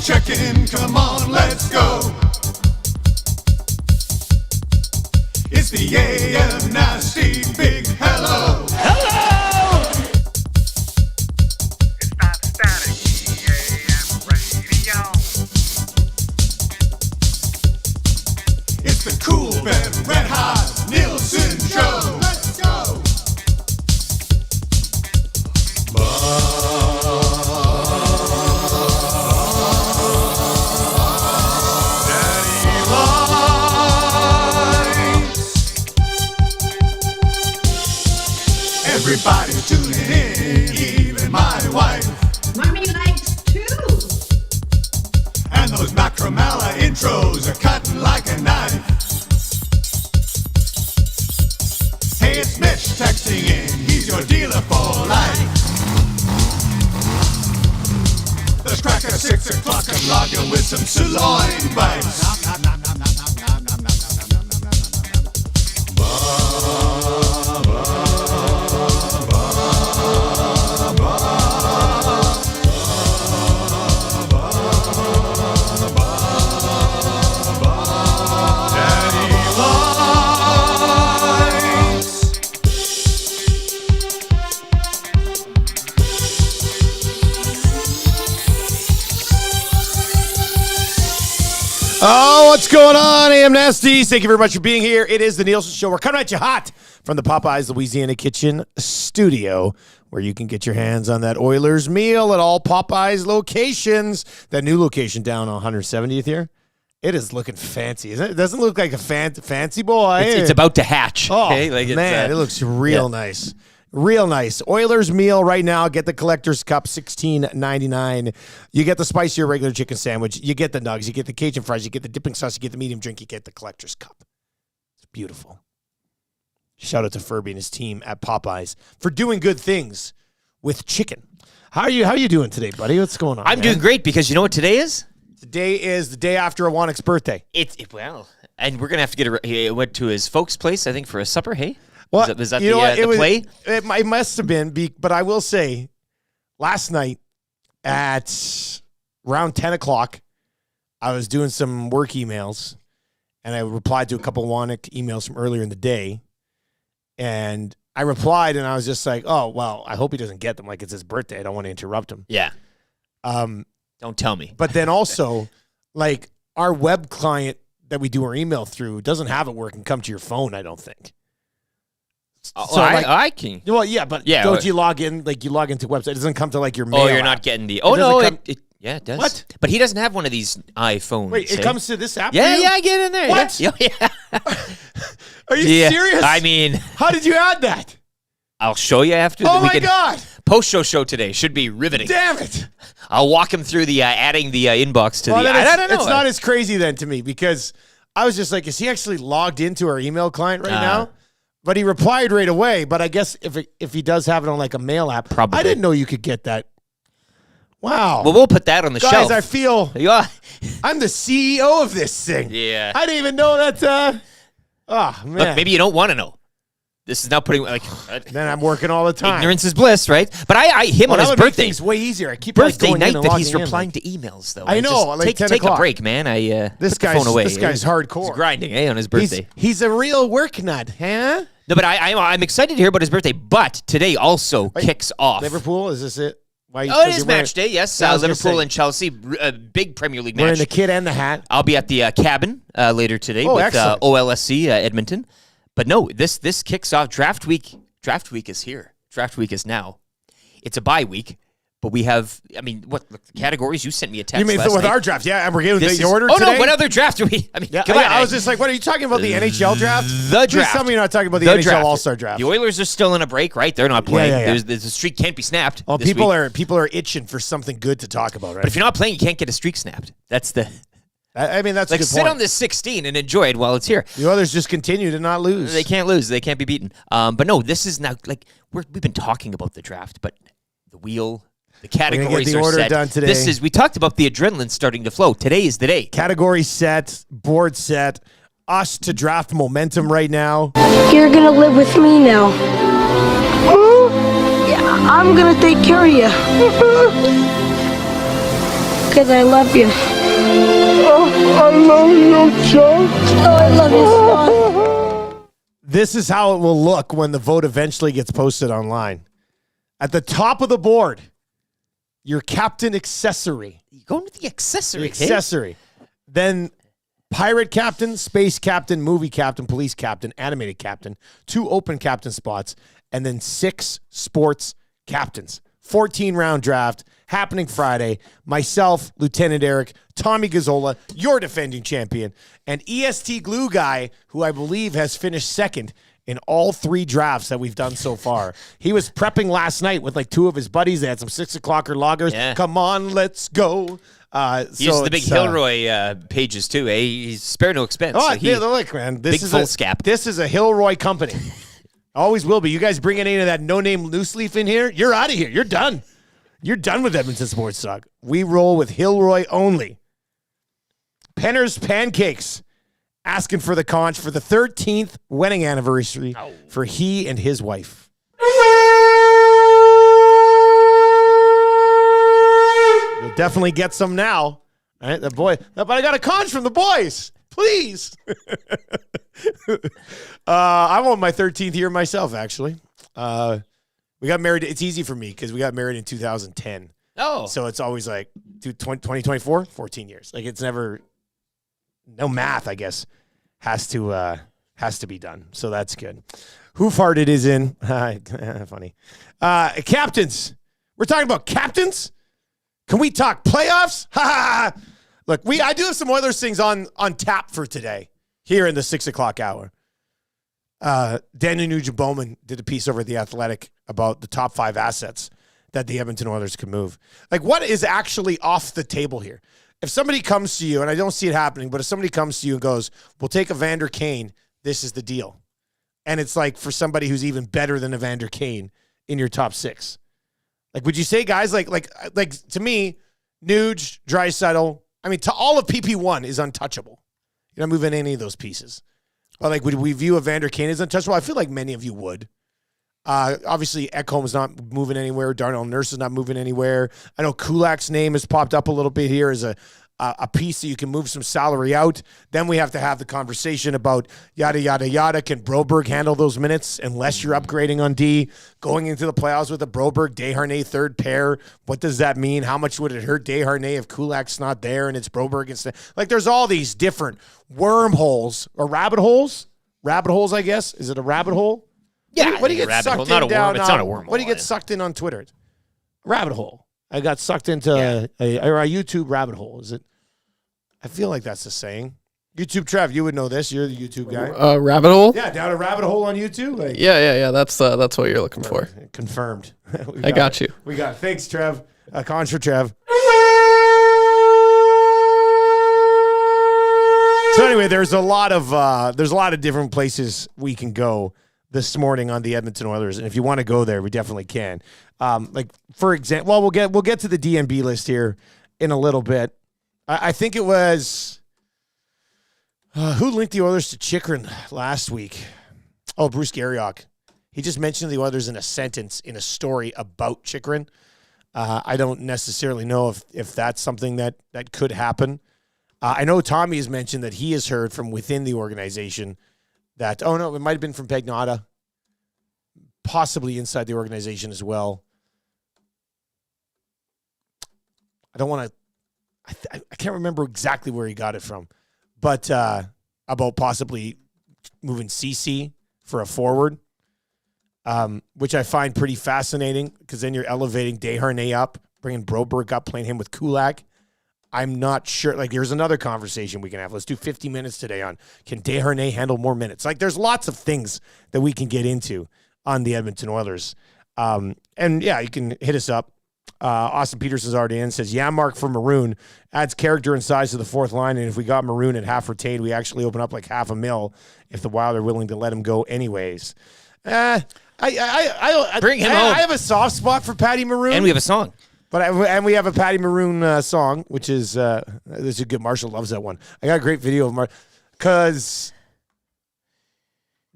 check-in, come on, let's go. It's the AM Nasty Big Hello. Hello! It's not static, AM radio. It's the cool and red hot Nielson Show. Let's go. Everybody tuning in, even my wife. Mommy likes too. And those Macramalla intros are cutting like a knife. Hey, it's Mitch texting in, he's your dealer for life. The crack of 6 o'clock, I'm logging with some sirloin bites. Oh, what's going on, AM Nasties? Thank you very much for being here. It is the Nielson Show. We're coming at you hot from the Popeyes Louisiana Kitchen studio, where you can get your hands on that Oilers meal at all Popeyes locations. That new location down on 170th here. It is looking fancy, isn't it? It doesn't look like a fancy boy. It's about to hatch. Oh, okay? Like man, it looks real nice. Real nice. Oilers meal right now. Get the Collector's Cup, $16.99. You get the spicier regular chicken sandwich. You get the nugs. You get the Cajun fries. You get the dipping sauce. You get the medium drink. You get the Collector's Cup. It's beautiful. Shout out to Furby and his team at Popeyes for doing good things with chicken. How are you doing today, buddy? What's going on? I'm doing great because you know what today is? Today is the day after Awanik's birthday. Well, and we're gonna have to get he went to his folks' place, I think, for a supper. Hey. Well, was that you know the play? It must have been, but I will say, last night at around 10 o'clock, I was doing some work emails, and I replied to a couple of Wanik emails from earlier in the day, and I replied, and I was just like, oh, well, I hope he doesn't get them. Like, it's his birthday. I don't want to interrupt him. Yeah. Don't tell me. But then also, like, our web client that we do our email through doesn't have it where it can come to your phone, I don't think. So I can. Well, yeah, but don't you log in? Like you log into a website, it doesn't come to like your mail. Oh, you're app. not getting the. It Oh no, doesn't it does. What? But he doesn't have one of these iPhones. Wait, it comes to this app? Yeah, for you? yeah, I get in there. What? Yeah. Are you Yeah. serious? I mean, how did you add that? I'll show you after. Oh my god! Post-show today should be riveting. Damn it! I'll walk him through the adding the inbox to Well, the. then I don't know. It's not as crazy then to me because I was just like, is he actually logged into our email client right now? But he replied right away. But I guess if he does have it on like a mail app, probably. I didn't know you could get that. Wow. Well, we'll put that on the Guys, shelf. I feel Yeah. I'm the CEO of this thing. Yeah. I didn't even know that. Oh man. Look, maybe you don't want to know. This is now putting like. Then I'm working all the time. Ignorance is bliss, right? But him on his that would make birthday. things way easier. I keep Birthday going night in and that he's logging in, replying like- to emails though. I know, Just like 10 take a o'clock. break, man. This put the phone away. This guy's hardcore. He's grinding, on his birthday. He's a real work nut, huh? No, but I'm excited to hear about his birthday. But today also kicks off. Liverpool, is this it? Why? It is match day. Yes, Yeah, I was gonna Liverpool say. and Chelsea, a big Premier League Wearing match. the kit and the hat. I'll be at the cabin later today with excellent. OLSC Edmonton. But no, this kicks off draft week. Draft week is here. Draft week is now. It's a bye week, but we have. I mean, what look, the categories? You sent me a text. You mean last with night. our draft? Yeah, and we're getting This the is- order Oh today. no! What other draft do we? I mean, Yeah, come on. I was just like, what are you talking about? The NHL draft? The Please draft. tell me you're not talking about the The NHL draft. All-Star draft. The Oilers are still in a break, right? They're not playing. Yeah. The streak can't be snapped. Oh, this people week. are itching for something good to talk about, right? But if you're not playing, you can't get a streak snapped. That's the. I mean, that's Like a good sit point. on this 16 and enjoy it while it's here. The others just continue to not lose. They can't lose. They can't be beaten. But no, this is now like we've been talking about the draft, but the wheel, the categories get the are order set. done today. This is we talked about the adrenaline starting to flow. Today is the day. Category set, board set, us to draft momentum right now. You're gonna live with me now. Yeah, I'm gonna take care of you. because I love you. I love you, Chuck. Oh, I love you so. This is how it will look when the vote eventually gets posted online. At the top of the board, your captain accessory. You going with the accessory? The accessory. Then pirate captain, space captain, movie captain, police captain, animated captain, 2 open captain spots, and then 6 sports captains. 14-round draft happening Friday. Myself, Lieutenant Eric, Tommy Gazzola, your defending champion, and EST Glue Guy, who I believe has finished second in all 3 drafts that we've done so far. He was prepping last night with like 2 of his buddies. They had some 6 o'clocker loggers. Yeah. Come on, let's go. He uses the big Hilroy pages too. He's spare no expense. Oh, So he- yeah, look, man. This big is full a scap. This is a Hilroy company. Always will be. You guys bring any of that no-name loose leaf in here, you're out of here. You're done. You're done with Edmonton Sports Talk. We roll with Hilroy only. Penner's Pancakes asking for the conch for the 13th wedding anniversary for he and his wife. You'll definitely get some now. All right, but I got a conch from the boys. Please. I'm on my 13th year myself, actually. We got married. It's easy for me because we got married in 2010. Oh. So it's always like 2024, 14 years. Like it's never, no math, I guess, has to be done. So that's good. Who farted is in. Funny. Captains. We're talking about captains. Can we talk playoffs? Look, I do have some Oilers things on tap for today here in the 6 o'clock hour. Daniel Nugent-Bowman did a piece over at The Athletic about the top 5 assets that the Edmonton Oilers could move. Like, what is actually off the table here? If somebody comes to you, and I don't see it happening, but if somebody comes to you and goes, we'll take Evander Kane, this is the deal. And it's like for somebody who's even better than Evander Kane in your top 6. Like, would you say guys like to me, Nuge, Draisaitl, I mean, to all of PP1 is untouchable. You're not moving any of those pieces. But like, would we view Evander Kane as untouchable? I feel like many of you would. Obviously, Ekholm's not moving anywhere. Darnell Nurse is not moving anywhere. I know Kulak's name has popped up a little bit here as a piece that you can move some salary out. Then we have to have the conversation about yada, yada, yada. Can Broberg handle those minutes unless you're upgrading on D? Going into the playoffs with a Broberg, Desharnais third pair, what does that mean? How much would it hurt Desharnais if Kulak's not there and it's Broberg instead? Like, there's all these different wormholes or rabbit holes. Rabbit holes, I guess. Is it a rabbit hole? Yeah, What do you get rabbit hole. sucked Not in a worm. down? It's not a wormhole. What do you get sucked in on Twitter? Rabbit hole. I got sucked into a YouTube rabbit hole. Is it? I feel like that's the saying. YouTube Trev, you would know this. You're the YouTube guy. Rabbit hole? Yeah, down a rabbit hole on YouTube. Like, Yeah. That's what you're looking for. confirmed. I got you. We got it. Thanks, Trev. Cons for Trev. So anyway, there's a lot of different places we can go this morning on the Edmonton Oilers, and if you want to go there, we definitely can. Like for example, well, we'll get to the DNB list here in a little bit. I think it was who linked the Oilers to Chychrun last week. Oh, Bruce Garriock. He just mentioned the Oilers in a sentence in a story about Chychrun. I don't necessarily know if that's something that could happen. I know Tommy has mentioned that he has heard from within the organization that, oh, no, it might have been from Pagnotta, possibly inside the organization as well. I don't want to, I can't remember exactly where he got it from, but about possibly moving CC for a forward, which I find pretty fascinating because then you're elevating Desharnais up, bringing Broberg up, playing him with Kulak. I'm not sure. Like, here's another conversation we can have. Let's do 50 minutes today on can Desharnais handle more minutes? Like, there's lots of things that we can get into on the Edmonton Oilers. And, yeah, you can hit us up. Austin Peterson's already in. Says, yeah, Mark for Maroon. Adds character and size to the fourth line. And if we got Maroon at half retained, we actually open up like $500,000 if the Wild are willing to let him go anyways. Bring him home. I have a soft spot for Patty Maroon. And we have a song. But we have a Patty Maroon song, which is this is good. Marshall loves that one. I got a great video of Marshall because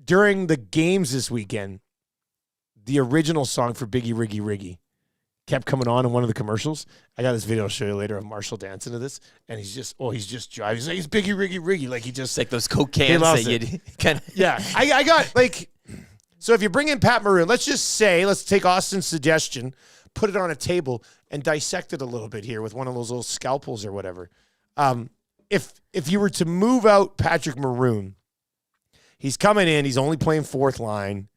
during the games this weekend, the original song for Biggie Riggy Riggy kept coming on in one of the commercials. I got this video I'll show you later of Marshall dancing to this, and he's just driving. He's like, he's biggie, riggy, like he just It's like those Coke cans loves that you kind of. yeah. I got like, so if you bring in Pat Maroon, let's take Austin's suggestion, put it on a table, and dissect it a little bit here with one of those little scalpels or whatever. If you were to move out Patrick Maroon, he's coming in. He's only playing fourth line.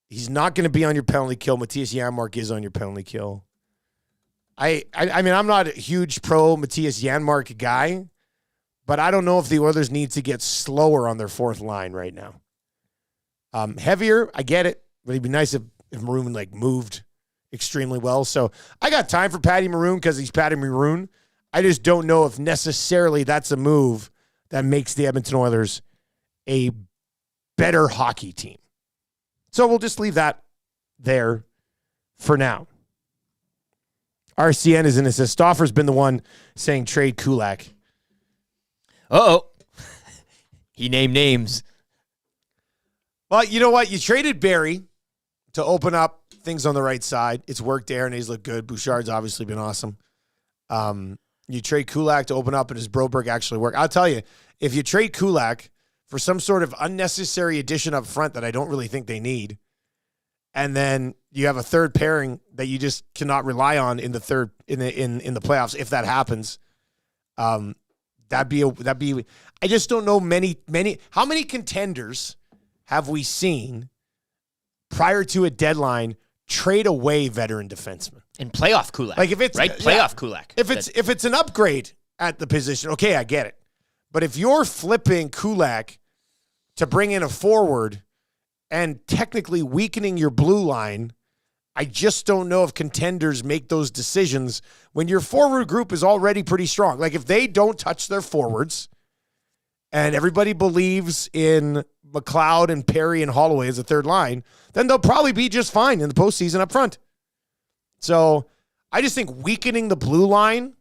He's not going to be on your penalty kill. Matthias Janmark is on your penalty kill. I mean, I'm not a huge pro Matthias Janmark guy, but I don't know if the Oilers need to get slower on their fourth line right now. Heavier, I get it, but it'd be nice if Maroon like moved extremely well. So I got time for Patty Maroon because he's Patty Maroon. I just don't know if necessarily that's a move that makes the Edmonton Oilers a better hockey team. So we'll just leave that there for now. RCN is in it. Says Stauffer's been the one saying trade Kulak. Uh-oh. He named names. Well, you know what? You traded Barry to open up things on the right side. It's worked there, and he's looked good. Bouchard's obviously been awesome. You trade Kulak to open up, and his Broberg actually work. I'll tell you, if you trade Kulak for some sort of unnecessary addition up front that I don't really think they need, and then you have a third pairing that you just cannot rely on in the playoffs, if that happens, that'd be. I just don't know how many contenders have we seen prior to a deadline trade away veteran defensemen And playoff Kulak. like if it's right? Playoff Kulak. If it's an upgrade at the position, okay, I get it. But if you're flipping Kulak to bring in a forward and technically weakening your blue line, I just don't know if contenders make those decisions when your forward group is already pretty strong. Like if they don't touch their forwards and everybody believes in McLeod and Perry and Holloway as a third line, then they'll probably be just fine in the postseason up front. So I just think weakening the blue line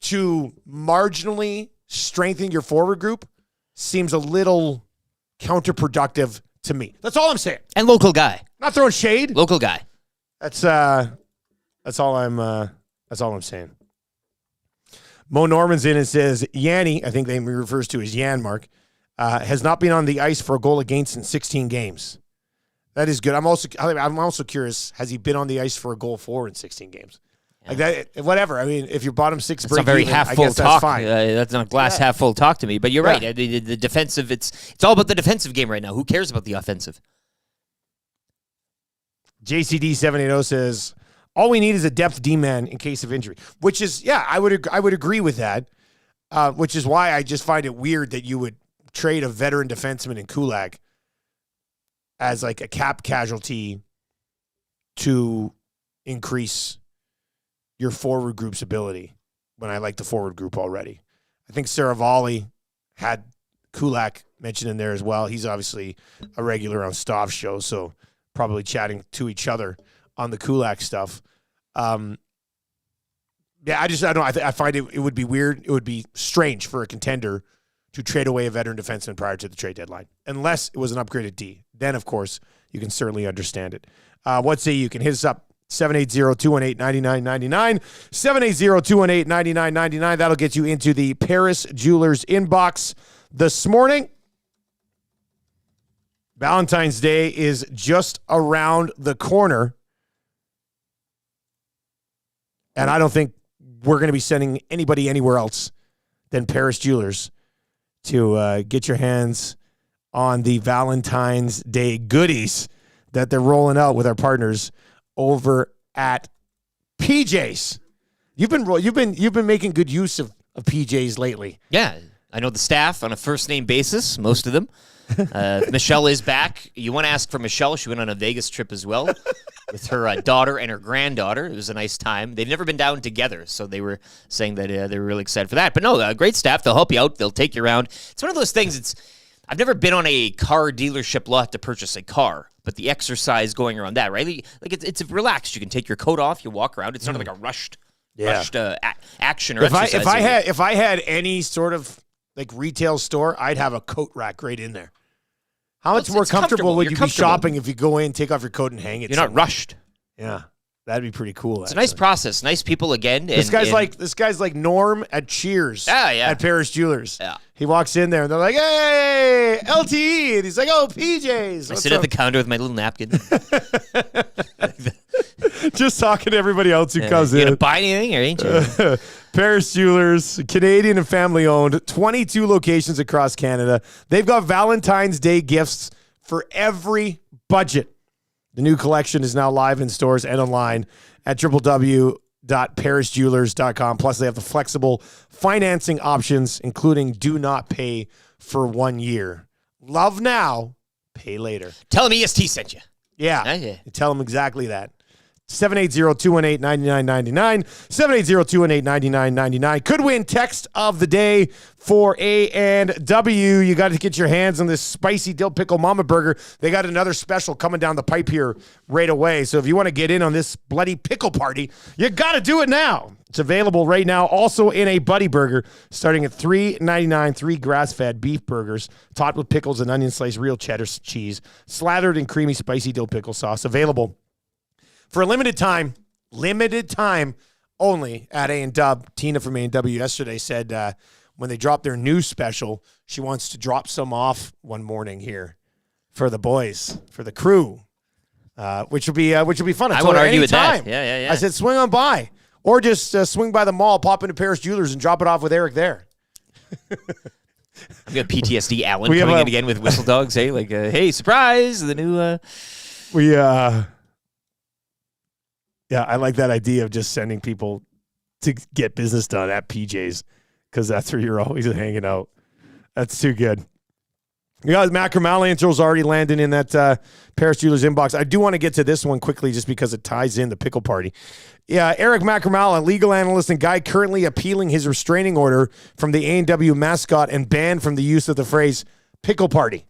to marginally strengthen your forward group seems a little counterproductive to me. That's all I'm saying. And local guy. Not throwing shade. Local guy. That's all I'm saying. Mo Norman's in and says Yanni, I think they refers to as Janmark, has not been on the ice for a goal against in 16 games. That is good. I'm also curious, has he been on the ice for a goal for in 16 games? Like that, whatever. I mean, if your bottom six break That's not very even, half I full guess talk. that's fine. That's not glass half full talk to me. But you're right. The defensive. It's all about the defensive game right now. Who cares about the offensive? JCD 780 says all we need is a depth D-man in case of injury, which is I would agree with that. Which is why I just find it weird that you would trade a veteran defenseman in Kulak as like a cap casualty to increase your forward group's ability when I like the forward group already. I think Saravalli had Kulak mentioned in there as well. He's obviously a regular on Stav's show, so probably chatting to each other on the Kulak stuff. I find it would be weird. It would be strange for a contender to trade away a veteran defenseman prior to the trade deadline, unless it was an upgraded D. Then, of course, you can certainly understand it. What say you? Can hit us up 780-218-9999. 780-218-9999. That'll get you into the Paris Jewelers inbox this morning. Valentine's Day is just around the corner. And I don't think we're going to be sending anybody anywhere else than Paris Jewelers to get your hands on the Valentine's Day goodies that they're rolling out with our partners over at PJ's. You've been making good use of PJ's lately. Yeah, I know the staff on a first name basis, most of them. Michelle is back. You want to ask for Michelle? She went on a Vegas trip as well with her daughter and her granddaughter. It was a nice time. They've never been down together, so they were saying that they were really excited for that. But no, great staff. They'll help you out. They'll take you around. It's one of those things. I've never been on a car dealership lot to purchase a car, but the exercise going around that, right? Like it's relaxed. You can take your coat off. You walk around. It's sort of like a rushed action or exercise. If I had any sort of like retail store, I'd have a coat rack right in there. How much more comfortable would you be shopping if you go in, take off your coat, and hang it? You're not rushed. Yeah. That'd be pretty cool. It's a nice process. Nice people again. This guy's like Norm at Cheers. Yeah. At Paris Jewelers. Yeah. He walks in there and they're like, "Hey, LTE," and he's like, "Oh, PJs." I sit at the counter with my little napkin. Just talking to everybody else who comes You in. gonna buy anything or ain't you? Paris Jewelers, Canadian and family owned, 22 locations across Canada. They've got Valentine's Day gifts for every budget. The new collection is now live in stores and online at www.parisjewelers.com. Plus, they have the flexible financing options, including do not pay for 1 year. Love now, pay later. Tell him EST sent you. Yeah. Yeah. Tell them exactly that. 780-218-9999. 780-218-9999. Could win text of the day for A&W. You got to get your hands on this spicy dill pickle mama burger. They got another special coming down the pipe here right away. So if you want to get in on this bloody pickle party, you got to do it now. It's available right now also in a buddy burger starting at $3.99. 3 grass-fed beef burgers topped with pickles and onion slice, real cheddar cheese, slathered in creamy spicy dill pickle sauce. Available for a limited time only at A&W. Tina from A&W yesterday said when they drop their new special, she wants to drop some off one morning here for the boys, for the crew, which will be fun. I won't argue with that. Yeah. I said swing on by, or just swing by the mall, pop into Paris Jewelers, and drop it off with Eric there. I've got PTSD Allen coming in again with whistle dogs. Hey, hey, surprise! The new. Yeah, I like that idea of just sending people to get business done at PJ's because that's where you're always hanging out. That's too good. You guys, Macramalla intro's already landing in that Paris Jewelers inbox. I do want to get to this one quickly just because it ties in the pickle party. Yeah, Eric Macramalla, legal analyst and guy currently appealing his restraining order from the A&W mascot and banned from the use of the phrase pickle party.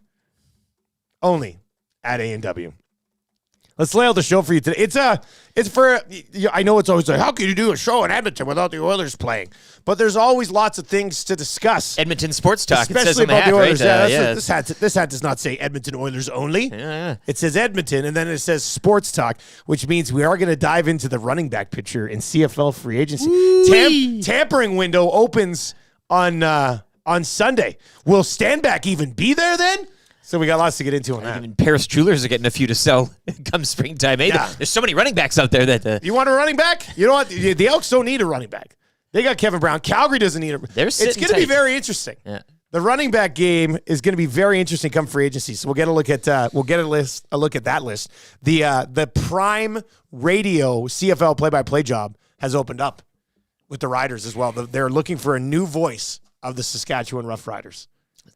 Only at A&W. Let's lay out the show for you today. It's for, I know it's always like, how can you do a show in Edmonton without the Oilers playing? But there's always lots of things to discuss. Edmonton Sports Talk. Especially it says on the about hat, the Oilers. right? This hat does not say Edmonton Oilers only. Yeah. It says Edmonton, and then it says Sports Talk, which means we are going to dive into the running back picture in CFL free agency. Tampering window opens on Sunday. Will Stanback even be there then? So we got lots to get into on that. Even Paris Jewelers are getting a few to sell come springtime. Hey, Yeah. There's so many running backs out there that You want a running back? You know what? The Elks don't need a running back. They got Kevin Brown. Calgary doesn't need a. It's sitting going to be tight. very interesting. Yeah. The running back game is going to be very interesting come free agency. So we'll get a look at a look at that list. The Prime Radio CFL play-by-play job has opened up with the Riders as well. They're looking for a new voice of the Saskatchewan Roughriders.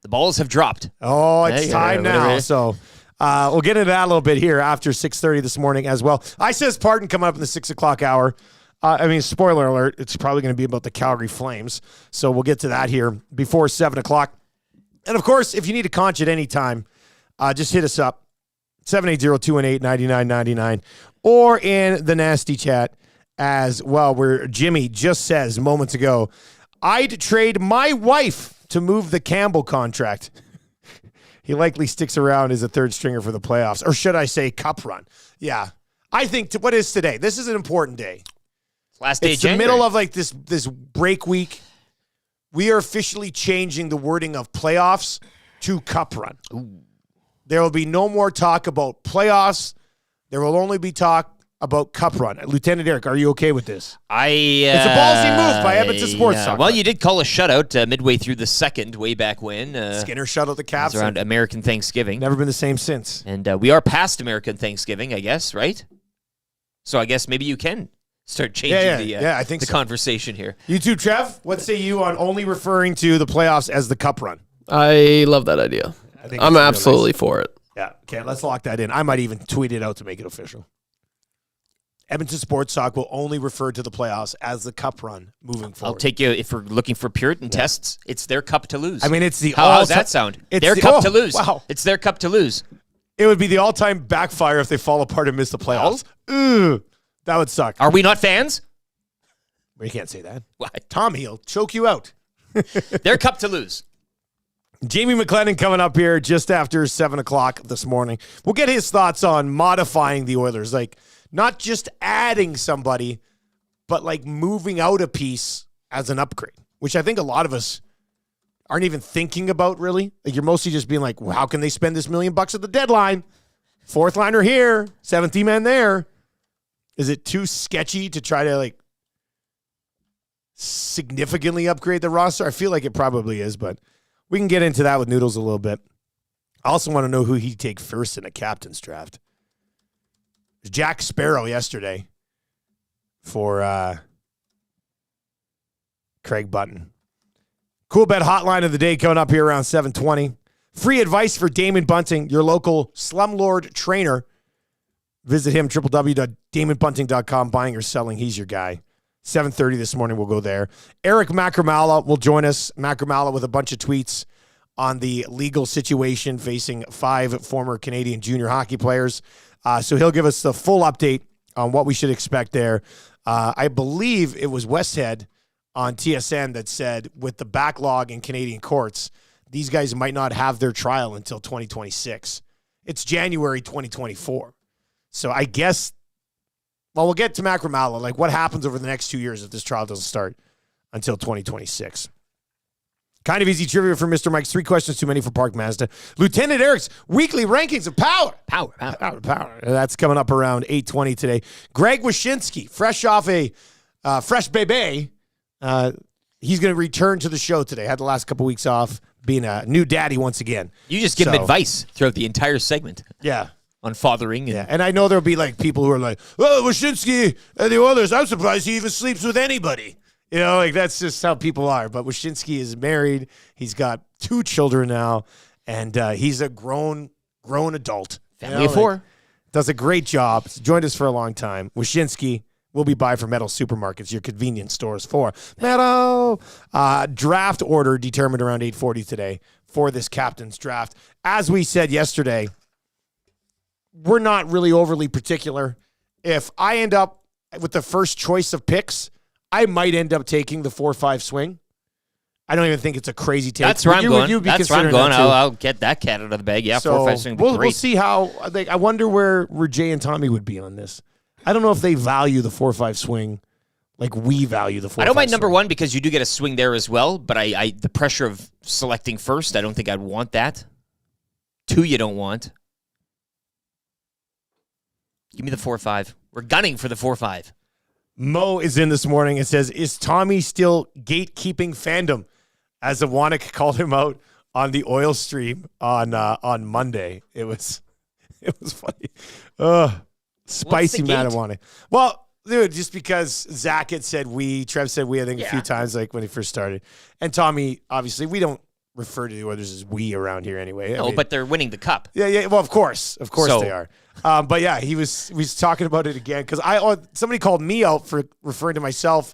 the balls have dropped. Oh, it's time now. whatever. So we'll get into that a little bit here after 6:30 this morning as well. I says pardon coming up in the 6 o'clock hour. Spoiler alert, it's probably going to be about the Calgary Flames. So we'll get to that here before 7 o'clock. And, of course, if you need a conch at any time, just hit us up, 780-218-9999, or in the nasty chat as well, where Jimmy just says moments ago, I'd trade my wife to move the Campbell contract. He likely sticks around as a third stringer for the playoffs, or should I say cup run? Yeah. I think, what is today? This is an important day. Last day It's of the January. middle of like this break week. We are officially changing the wording of playoffs to cup run. Ooh. There will be no more talk about playoffs. There will only be talk about cup run. Lieutenant Eric, are you okay with this? It's a ballsy move by Edmonton Sports Talk. Well, you did call a shutout midway through the second, way back when. Skinner shut out the It Caps. was around American Thanksgiving. Never been the same since. And we are past American Thanksgiving, I guess, right? So I guess maybe you can start changing I think the so. conversation here. You too, Trev? What say you on only referring to the playoffs as the cup run? I love that idea. I think I'm it's real absolutely nice. for it. Yeah, okay, let's lock that in. I might even tweet it out to make it official. Edmonton Sports Talk will only refer to the playoffs as the cup run moving forward. I'll take you, if we're looking for Puritan tests, it's their cup to lose. I mean, it's the How's that sound? It's Their the- cup oh, to lose. wow. It's their cup to lose. It would be the all-time backfire if they fall apart and miss the playoffs. Ugh, that would suck. Are we not fans? You can't say that. What? Tommy, he'll choke you out. Their cup to lose. Jamie McLennan coming up here just after 7 o'clock this morning. We'll get his thoughts on modifying the Oilers. Like, Not just adding somebody, but like moving out a piece as an upgrade, which I think a lot of us aren't even thinking about really. Like you're mostly just being like, well, how can they spend this $1 million at the deadline? Fourth liner here, 7th man there. Is it too sketchy to try to like significantly upgrade the roster? I feel like it probably is, but we can get into that with Noodles a little bit. I also want to know who he'd take first in a captain's draft. Jack Sparrow yesterday for Craig Button. Cool Bet hotline of the day coming up here around 7:20. Free advice for Damon Bunting, your local slumlord trainer. Visit him, www.damonbunting.com, buying or selling. He's your guy. 7:30 this morning, we'll go there. Eric Macramalla will join us. Macramalla with a bunch of tweets on the legal situation facing 5 former Canadian junior hockey players. So he'll give us the full update on what we should expect there. I believe it was Westhead on TSN that said with the backlog in Canadian courts, these guys might not have their trial until 2026. It's January 2024. So I guess, well, we'll get to Macramalla. Like, what happens over the next 2 years if this trial doesn't start until 2026? Kind of easy trivia for Mr. Mike's. 3 questions too many for Park Mazda. Lieutenant Eric's weekly rankings of power. Power. That's coming up around 8:20 today. Greg Wyshynski, fresh off a fresh bebe. He's going to return to the show today. Had the last couple weeks off being a new daddy once again. You just give him advice throughout the entire segment. Yeah. On fathering. And I know there'll be like people who are like, oh, Wyshynski and the others, I'm surprised he even sleeps with anybody. You know, like that's just how people are. But Wyshynski is married. He's got 2 children now, and he's a grown adult. Family of 4. Does a great job. He's joined us for a long time. Wyshynski will be by for Metal Supermarkets, your convenience stores for Metal. Draft order determined around 8:40 today for this captain's draft. As we said yesterday, we're not really overly particular. If I end up with the first choice of picks, I might end up taking the 4-5 swing. I don't even think it's a crazy take. That's where I'm going. You'd be That's where I'm considering going. that too. I'll get that cat out of the bag. Yeah, So 4-5 swing would be great. we'll see how. Like, I wonder where Jay and Tommy would be on this. I don't know if they value the 4-5 swing like we value the 4-5 I don't mind number swing. 1 because you do get a swing there as well, but I the pressure of selecting first, I don't think I'd want that. 2 you don't want. Give me the 4-5. We're gunning for the 4-5. Mo is in this morning and says, is Tommy still gatekeeping fandom? As Iwanek called him out on the oil stream on Monday. It was funny. Spicy mad Iwanek. Well, dude, just because Zach had said we, Trev said we, I think a few times, like when he first started. And Tommy, obviously, we don't refer to the others as we around here anyway. No, but they're winning the cup. Yeah. Well, of course they are. But yeah, he was talking about it again because somebody called me out for referring to myself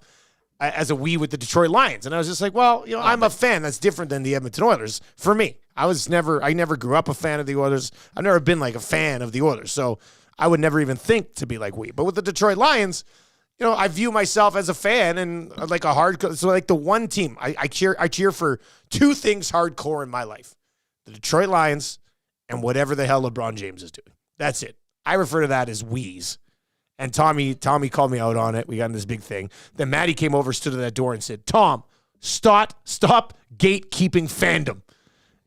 as a we with the Detroit Lions, and I was just like, well, you know, I'm a fan. That's different than the Edmonton Oilers. For me, I never grew up a fan of the Oilers. I've never been like a fan of the Oilers, so I would never even think to be like we. But with the Detroit Lions, you know, I view myself as a fan and like a hardcore. So like the one team I cheer for 2 things hardcore in my life: the Detroit Lions and whatever the hell LeBron James is doing. That's it. I refer to that as we's. And Tommy called me out on it. We got in this big thing. Then Maddie came over, stood at that door and said, Tom, stop gatekeeping fandom.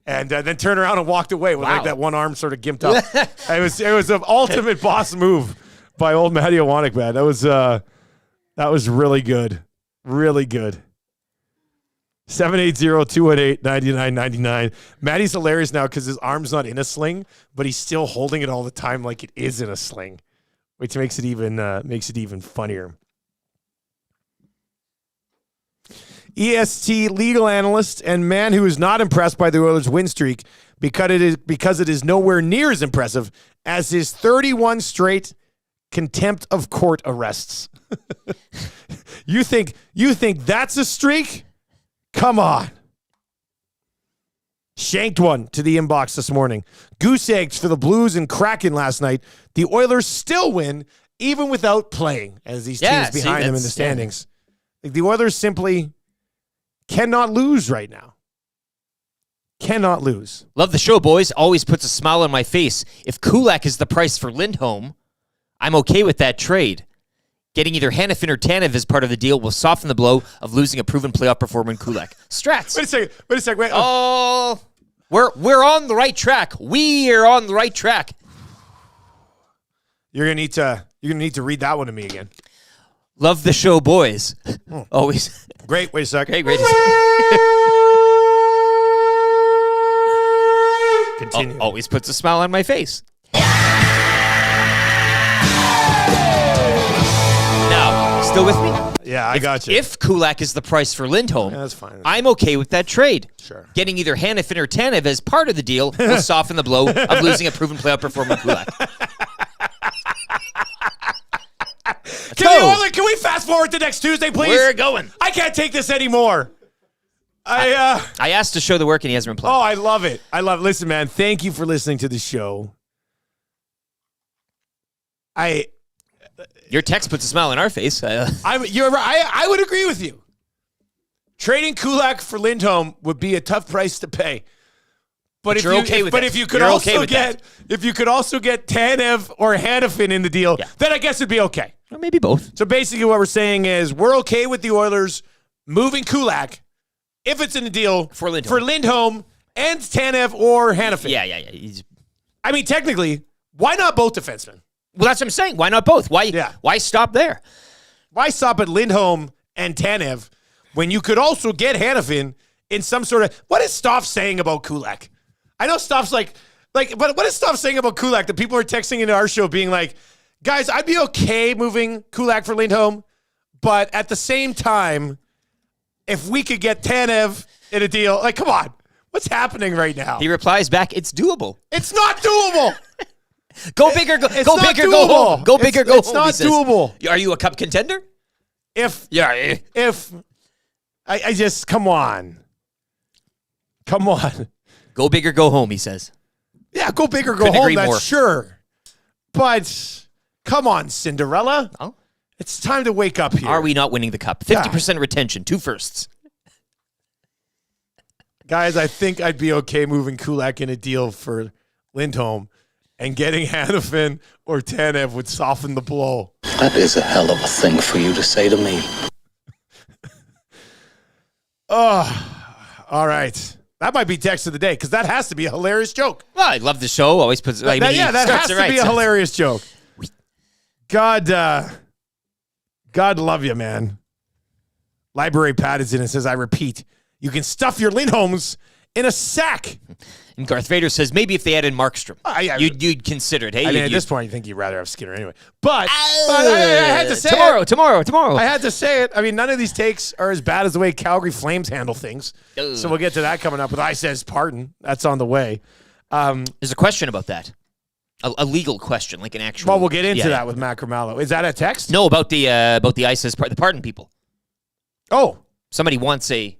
And then turned around and walked away with like that one arm sort of gimped up. It was an ultimate boss move by old Maddie Iwanek, man. That was really good. Really good. 780-218-9999. Maddie's hilarious now because his arm's not in a sling, but he's still holding it all the time like it is in a sling, which makes it even funnier. EST legal analyst and man who is not impressed by the Oilers' win streak because it is nowhere near as impressive as his 31 straight contempt of court arrests. You think that's a streak? Come on. Shanked one to the inbox this morning. Goose eggs for the Blues and Kraken last night. The Oilers still win even without playing as these teams behind them in the standings. Like the Oilers simply cannot lose right now. Cannot lose. Love the show, boys. Always puts a smile on my face. If Kulak is the price for Lindholm, I'm okay with that trade. Getting either Hanifin or Tanev as part of the deal will soften the blow of losing a proven playoff performer in Kulak. Strats. Wait a second. Oh, we're on the right track. We are on the right track. You're gonna need to read that one to me again. Love the show, boys. Always. Great. Wait a second. Okay, great. Continue. Always puts a smile on my face. Now, still with me? Yeah, I got you. If Kulak is the price for Lindholm, Yeah, that's fine. I'm okay with that trade. Sure. Getting either Hanifin or Tanev as part of the deal will soften the blow of losing a proven playoff performer in Kulak. Can we fast forward to next Tuesday, please? We're going. I can't take this anymore. I asked to show the work and he hasn't replied. Oh, I love it. Listen, man, thank you for listening to the show. Your text puts a smile on our face. You're right. I would agree with you. Trading Kulak for Lindholm would be a tough price to pay. But you're okay with that. if you could You're also okay with get that. if you could also get Tanev or Hanifin in the deal, then I guess it'd be okay. Or maybe both. So basically what we're saying is we're okay with the Oilers moving Kulak if it's in the deal For Lindholm. and Tanev or Hanifin. Yeah. I mean, technically, why not both defensemen? Well, that's what I'm saying. Why not both? Why stop there? Why stop at Lindholm and Tanev when you could also get Hanifin in some sort of... What is Stoff saying about Kulak? I know Stoff's but what is Stoff saying about Kulak that people are texting into our show being like, guys, I'd be okay moving Kulak for Lindholm, but at the same time, if we could get Tanev in a deal, like, come on. What's happening right now? He replies back, it's doable. It's not doable. Go bigger, go bigger, doable. go home. Go bigger, go home. It's not doable. Are you a cup contender? If I just, come on. Go bigger, go home, he says. Yeah, go big or go Couldn't home, agree that's more. sure. But come on, Cinderella. Oh? It's time to wake up here. Are we not winning the cup? 50% retention, 2 firsts. Guys, I think I'd be okay moving Kulak in a deal for Lindholm, and getting Hanifin or Tanev would soften the blow. That is a hell of a thing for you to say to me. All right. That might be text of the day because that has to be a hilarious joke. Well, I love the show. Always puts. That has to be a hilarious joke. God love you, man. Library Pat is in and says, I repeat, you can stuff your Lindholms in a sack. And Garth Vader says maybe if they added Markstrom, you'd consider it. Hey, I mean, at this point, you think you'd rather have Skinner anyway. But I had to say tomorrow. I had to say it. I mean, none of these takes are as bad as the way Calgary Flames handle things. So we'll get to that coming up with I Says Pardon. That's on the way. There's a question about that. A legal question, like an actual. Well, we'll get into that with Macramalla. Is that a text? No, about the I Says the pardon people. Oh, somebody wants an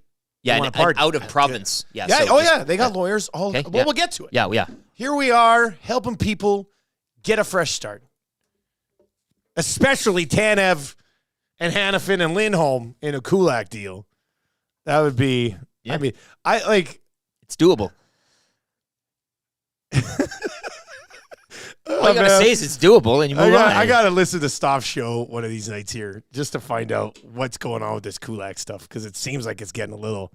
out of province. Yeah. So they got lawyers. We'll get to it. Yeah. Here we are helping people get a fresh start, especially Tanev and Hanifin and Lindholm in a Kulak deal. That would be. Yeah. I mean, it's doable. All you gotta say is it's doable, and you move on. I gotta listen to Stoff show one of these nights here just to find out what's going on with this Kulak stuff because it seems like it's getting a little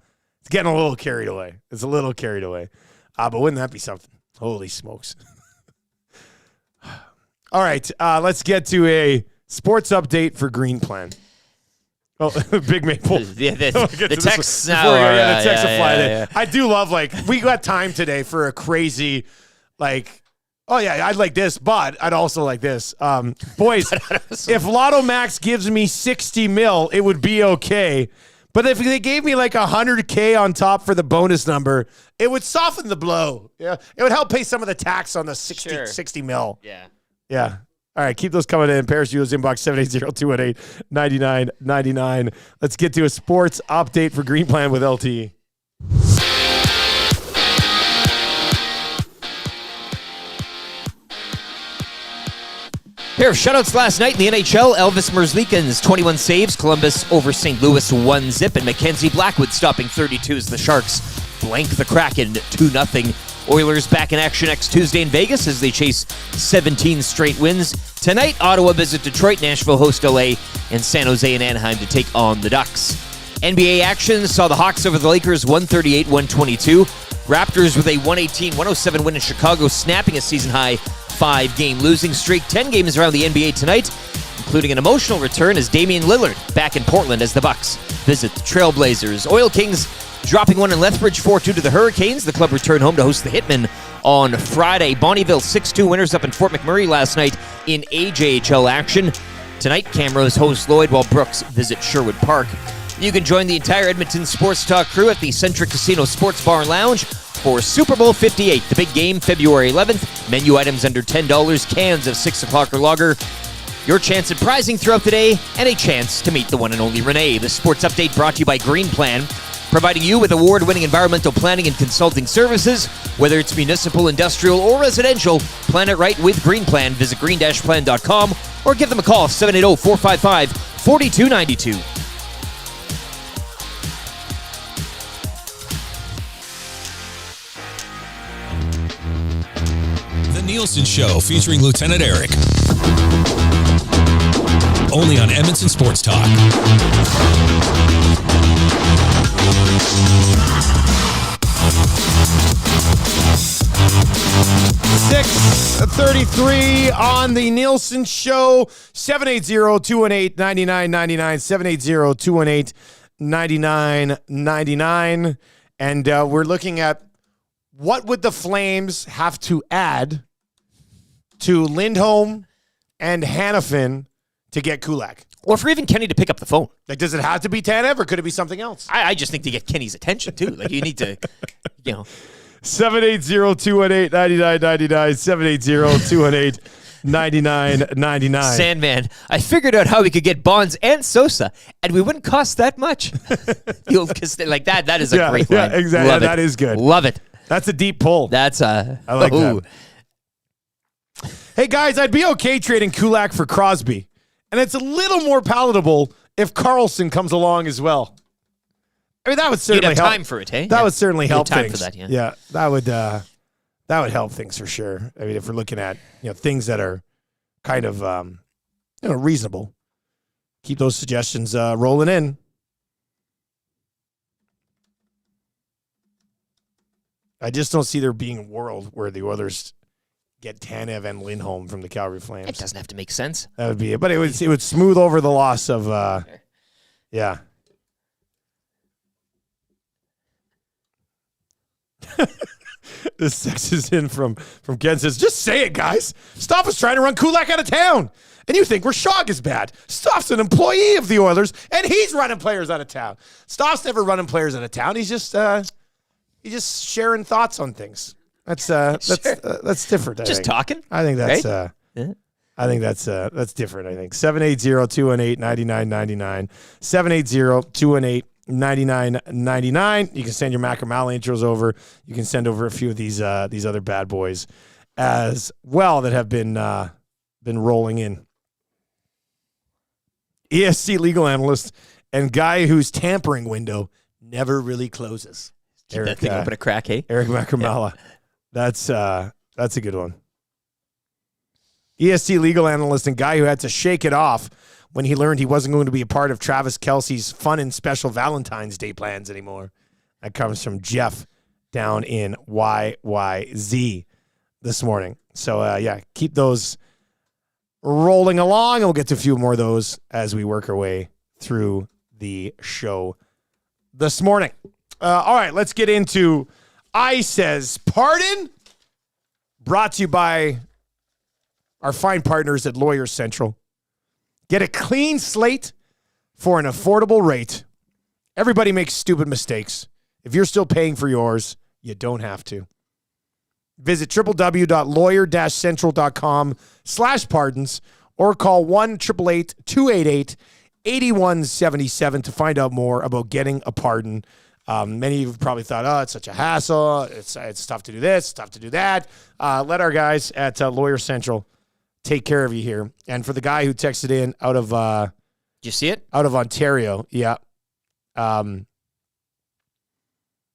carried away. It's a little carried away, but wouldn't that be something? Holy smokes! All right, let's get to a sports update for Green Plan. Oh, Big Maple. The texts now. The texts will fly in. I do love we got time today for a crazy Oh, yeah, I'd like this, but I'd also like this. Boys, if Lotto Max gives me 60 mil, it would be okay. But if they gave me $100K on top for the bonus number, it would soften the blow. Yeah, it would help pay some of the tax on the 60 mil. Yeah. All right, keep those coming in. Paris Euros inbox 780-218-9999. Let's get to a sports update for Green Plan with LT. Pair of shutouts last night in the NHL. Elvis Merzlikins, 21 saves. Columbus over St. Louis, 1-0. And Mackenzie Blackwood stopping 32 as the Sharks blank the Kraken 2-0. Oilers back in action next Tuesday in Vegas as they chase 17 straight wins. Tonight, Ottawa visit Detroit, Nashville host LA, and San Jose and Anaheim to take on the Ducks. NBA action saw the Hawks over the Lakers 138-122. Raptors with a 118-107 win in Chicago, snapping a season-high 5-game losing streak. 10 games around the NBA tonight, including an emotional return as Damian Lillard back in Portland as the Bucks visit the Trailblazers. Oil Kings dropping one in Lethbridge 4-2 to the Hurricanes. The club returned home to host the Hitmen on Friday. Bonneville 6-2 winners up in Fort McMurray last night in AJHL action. Tonight, Camrose host Lloyd while Brooks visit Sherwood Park. You can join the entire Edmonton Sports Talk crew at the Centric Casino Sports Bar and Lounge for Super Bowl 58, the big game, February 11th. Menu items under $10, cans of 6 o'clock or lager. Your chance at prizing throughout the day, and a chance to meet the one and only Renee. The sports update brought to you by Green Plan, providing you with award-winning environmental planning and consulting services. Whether it's municipal, industrial, or residential, plan it right with Green Plan. Visit green-plan.com or give them a call, 780-455-4292. The Nielson Show featuring Lieutenant Eric. Only on Edmonton Sports Talk. 6:33 on the Nielson Show. 780-218-9999. 780-218-9999. And we're looking at what would the Flames have to add to Lindholm and Hanifin to get Kulak? Or for even Kenny to pick up the phone. Like, does it have to be Tanev, or could it be something else? I just think to get Kenny's attention, too. Like, you need to, 780-218-9999. 780-218-9999. Sandman, I figured out how we could get Bonds and Sosa, and we wouldn't cost that much. Like that is a great line. Yeah, exactly. Love That it. is good. Love it. That's a deep pull. That's I like that. Hey, guys, I'd be okay trading Kulak for Crosby. And it's a little more palatable if Carlson comes along as well. I mean, that would certainly You'd have help. time for it, hey? That would certainly help time things. for that, yeah. Yeah, that would help things for sure. I mean, if we're looking at things that are kind of reasonable, keep those suggestions rolling in. I just don't see there being a world where the Oilers get Tanev and Lindholm from the Calgary Flames. It doesn't have to make sense. That would be it. But it would smooth over the loss of yeah. This text is in from Ken, says, just say it, guys. Stoff is trying to run Kulak out of town. And you think Rashog is bad. Stoff's an employee of the Oilers, and he's running players out of town. Stoff's never running players out of town. He's just sharing thoughts on things. That's different. Just talking. I think that's right? I think that's different. I think 780-218-9999. 780-218-9999. You can send your Macramalla intros over. You can send over a few of these other bad boys as well that have been rolling in. ESC legal analyst and guy whose tampering window never really closes. Keep that thing open a crack, hey? Eric Macramalla. Yeah. That's a good one. ESC legal analyst and guy who had to shake it off when he learned he wasn't going to be a part of Travis Kelce's fun and special Valentine's Day plans anymore. That comes from Jeff down in YYZ this morning. So, keep those rolling along. And we'll get to a few more of those as we work our way through the show this morning. All right, let's get into I Says Pardon, brought to you by our fine partners at Lawyer Central. Get a clean slate for an affordable rate. Everybody makes stupid mistakes. If you're still paying for yours, you don't have to. Visit www.lawyer-central.com/pardons or call 1-888-288-8177 to find out more about getting a pardon. Many of you have probably thought, oh, it's such a hassle. It's tough to do this, tough to do that. Let our guys at Lawyer Central take care of you here. And for the guy who texted in out of did you see it? Out of Ontario, yeah.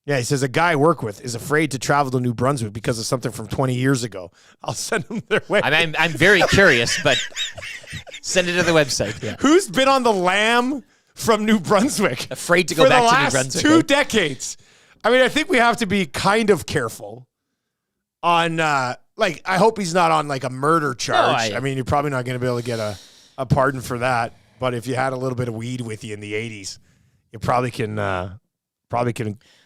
Yeah, he says a guy I work with is afraid to travel to New Brunswick because of something from 20 years ago. I'll send him their way. I'm very curious, but send it to the website. Yeah. Who's been on the lam from New Brunswick? Afraid to go back to New Brunswick. For the last 2 decades. I mean, I think we have to be kind of careful on, I hope he's not on, a murder charge. I mean, you're probably not going to be able to get a pardon for that. But if you had a little bit of weed with you in the 80s, you probably can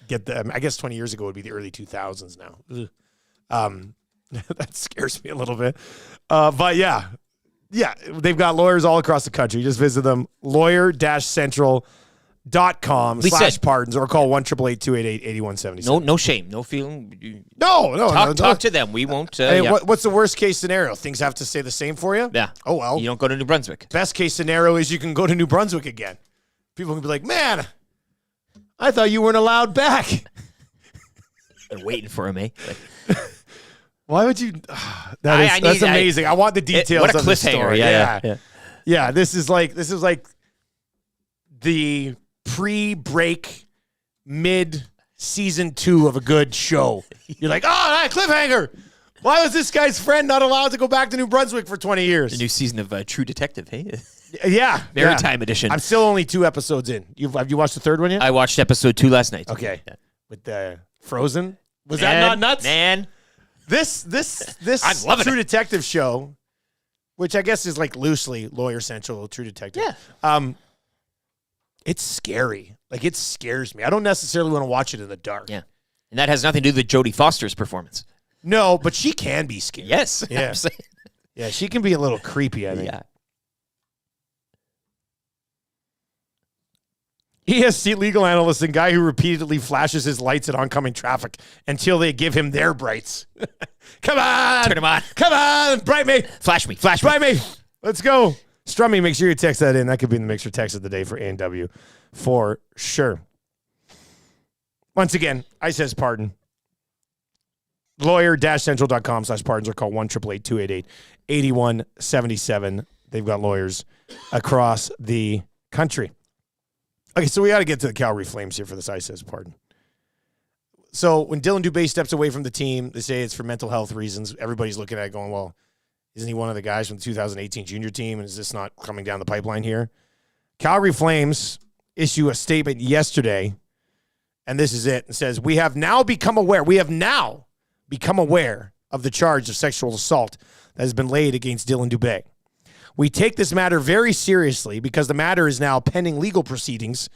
get I guess 20 years ago would be the early 2000s now. That scares me a little bit. But yeah, they've got lawyers all across the country. Just visit them, lawyer-central.com/pardons, or call 1-888-288-8177. No shame, no feeling. No. Talk to them. We won't. Hey, what's the worst case scenario? Things have to stay the same for you? Yeah. Oh, well. You don't go to New Brunswick. Best case scenario is you can go to New Brunswick again. People can be like, man, I thought you weren't allowed back. They're waiting for him, eh? Why would you? That's amazing. I want the details. What a of the cliffhanger! story. Yeah. This is like the pre-break mid-season 2 of a good show. You're like, cliffhanger. Why was this guy's friend not allowed to go back to New Brunswick for 20 years? The new season of True Detective, hey? Yeah. Maritime edition. I'm still only 2 episodes in. Have you watched the 3rd one yet? I watched episode 2 last night. Okay. Yeah. With the Frozen? Was that not nuts? Man. This I'm loving True it. Detective show, which I guess is loosely Lawyer Central, True Detective. Yeah. It's scary. It scares me. I don't necessarily want to watch it in the dark. Yeah. And that has nothing to do with Jodie Foster's performance. No, but she can be scary. Yes. Yeah. Yeah, she can be a little creepy, I think. Yeah. ESC legal analyst and guy who repeatedly flashes his lights at oncoming traffic until they give him their brights. Come on. Turn them on. Come on. Bright me. Flash me. Bright me. Let's go. Strummy, make sure you text that in. That could be the mixer text of the day for A&W for sure. Once again, I says pardon. Lawyer-central.com/pardons or call 1-888-288-8177. They've got lawyers across the country. Okay, so we got to get to the Calgary Flames here for this I says pardon. So when Dylan Dubé steps away from the team, they say it's for mental health reasons. Everybody's looking at it going, well, isn't he one of the guys from the 2018 junior team, and is this not coming down the pipeline here? Calgary Flames issue a statement yesterday, and this is it. It says, we have now become aware of the charge of sexual assault that has been laid against Dylan Dubé. We take this matter very seriously because the matter is now pending legal proceedings.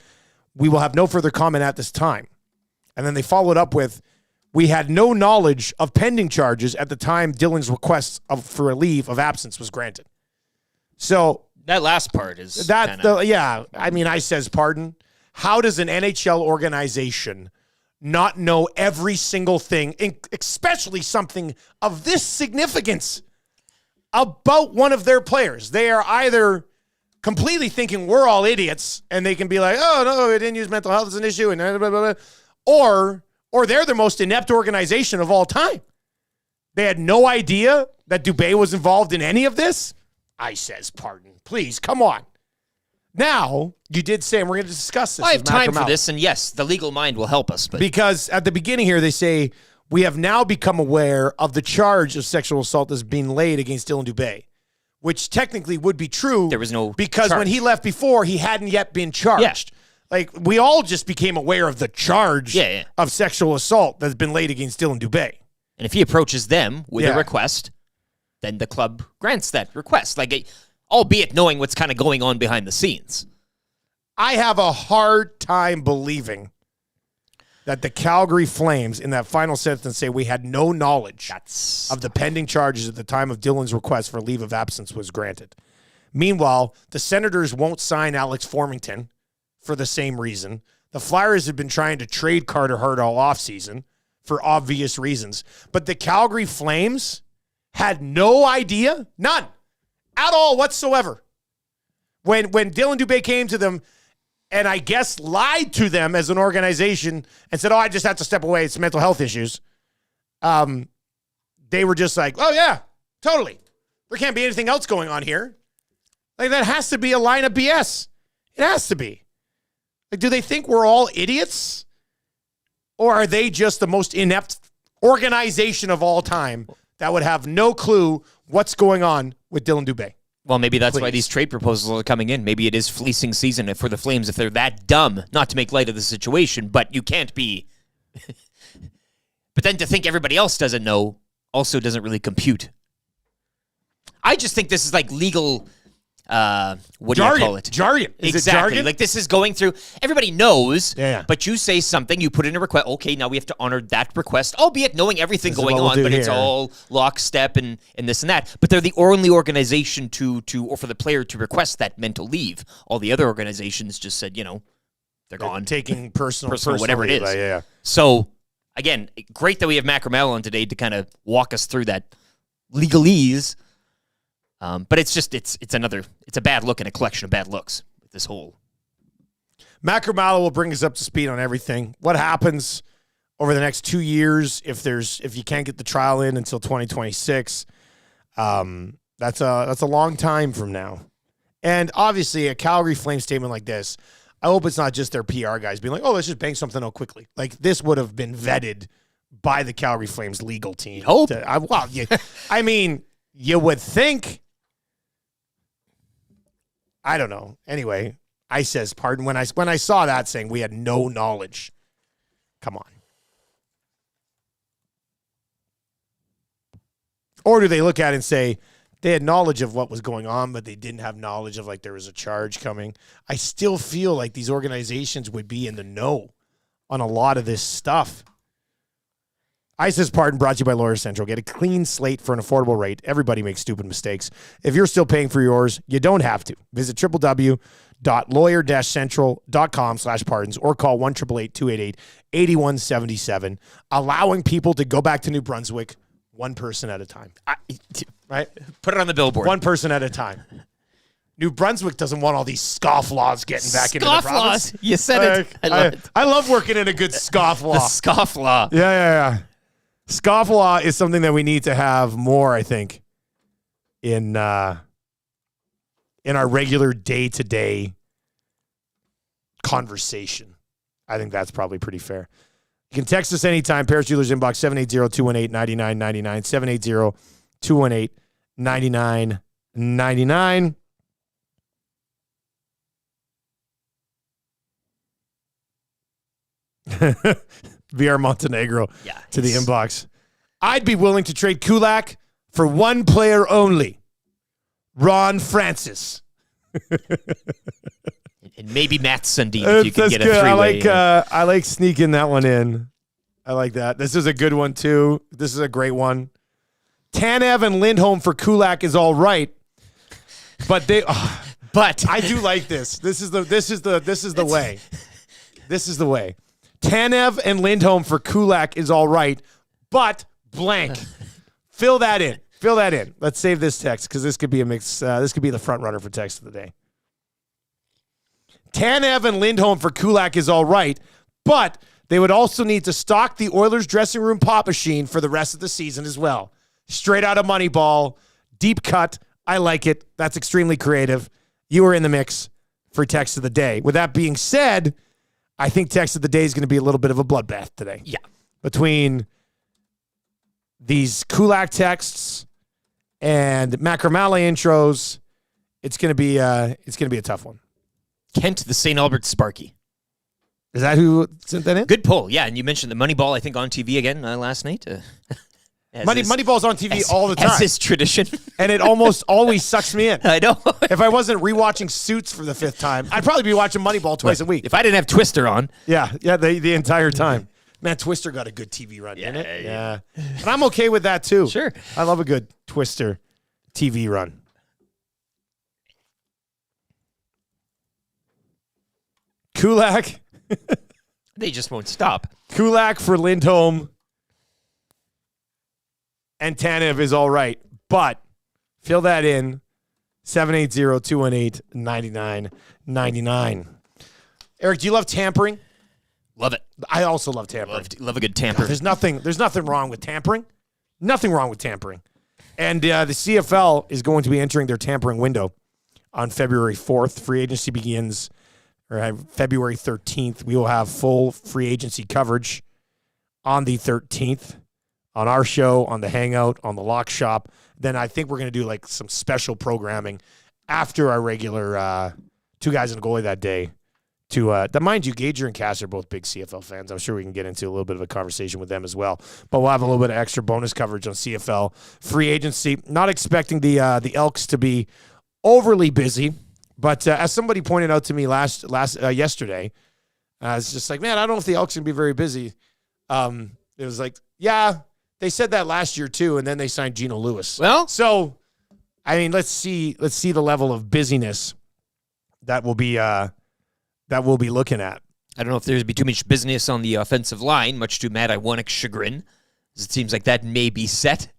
We will have no further comment at this time. And then they followed up with, we had no knowledge of pending charges at the time Dylan's request for a leave of absence was granted. So that last part is I says pardon. How does an NHL organization not know every single thing, especially something of this significance, about one of their players? They are either completely thinking we're all idiots and they can be like, oh, no, we didn't use mental health as an issue, and blah, blah, blah, or they're the most inept organization of all time. They had no idea that Dubé was involved in any of this. I says pardon. Please, come on. Now, you did say, and we're going to discuss this. I have time for Macramalla. this, and yes, the legal mind will help us. But because at the beginning here, they say, we have now become aware of the charge of sexual assault that's being laid against Dylan Dubé, which technically would be true. There was no because charge. when he left before, he hadn't yet been charged. Yeah. We all just became aware of the charge of sexual assault that's been laid against Dylan Dubé. And if he approaches them with a request, then the club grants that request. Albeit knowing what's kind of going on behind the scenes. I have a hard time believing that the Calgary Flames, in that final sentence, say we had no knowledge of the pending charges at the time of Dylan's request for leave of absence was granted. Meanwhile, the Senators won't sign Alex Formington for the same reason. The Flyers have been trying to trade Carter Hart all offseason for obvious reasons. But the Calgary Flames had no idea, none, at all whatsoever. When Dylan Dubé came to them and I guess lied to them as an organization and said, I just have to step away, it's mental health issues, they were just like, oh, yeah, totally. There can't be anything else going on here. That has to be a line of BS. It has to be. Do they think we're all idiots? Or are they just the most inept organization of all time that would have no clue what's going on with Dylan Dubé? Well, maybe that's why Please. these trade proposals are coming in. Maybe it is fleecing season for the Flames if they're that dumb, not to make light of the situation, but you can't be. But then to think everybody else doesn't know also doesn't really compute. I just think this is like legal, what do you call it? Jargon. Is it Exactly. jargon? Like this is going through, everybody knows, Yeah. but you say something, you put in a request. Okay, now we have to honor that request, albeit knowing everything This is going what we'll on, do but it's here. all lockstep and this and that. But they're the only organization or for the player to request that mental leave. All the other organizations just said, they're gone. Taking personal whatever it leave. is. Yeah. So, again, great that we have Macramalla on today to kind of walk us through that legalese. But it's a bad look and a collection of bad looks with this whole. Macramalla will bring us up to speed on everything. What happens over the next 2 years if you can't get the trial in until 2026? That's a long time from now. And obviously, a Calgary Flames statement like this, I hope it's not just their PR guys being like, "Oh, let's just bang something out quickly." Like this would have been vetted by the Calgary Flames legal team. Hope. I mean, you would think. I don't know. Anyway, I says pardon when I saw that saying we had no knowledge. Come on. Or do they look at it and say they had knowledge of what was going on, but they didn't have knowledge of like there was a charge coming? I still feel like these organizations would be in the know on a lot of this stuff. I says pardon brought to you by Lawyer Central. Get a clean slate for an affordable rate. Everybody makes stupid mistakes. If you're still paying for yours, you don't have to. Visit www.lawyer-central.com/pardons or call 1-888-288-8177, allowing people to go back to New Brunswick one person at a time. Right? Put it on the billboard. One person at a time. New Brunswick doesn't want all these scofflaws getting back into the province. Scofflaws. You said it. I love it. I love working in a good scofflaw. The scofflaw. Yeah. Scofflaw is something that we need to have more, I think, in our regular day-to-day conversation. I think that's probably pretty fair. You can text us anytime. Paris Jewelers Inbox 780-218-9999, 780-218-9999. VR Montenegro to the inbox. I'd be willing to trade Kulak for one player only, Ron Francis. And maybe Matt Sundin if you can That's get a good. three-way. I like sneaking that one in. I like that. This is a good one too. This is a great one. Tanev and Lindholm for Kulak is all right, but but I do like this. This is the way. This is the way. Tanev and Lindholm for Kulak is all right, but blank. Fill that in. Let's save this text because this could be a mix. This could be the front runner for text of the day. Tanev and Lindholm for Kulak is all right, but they would also need to stock the Oilers dressing room pop machine for the rest of the season as well. Straight out of Moneyball, deep cut. I like it. That's extremely creative. You were in the mix for text of the day. With that being said, I think text of the day is going to be a little bit of a bloodbath today. Yeah. Between these Kulak texts and Macramalla intros, it's going to be a tough one. Kent, the St. Albert Sparky. Is that who sent that in? Good pull, yeah. And you mentioned the Moneyball, I think, on TV again last night. Moneyball's on TV all the time. As is tradition. And it almost always sucks me in. I know. If I wasn't rewatching Suits for the 5th time, I'd probably be watching Moneyball twice a week. If I didn't have Twister on. Yeah, the entire time. Man, Twister got a good TV run, didn't it? Yeah. And I'm okay with that, too. Sure. I love a good Twister TV run. Kulak. They just won't stop. Kulak for Lindholm and Tanev is all right, but fill that in. 780-218-9999. Eric, do you love tampering? Love it. I also love tampering. Love a good tamper. There's nothing wrong with tampering. Nothing wrong with tampering. And the CFL is going to be entering their tampering window on February 4th. Free agency begins February 13th. We will have full free agency coverage on the 13th on our show, on the Hangout, on the Lock Shop. Then I think we're going to do like some special programming after our regular Two Guys and a Goalie that day. Mind you, Gager and Cass are both big CFL fans. I'm sure we can get into a little bit of a conversation with them as well. But we'll have a little bit of extra bonus coverage on CFL free agency. Not expecting the Elks to be overly busy, but as somebody pointed out to me yesterday, it's just like, man, I don't know if the Elks can be very busy. It was like, yeah, they said that last year too, and then they signed Geno Lewis. Well, so I mean, let's see the level of busyness that we'll be looking at. I don't know if there's be too much business on the offensive line, much to Matt Iwanik's chagrin. It seems like that may be set.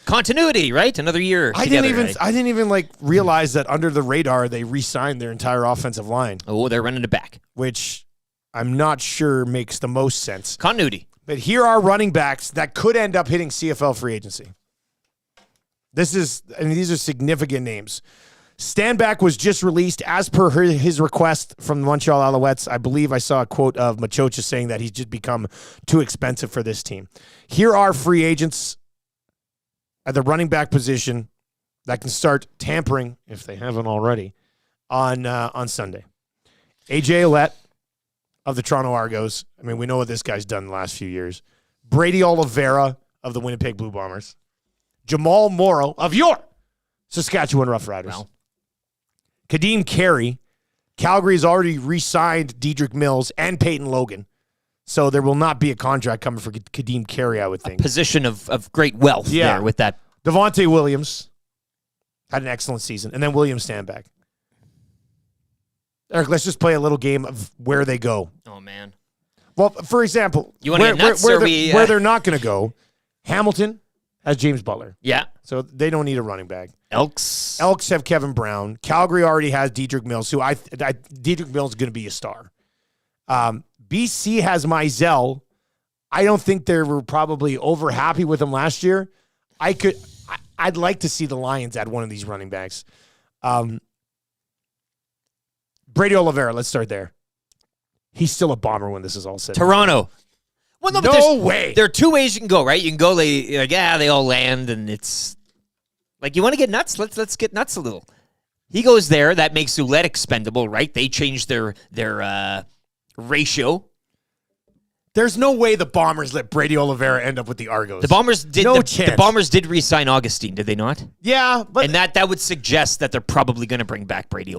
Continuity, right? Another year. I didn't even like realize that under the radar they re-signed their entire offensive line. Oh, they're running it back, which I'm not sure makes the most sense. Continuity. But here are running backs that could end up hitting CFL free agency. These are significant names. Stanback was just released as per his request from the Montreal Alouettes. I believe I saw a quote of Machocha saying that he's just become too expensive for this team. Here are free agents at the running back position that can start tampering, if they haven't already, on Sunday. AJ Ouellette of the Toronto Argos. I mean, we know what this guy's done the last few years. Brady Oliveira of the Winnipeg Blue Bombers. Jamal Morrow of your Saskatchewan Roughriders. Well. Kadeem Carey. Calgary's already re-signed Dedrick Mills and Peyton Logan. So there will not be a contract coming for Kadeem Carey, I would think. Position of great wealth there with that. Devontae Williams had an excellent season. And then William Stanback. Eric, let's just play a little game of where they go. Oh, man. Well, for example, you where they're not going to go, Hamilton has James Butler. Yeah. So they don't need a running back. Elks have Kevin Brown. Calgary already has Dedrick Mills, who Dedrick Mills is going to be a star. BC has Mizell. I don't think they were probably over happy with him last year. I'd like to see the Lions add one of these running backs. Brady Oliveira, let's start there. He's still a Bomber when this is all said. Toronto. Well, no way. There are two ways you can go, right? You can go, they all land, and it's like, you want to get nuts? Let's get nuts a little. He goes there. That makes Ouellette expendable, right? They changed their ratio. There's no way the Bombers let Brady Oliveira end up with the Argos. The Bombers did. No chance. The Bombers did re-sign Augustine, did they not? Yeah, but and that would suggest that they're probably going to bring back Brady,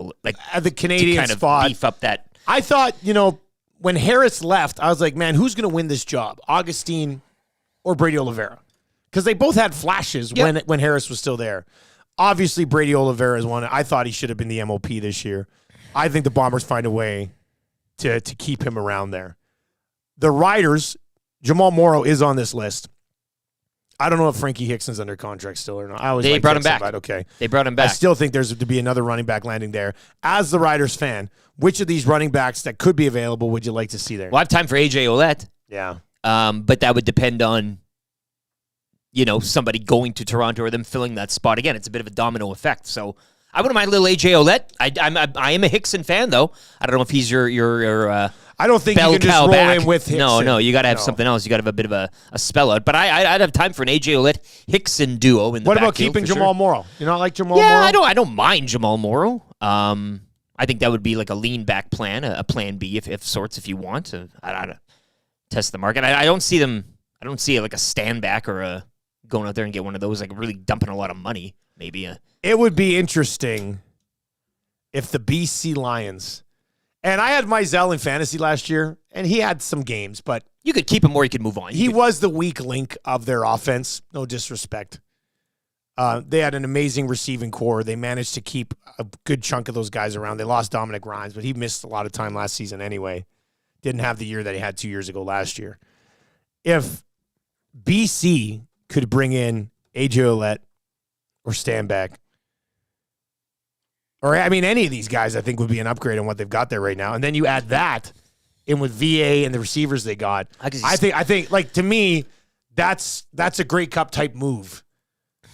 at the Canadian kind spot. Of beef up that. I thought, when Harris left, I was like, man, who's going to win this job, Augustine or Brady Oliveira? Because they both had flashes when Harris was still there. Obviously, Brady Oliveira is one. I thought he should have been the MOP this year. I think the Bombers find a way to keep him around there. The Riders, Jamal Morrow is on this list. I don't know if Frankie Hickson's under contract still or not. They brought him back. Okay. They brought him back. I still think there's to be another running back landing there. As the Riders fan, which of these running backs that could be available would you like to see there? Well, I have time for AJ Ouellette. Yeah. But that would depend on, somebody going to Toronto or them filling that spot again. It's a bit of a domino effect. So I wouldn't mind a little AJ Ouellette. I am a Hickson fan, though. I don't know if he's your I don't think you can just roll in with Hickson. No, you got to have something else. You got to have a bit of a spell out. But I'd have time for an AJ Ouellette Hickson duo in the What about backfield, keeping Jamal Morrow? You not like Jamal Morrow? Yeah, I don't mind Jamal Morrow. I think that would be like a lean back plan, a plan B if you want to. I don't test the market. I don't see them. I don't see like a stand back or a going out there and get one of those, like really dumping a lot of money. Maybe it would be interesting if the BC Lions. And I had Mizell in fantasy last year, and he had some games, but you could keep him or you could move on. He was the weak link of their offense. No disrespect. They had an amazing receiving core. They managed to keep a good chunk of those guys around. They lost Dominic Rhymes, but he missed a lot of time last season anyway. Didn't have the year that he had 2 years ago last year. If BC could bring in AJ Ouellette or Stanback, or, any of these guys I think would be an upgrade on what they've got there right now. And then you add that in with VA and the receivers they got. I think like, to me, that's a Grey Cup type move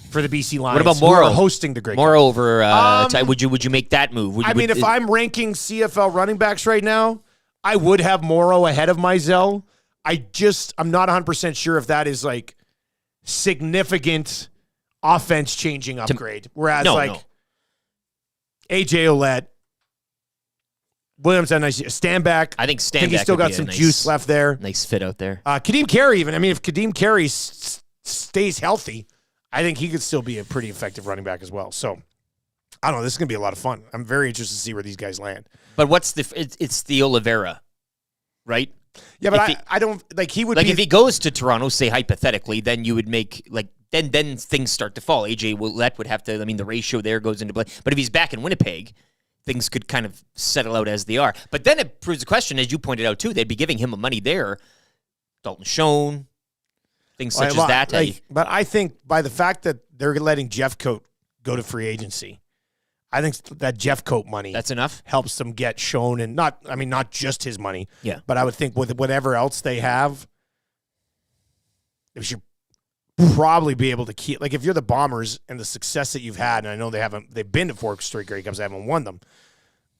for the BC Lions. What about Morrow? Hosting the Grey Cup. Morrow over, would you make that move? If I'm ranking CFL running backs right now, I would have Morrow ahead of Mizell. I'm not 100% sure if that is like significant offense changing upgrade. Whereas No. AJ Ouellette, Williams had a nice stand back. I think stand he's back still would got be a some nice- juice left there. Nice fit out there. Kadeem Carey even. I mean, if Kadeem Carey stays healthy, I think he could still be a pretty effective running back as well. So, I don't know. This is going to be a lot of fun. I'm very interested to see where these guys land. But what's it's the Oliveira, right? Yeah, but If I don't, like, he would Like be. if he goes to Toronto, say hypothetically, then you would make like then things start to fall. AJ Ouellette would have to. I mean, the ratio there goes into play. But if he's back in Winnipeg, things could kind of settle out as they are. But then it proves the question, as you pointed out too. They'd be giving him money there. Dalton Schoen, things such as that. But I think by the fact that they're letting Jeff Coat go to free agency, I think that Jeff Coat money That's enough. helps them get shown, and not just his money. Yeah. But I would think with whatever else they have, they should probably be able to keep. Like if you're the Bombers and the success that you've had, and I know they've been to 4 straight Grey Cups, they haven't won them.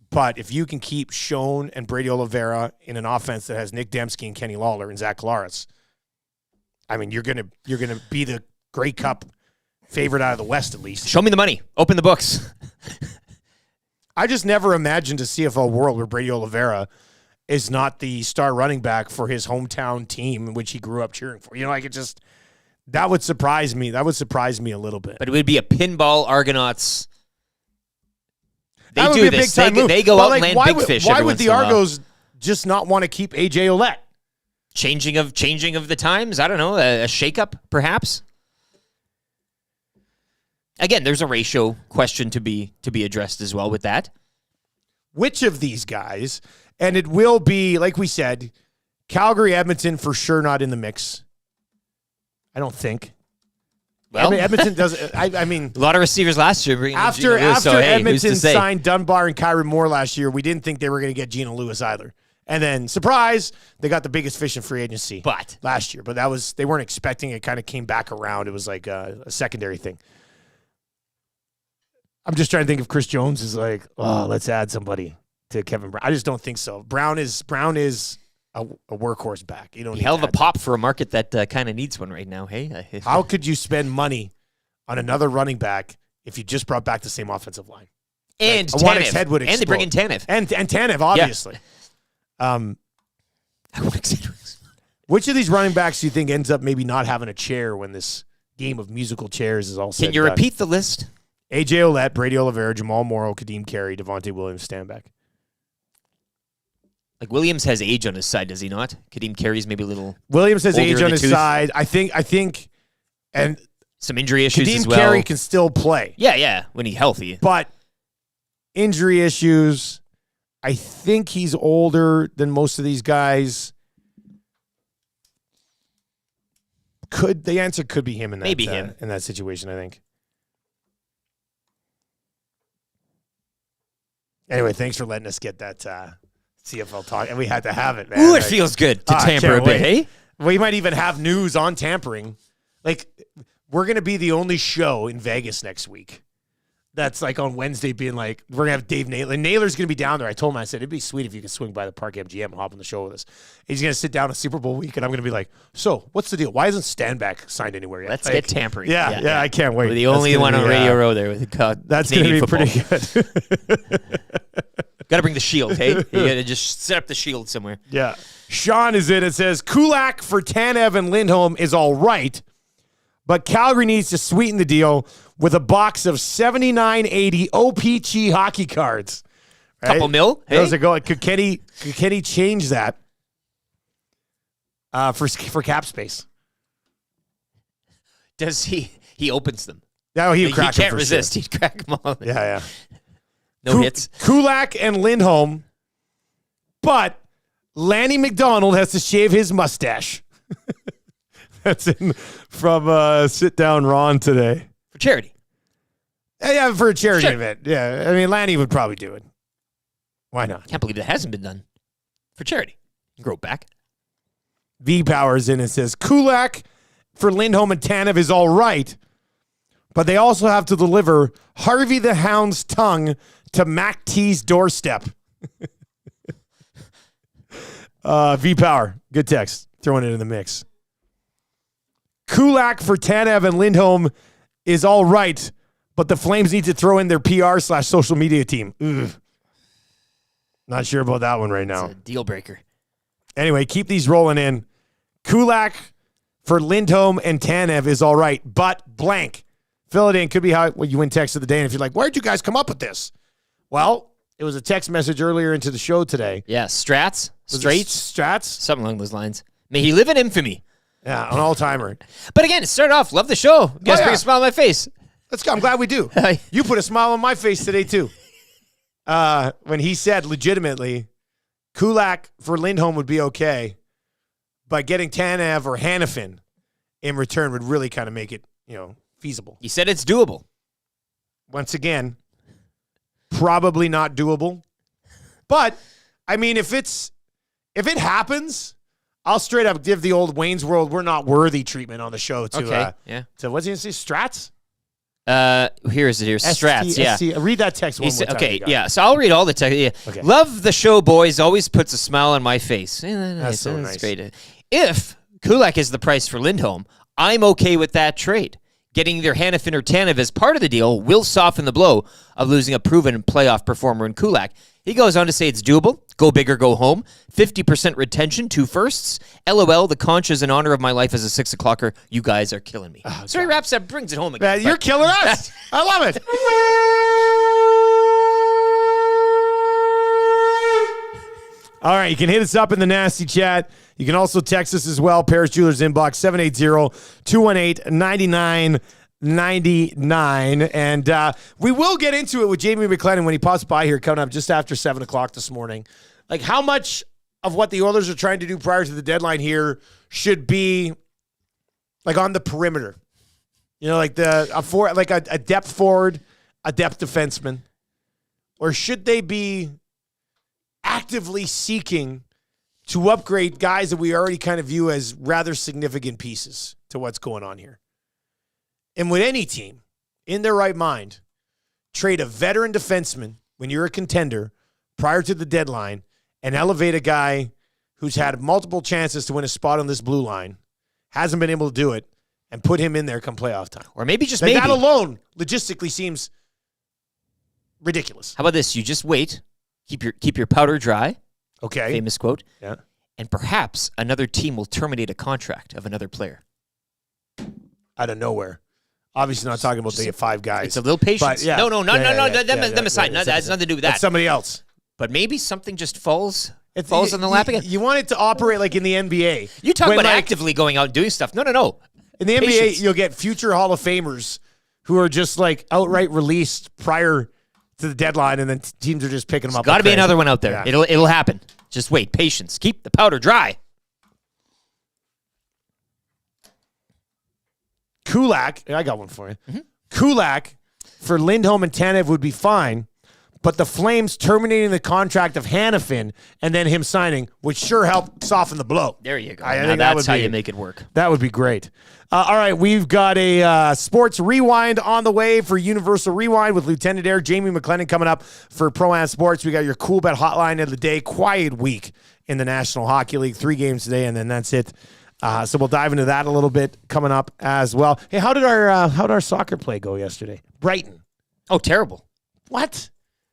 But if you can keep Schoen and Brady Oliveira in an offense that has Nick Dembski and Kenny Lawler and Zach Collaros, I mean you're gonna be the Grey Cup favorite out of the West at least. Show me the money. Open the books. I just never imagined a CFL world where Brady Oliveira is not the star running back for his hometown team in which he grew up cheering for. You know, like that would surprise me. That would surprise me a little bit. But it would be a pinball Argonauts. They That would do be a this. big-time move. They go But, out like, and land big fish. Why every would once the in a while. Argos just not want to keep AJ Ouellette? Changing of the times? I don't know. A shakeup, perhaps? Again, there's a ratio question to be addressed as well with that. Which of these guys, and it will be, like we said, Calgary, Edmonton for sure not in the mix. I don't think. Well, Edmonton doesn't. I mean, a lot of receivers last year. Bringing in after Gino Lewis, so, hey, who's Edmonton to say? signed Dunbar and Kyron Moore last year, we didn't think they were going to get Gino Lewis either. And then, surprise, they got the biggest fish in free agency last year. But they weren't expecting it. Kind of came back around. It was like a secondary thing. I'm just trying to think if Chris Jones is like, oh, let's add somebody to Kevin Brown. I just don't think so. Brown is a workhorse back. You don't need Hell of to a add pop for a market that kind of needs one right now. Hey, How could you spend money on another running back if you just brought back the same offensive line? and Like, Awanik's Tanev. head would And they bring in explode. Tanev. And Tanev, obviously. Which of these running backs do you think ends up maybe not having a chair when this game of musical chairs is all said Can you and done? repeat the list? AJ Ouellette, Brady Oliveira, Jamal Morrow, Kadeem Carey, Devontae Williams, Stanback. Like Williams has age on his side, does he not? Kadeem Carey's maybe a little Williams has older age in on the his tooth. side. I think, and Some injury issues Kadeem as well. Carey can still play. Yeah, when he's healthy. But injury issues, I think he's older than most of these guys. The answer could be him in that Maybe him. in that situation, I think. Anyway, thanks for letting us get that CFL talk, and we had to have it, man. Ooh, it Like, feels good to I tamper a can't bit, wait. hey? We might even have news on tampering. Like, we're going to be the only show in Vegas next week that's like on Wednesday being like, we're going to have Dave Naylor. Naylor's going to be down there. I told him, I said, it'd be sweet if you could swing by the Park MGM and hop on the show with us. He's going to sit down a Super Bowl week, and I'm going to be like, so what's the deal? Why isn't Stanback signed anywhere yet? Let's Like, get tampering. Yeah, I can't wait. We're the That's only gonna one be, on Radio Row there with That's going to be pretty good. Got to bring the shield, hey? You got to just set up the shield somewhere. Yeah. Sean is in. It says, Kulak for Tanev and Lindholm is all right, but Calgary needs to sweeten the deal with a box of 79.80 OPG hockey cards. Right? Couple mil, hey? Those are going. Could Kenny change that for cap space? Does he? He opens them. No, he He crack them can't for resist. Sure. He'd crack them all. Yeah. No hits. Kulak and Lindholm, but Lanny McDonald has to shave his mustache. That's in from Sit Down Ron today. For charity. Yeah, for a charity Sure. event. Yeah, I mean, Lanny would probably do it. Why not? Can't believe that hasn't been done. For charity. Grow back. V Powers in and says, Kulak for Lindholm and Tanev is all right, but they also have to deliver Harvey the Hound's tongue to Mac T's doorstep. V Power, good text. Throwing it in the mix. Kulak for Tanev and Lindholm is all right, but the Flames need to throw in their PR/social media team. Ugh. Not sure about that one right now. It's a deal breaker. Anyway, keep these rolling in. Kulak for Lindholm and Tanev is all right, but blank. Fill it in. Could be how you win text of the day. And if you're like, where'd you guys come up with this? Well, it was a text message earlier into the show today. Yeah, Strats? Strats? Something along those lines. May he live in infamy. Yeah, an all-timer. But again, it started off, love the show. You guys bring a smile on my face. Let's go. I'm glad we do. You put a smile on my face today, too. When he said legitimately, Kulak for Lindholm would be okay, but getting Tanev or Hanifin in return would really kind of make it, feasible. You said it's doable. Once again, probably not doable. But, I mean, if it happens, I'll straight up give the old Wayne's World "we're not worthy" treatment on the show to what's he gonna say? Strats? Here is it here. Strats, yeah. Read that text one more time. Okay, yeah. So I'll read all the text. Yeah. Okay. Love the show, boys. Always puts a smile on my face. That's so nice. Great. If Kulak is the price for Lindholm, I'm okay with that trade. Getting either Hanifin or Tanev as part of the deal will soften the blow of losing a proven playoff performer in Kulak. He goes on to say it's doable. Go big or go home. 50% retention, 2 firsts. LOL, the conch is in honor of my life as a 6 o'clocker. You guys are killing me. So he wraps up, brings it home again. Man, you're killing us. I love it. All right, you can hit us up in the nasty chat. You can also text us as well. Paris Jewelers inbox 780-218-9999. And we will get into it with Jamie McLennan when he pops by here coming up just after 7 o'clock this morning. Like how much of what the Oilers are trying to do prior to the deadline here should be like on the perimeter. Like a depth forward, a depth defenseman. Or should they be actively seeking to upgrade guys that we already kind of view as rather significant pieces to what's going on here? And would any team, in their right mind, trade a veteran defenseman when you're a contender prior to the deadline and elevate a guy who's had multiple chances to win a spot on this blue line, hasn't been able to do it, and put him in there come playoff time? Or maybe just that alone logistically seems ridiculous. How about this? You just wait. Keep your powder dry. Okay. Famous quote. Yeah. And perhaps another team will terminate a contract of another player. Out of nowhere. Obviously not talking about the 5 guys. It's a little patience. But, yeah. No. Them aside. That has nothing to do with that. That's somebody else. But maybe something just falls on the lap again. You want it to operate like in the NBA. You talk about actively going out and doing stuff. No. In the NBA, you'll get future Hall of Famers who are just like outright released prior to the deadline, and then teams are just picking them up. Got to be another one out there. Yeah. It'll happen. Just wait. Patience. Keep the powder dry. Kulak, I got one for you. Mm-hmm. Kulak for Lindholm and Tanev would be fine, but the Flames terminating the contract of Hanifin and then him signing would sure help soften the blow. There you go. I think that's how you make it work. That would be great. All right, we've got a sports rewind on the way for Universal Rewind with Lieutenant Air Jamie McLennan coming up for Pro-Am Sports. We got your cool bet hotline of the day. Quiet week in the National Hockey League. 3 games today, and then that's it. So we'll dive into that a little bit coming up as well. Hey, how did our soccer play go yesterday? Brighton. Oh, terrible. What?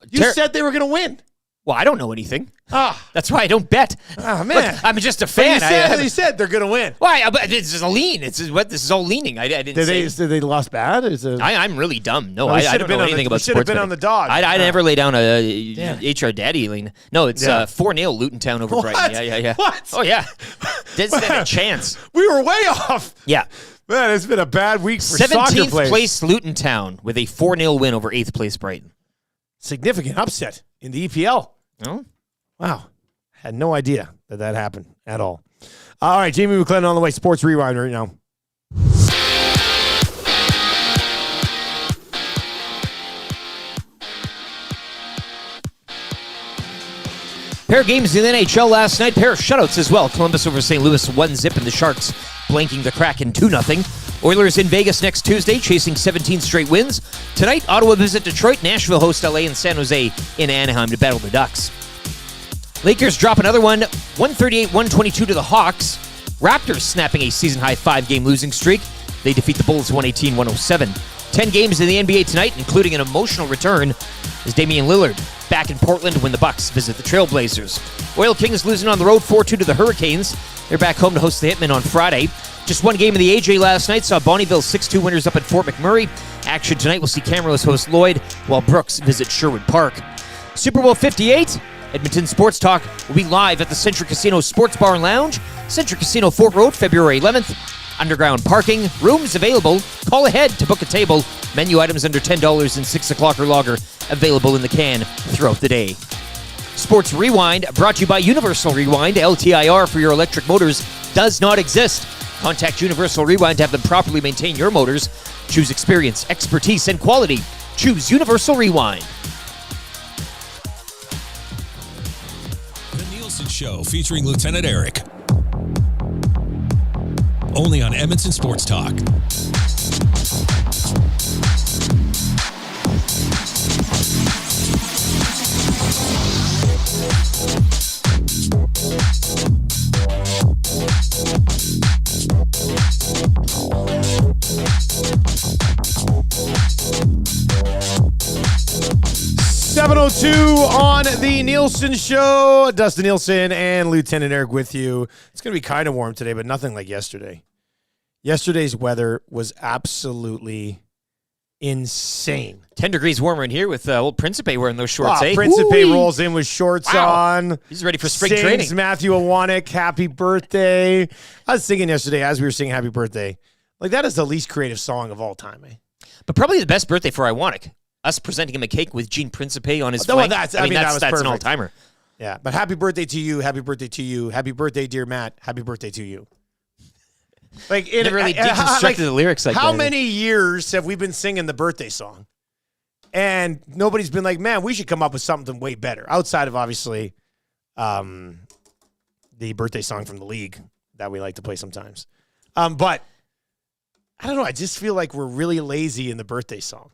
You said they were going to win. Well, I don't know anything. That's why I don't bet. Oh, man. Look, I'm just a fan. You said they're going to win. Why? But this is a lean. This is all leaning. I didn't say. Did they lost bad? I'm really dumb. No, I don't know anything about sports. You should have been on the dog. I never lay down a HR Daddy lean. No, it's 4-0 Luton Town over Brighton. Yeah. What? Oh, yeah. Didn't stand a chance. We were way off. Yeah. Man, it's been a bad week for soccer players. 17th place Luton Town with a 4-0 win over 8th place Brighton. Significant upset in the EPL. Oh. Wow. Had no idea that happened at all. All right, Jamie McLennan on the way. Sports Rewind right now. Pair of games in the NHL last night. Pair of shutouts as well. Columbus over St. Louis 1-0, and the Sharks blanking the Kraken 2-0. Oilers in Vegas next Tuesday, chasing 17 straight wins. Tonight, Ottawa visit Detroit, Nashville host LA, and San Jose in Anaheim to battle the Ducks. Lakers drop another one, 138-122 to the Hawks. Raptors snapping a season-high 5-game losing streak. They defeat the Bulls 118-107. 10 games in the NBA tonight, including an emotional return, as Damian Lillard back in Portland when the Bucks visit the Trailblazers. Oil Kings losing on the road 4-2 to the Hurricanes. They're back home to host the Hitmen on Friday. Just one game in the AJ last night saw Bonnieville 6-2 winners up at Fort McMurray. Action tonight will see Camrose host Lloyd, while Brooks visit Sherwood Park. Super Bowl 58, Edmonton Sports Talk will be live at the Century Casino Sports Bar and Lounge, Century Casino Fort Road, February 11th. Underground parking, rooms available. Call ahead to book a table. Menu items under $10 and 6 o'clock or lager available in the can throughout the day. Sports Rewind, brought to you by Universal Rewind. LTIR for your electric motors does not exist. Contact Universal Rewind to have them properly maintain your motors. Choose experience, expertise, and quality. Choose Universal Rewind. The Nielson Show featuring Lieutenant Eric. Only on Edmonton Sports Talk. On the Nielson Show, Dustin Nielson and Lieutenant Eric with you. It's going to be kind of warm today, but nothing like yesterday. Yesterday's weather was absolutely insane. 10 degrees warmer in here with old Principe wearing those shorts, eh? Principe rolls in with shorts on. He's ready for spring Sings training. Matthew Awanek, happy birthday. I was thinking yesterday as we were singing happy birthday, like that is the least creative song of all time, eh? But probably the best birthday for Iwanek. Us presenting him a cake with Gene Principe on his flank. That's that was perfect. an all-timer. Yeah, but happy birthday to you. Happy birthday to you. Happy birthday, dear Matt. Happy birthday to you. Like it Never really deconstructed the lyrics like that. How many years have we been singing the birthday song? And nobody's been like, man, we should come up with something way better. Outside of, obviously, the birthday song from the league that we like to play sometimes. But I don't know. I just feel like we're really lazy in the birthday song.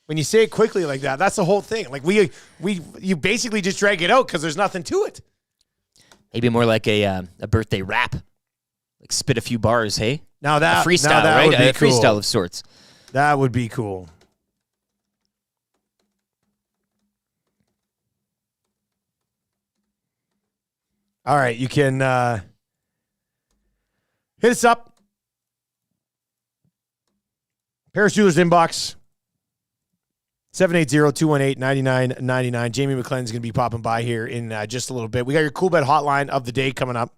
When you say it quickly like that, that's the whole thing. Like you basically just drag it out because there's nothing to it. Maybe more like a birthday rap. Like spit a few bars, hey? Now that a freestyle, now that right? would be A cool. freestyle of sorts. That would be cool. All right, you can hit us up. Paris Jewelers inbox. 780-218-9999. Jamie McLennan is going to be popping by here in just a little bit. We got your Cool Bet hotline of the day coming up.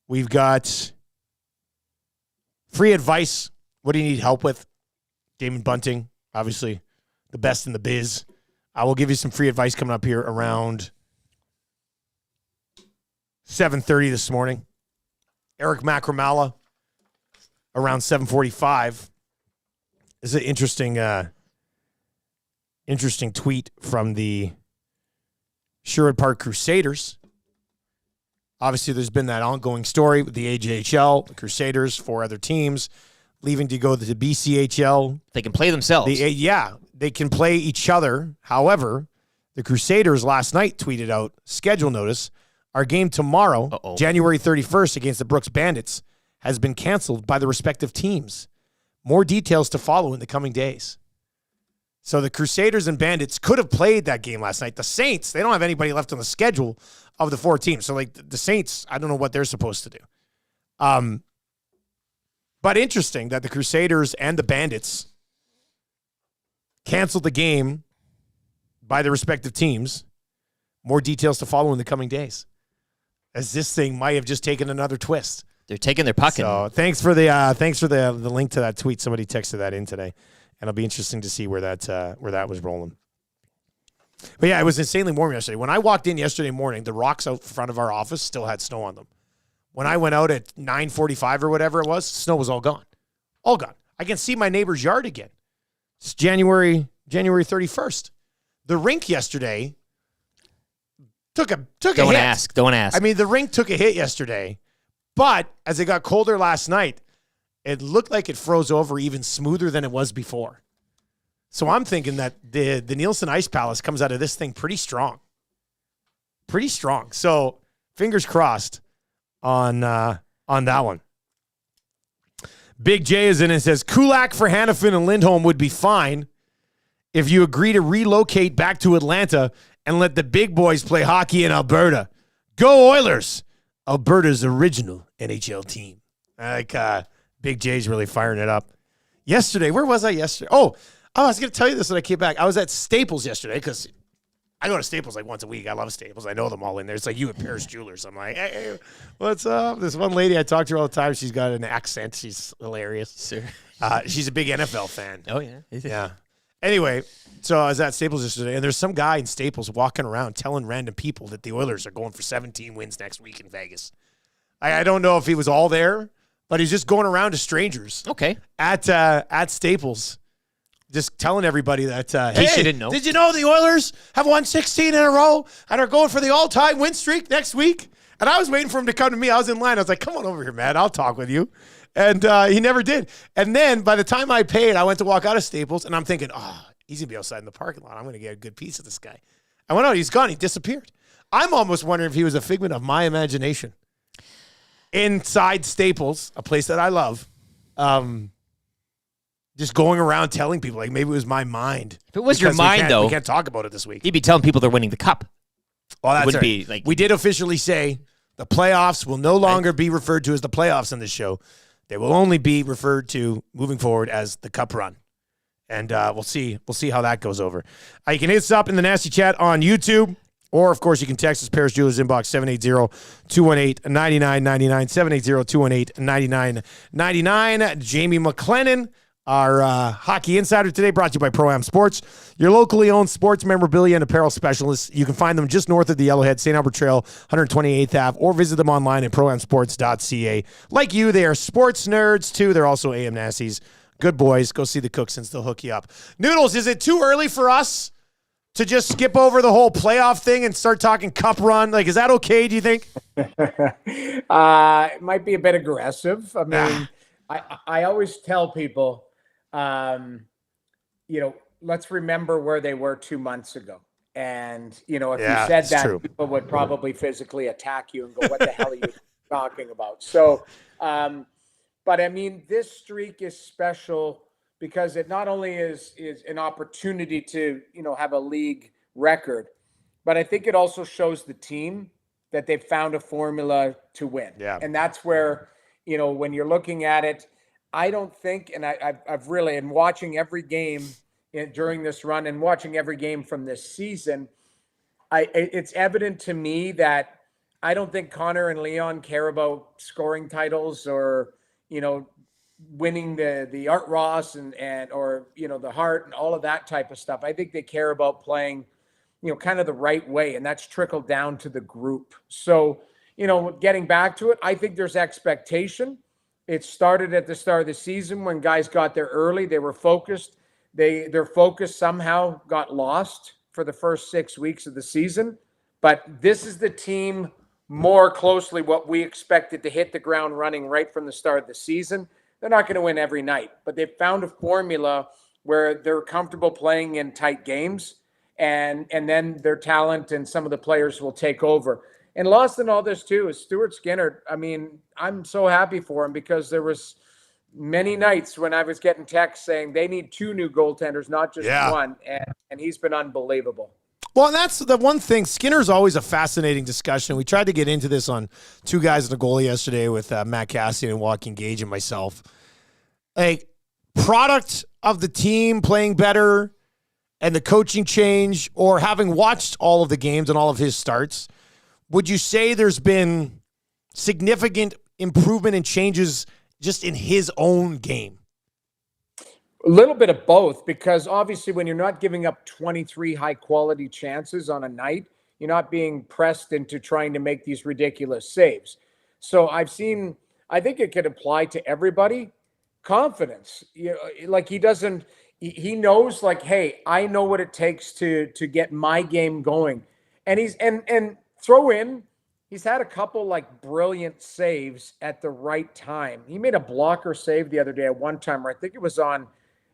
We've got free advice. What do you need help with? Damon Bunting, obviously the best in the biz. I will give you some free advice coming up here around 7:30 this morning. Eric Macramalla around 7:45. This is an interesting tweet from the Sherwood Park Crusaders. Obviously, there's been that ongoing story with the AJHL, the Crusaders, 4 other teams leaving to go to the BCHL. They can play themselves. They can play each other. However, the Crusaders last night tweeted out, schedule notice, our game tomorrow, January 31st against the Brooks Bandits, has been canceled by the respective teams. More details to follow in the coming days. So the Crusaders and Bandits could have played that game last night. The Saints, they don't have anybody left on the schedule of the 4 teams. So, like, the Saints, I don't know what they're supposed to do. But interesting that the Crusaders and the Bandits canceled the game by the respective teams. More details to follow in the coming days, as this thing might have just taken another twist. They're taking their puck. So thanks for the link to that tweet. Somebody texted that in today. And it'll be interesting to see where that was rolling. But yeah, it was insanely warm yesterday. When I walked in yesterday morning, the rocks out front of our office still had snow on them. When I went out at 9:45 or whatever it was, snow was all gone. All gone. I can see my neighbor's yard again. It's January 31st. The rink yesterday took a hit. Don't ask. I mean, the rink took a hit yesterday. But as it got colder last night, it looked like it froze over even smoother than it was before. So I'm thinking that the Nielsen Ice Palace comes out of this thing pretty strong. Pretty strong. So fingers crossed on on that one. Big J is in and says, Kulak for Hannafin and Lindholm would be fine if you agree to relocate back to Atlanta and let the big boys play hockey in Alberta. Go Oilers! Alberta's original NHL team. Big J's really firing it up. Yesterday, where was I yesterday? Oh, I was going to tell you this when I came back. I was at Staples yesterday because I go to Staples like once a week. I love Staples. I know them all in there. It's like you at Paris Jewelers. I'm like, hey, what's up? This one lady I talk to her all the time. She's got an accent. She's hilarious. Sure. She's a big NFL fan. Oh, yeah. Yeah. Anyway, so I was at Staples yesterday, and there's some guy in Staples walking around telling random people that the Oilers are going for 17 wins next week in Vegas. I don't know if he was all there, but he's just going around to strangers. Okay. At Staples. Just telling everybody that, hey, you didn't know. Did you know the Oilers have won 16 in a row and are going for the all-time win streak next week? And I was waiting for him to come to me. I was in line. I was like, come on over here, man. I'll talk with you. And he never did. And then by the time I paid, I went to walk out of Staples, and I'm thinking, he's going to be outside in the parking lot. I'm going to get a good piece of this guy. I went out. He's gone. He disappeared. I'm almost wondering if he was a figment of my imagination. Inside Staples, a place that I love, just going around telling people, like maybe it was my mind. If it was your mind, though, we can't talk about it this week. You'd be telling people they're winning the cup. Oh, that's wouldn't right. be like we did officially say the playoffs will no longer be referred to as the playoffs on this show. They will only be referred to moving forward as the cup run. And we'll see how that goes over. You can hit us up in the Nasty Chat on YouTube. Or, of course, you can text us, Paris Jewelers inbox, 780-218-9999, 780-218-9999. Jamie McLennan, our hockey insider today, brought to you by Pro-Am Sports, your locally owned sports memorabilia and apparel specialists. You can find them just north of the Yellowhead, St. Albert Trail, 128th Ave, or visit them online at proamsports.ca. Like you, they are sports nerds, too. They're also AM Nassies. Good boys. Go see the Cooksons. They'll hook you up. Noodles, is it too early for us to just skip over the whole playoff thing and start talking cup run? Like, is that okay, do you think? It might be a bit aggressive. I mean, I always tell people, let's remember where they were 2 months ago. And, if you said that, true. People would probably physically attack you and go, what the hell are you talking about? So, but I mean, this streak is special because it not only is an opportunity to, have a league record, but I think it also shows the team that they've found a formula to win. Yeah. And that's where, when you're looking at it, I don't think, and I've really, and watching every game during this run and watching every game from this season, it's evident to me that I don't think Connor and Leon care about scoring titles or, winning the Art Ross and or the Hart and all of that type of stuff. I think they care about playing, kind of the right way, and that's trickled down to the group. So, getting back to it, I think there's expectation. It started at the start of the season when guys got there early. They were focused. Their focus somehow got lost for the first 6 weeks of the season. But this is the team more closely what we expected to hit the ground running right from the start of the season. They're not going to win every night, but they've found a formula where they're comfortable playing in tight games, and then their talent and some of the players will take over. And lost in all this too is Stuart Skinner. I mean, I'm so happy for him because there was many nights when I was getting texts saying they need 2 new goaltenders, not just one, and he's been unbelievable. Well, and that's the one thing. Skinner's always a fascinating discussion. We tried to get into this on Two Guys and a Goalie yesterday with Matt Cassidy and Joaquin Gage and myself. Like, product of the team playing better and the coaching change, or having watched all of the games and all of his starts, would you say there's been significant improvement and changes just in his own game? A little bit of both, because obviously when you're not giving up 23 high-quality chances on a night, you're not being pressed into trying to make these ridiculous saves. So I think it could apply to everybody. Confidence. Like he knows, like, hey, I know what it takes to get my game going. And he's had a couple like brilliant saves at the right time. He made a blocker save the other day at one time where I think it was on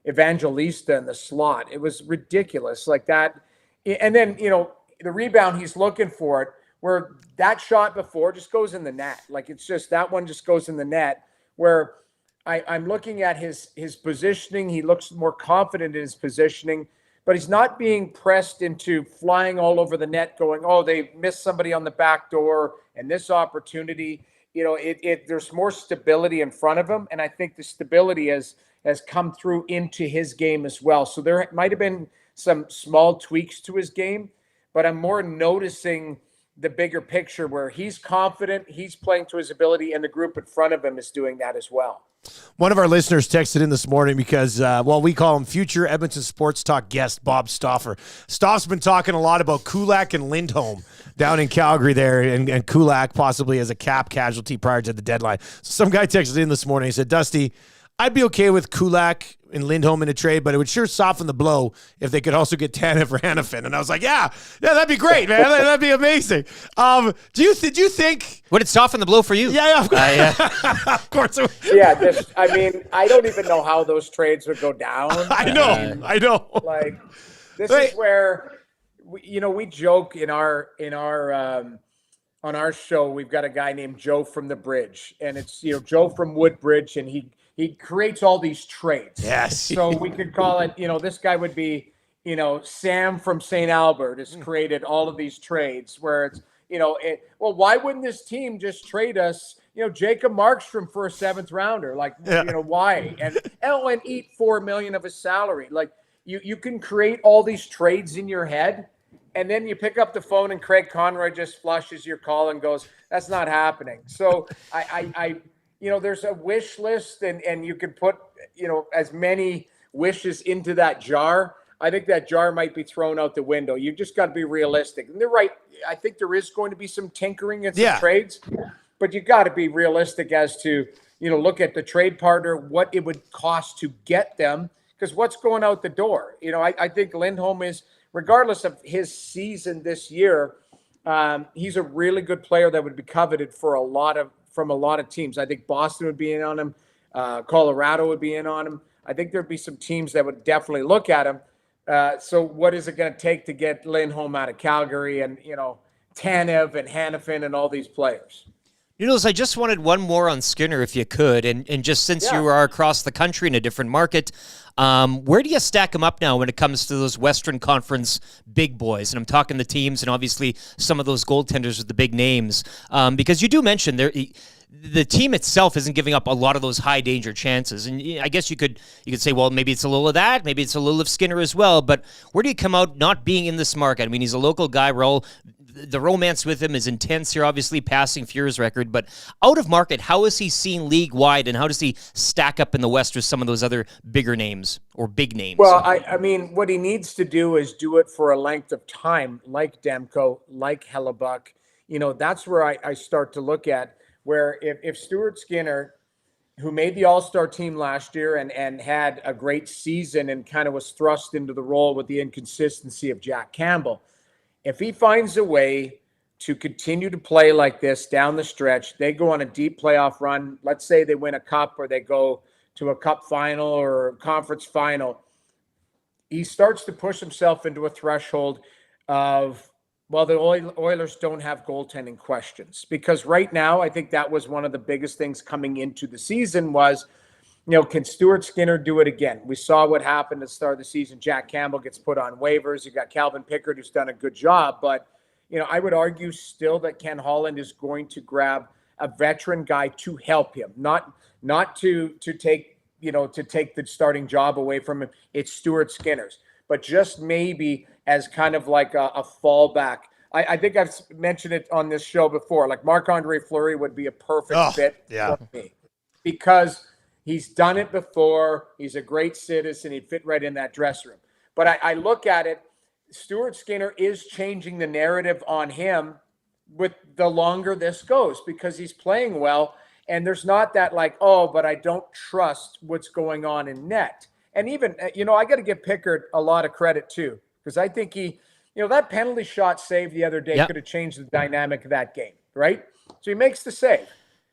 Evangelista in the slot. It was ridiculous like that. And then, the rebound, he's looking for it. where that shot before just goes in the net. Like it's just that one just goes in the net where I'm looking at his positioning. He looks more confident in his positioning, but he's not being pressed into flying all over the net going, oh, they missed somebody on the back door and this opportunity. There's more stability in front of him. And I think the stability has come through into his game as well. So there might have been some small tweaks to his game, but I'm more noticing the bigger picture where he's confident, he's playing to his ability, and the group in front of him is doing that as well. One of our listeners texted in this morning because, we call him future Edmonton Sports Talk guest, Bob Stauffer. Stauf's been talking a lot about Kulak and Lindholm down in Calgary there, and Kulak possibly as a cap casualty prior to the deadline. So some guy texted in this morning. He said, Dusty, I'd be okay with Kulak and Lindholm in a trade, but it would sure soften the blow if they could also get Tanev for Hanifin. And I was like, yeah, that'd be great, man. That'd be amazing. Did you think? Would it soften the blow for you? Yeah, of course. Of course. Yeah, I don't even know how those trades would go down. I know. Like, this is where we joke on our show. We've got a guy named Joe from the Bridge, and it's Joe from Woodbridge, and he creates all these trades. Yes. So we could call it, this guy would be, Sam from St. Albert has created all of these trades where it's, why wouldn't this team just trade us, Jacob Markstrom for a 7th rounder? Like, why? And eat $4 million of his salary. Like you can create all these trades in your head. And then you pick up the phone and Craig Conroy just flushes your call and goes, that's not happening. So I there's a wish list and you can put, as many wishes into that jar. I think that jar might be thrown out the window. You just got to be realistic. And they're right. I think there is going to be some tinkering and some trades, but you got to be realistic as to, look at the trade partner, what it would cost to get them, because what's going out the door. I think Lindholm is, regardless of his season this year, he's a really good player that would be coveted from a lot of teams. I think Boston would be in on him. Colorado would be in on him. I think there'd be some teams that would definitely look at him. So what is it going to take to get Lindholm out of Calgary and, Tanev and Hanifin and all these players? I just wanted one more on Skinner, if you could. And just since you are across the country in a different market, where do you stack him up now when it comes to those Western Conference big boys? And I'm talking the teams and obviously some of those goaltenders with the big names. Because you do mention the team itself isn't giving up a lot of those high danger chances. And I guess you could say, well, maybe it's a little of that. Maybe it's a little of Skinner as well. But where do you come out not being in this market? I mean, he's a local guy. The romance with him is intense here, obviously passing Fuhr's record. But out of market, how is he seen league-wide, and how does he stack up in the West with some of those other bigger names or big names? Well, I mean, what he needs to do is do it for a length of time, like Demko, like Hellebuck. That's where I start to look at where if Stuart Skinner, who made the All-Star team last year and had a great season and kind of was thrust into the role with the inconsistency of Jack Campbell, if he finds a way to continue to play like this down the stretch, they go on a deep playoff run. Let's say they win a cup or they go to a cup final or a conference final. He starts to push himself into a threshold of, well, the Oilers don't have goaltending questions. Because right now, I think that was one of the biggest things coming into the season was, can Stuart Skinner do it again? We saw what happened at the start of the season. Jack Campbell gets put on waivers. You got Calvin Pickard, who's done a good job. But, I would argue still that Ken Holland is going to grab a veteran guy to help him, not to take, to take the starting job away from him. It's Stuart Skinner's, but just maybe as kind of like a fallback. I think I've mentioned it on this show before. Like Marc-Andre Fleury would be a perfect fit for me because he's done it before. He's a great citizen. He'd fit right in that dressing room. But I look at it, Stuart Skinner is changing the narrative on him with the longer this goes because he's playing well. And there's not that like, oh, but I don't trust what's going on in net. And even, I got to give Pickard a lot of credit too, because I think he, that penalty shot save the other day could have changed the dynamic of that game, right? So he makes the save.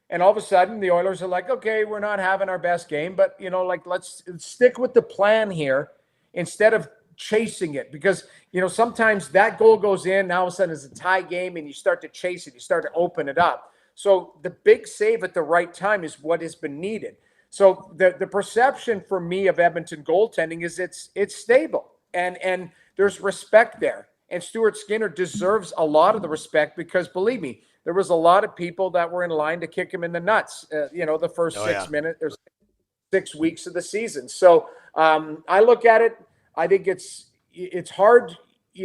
And all of a sudden, the Oilers are like, okay, we're not having our best game, but, let's stick with the plan here instead of chasing it, because sometimes that goal goes in, now all of a sudden it's a tie game and you start to chase it, you start to open it up. So the big save at the right time is what has been needed. So the perception for me of Edmonton goaltending is it's stable, and there's respect there. And Stuart Skinner deserves a lot of the respect, because believe me, there was a lot of people that were in line to kick him in the nuts, the first 6 minutes or 6 weeks of the season. So I look at it, I think it's hard.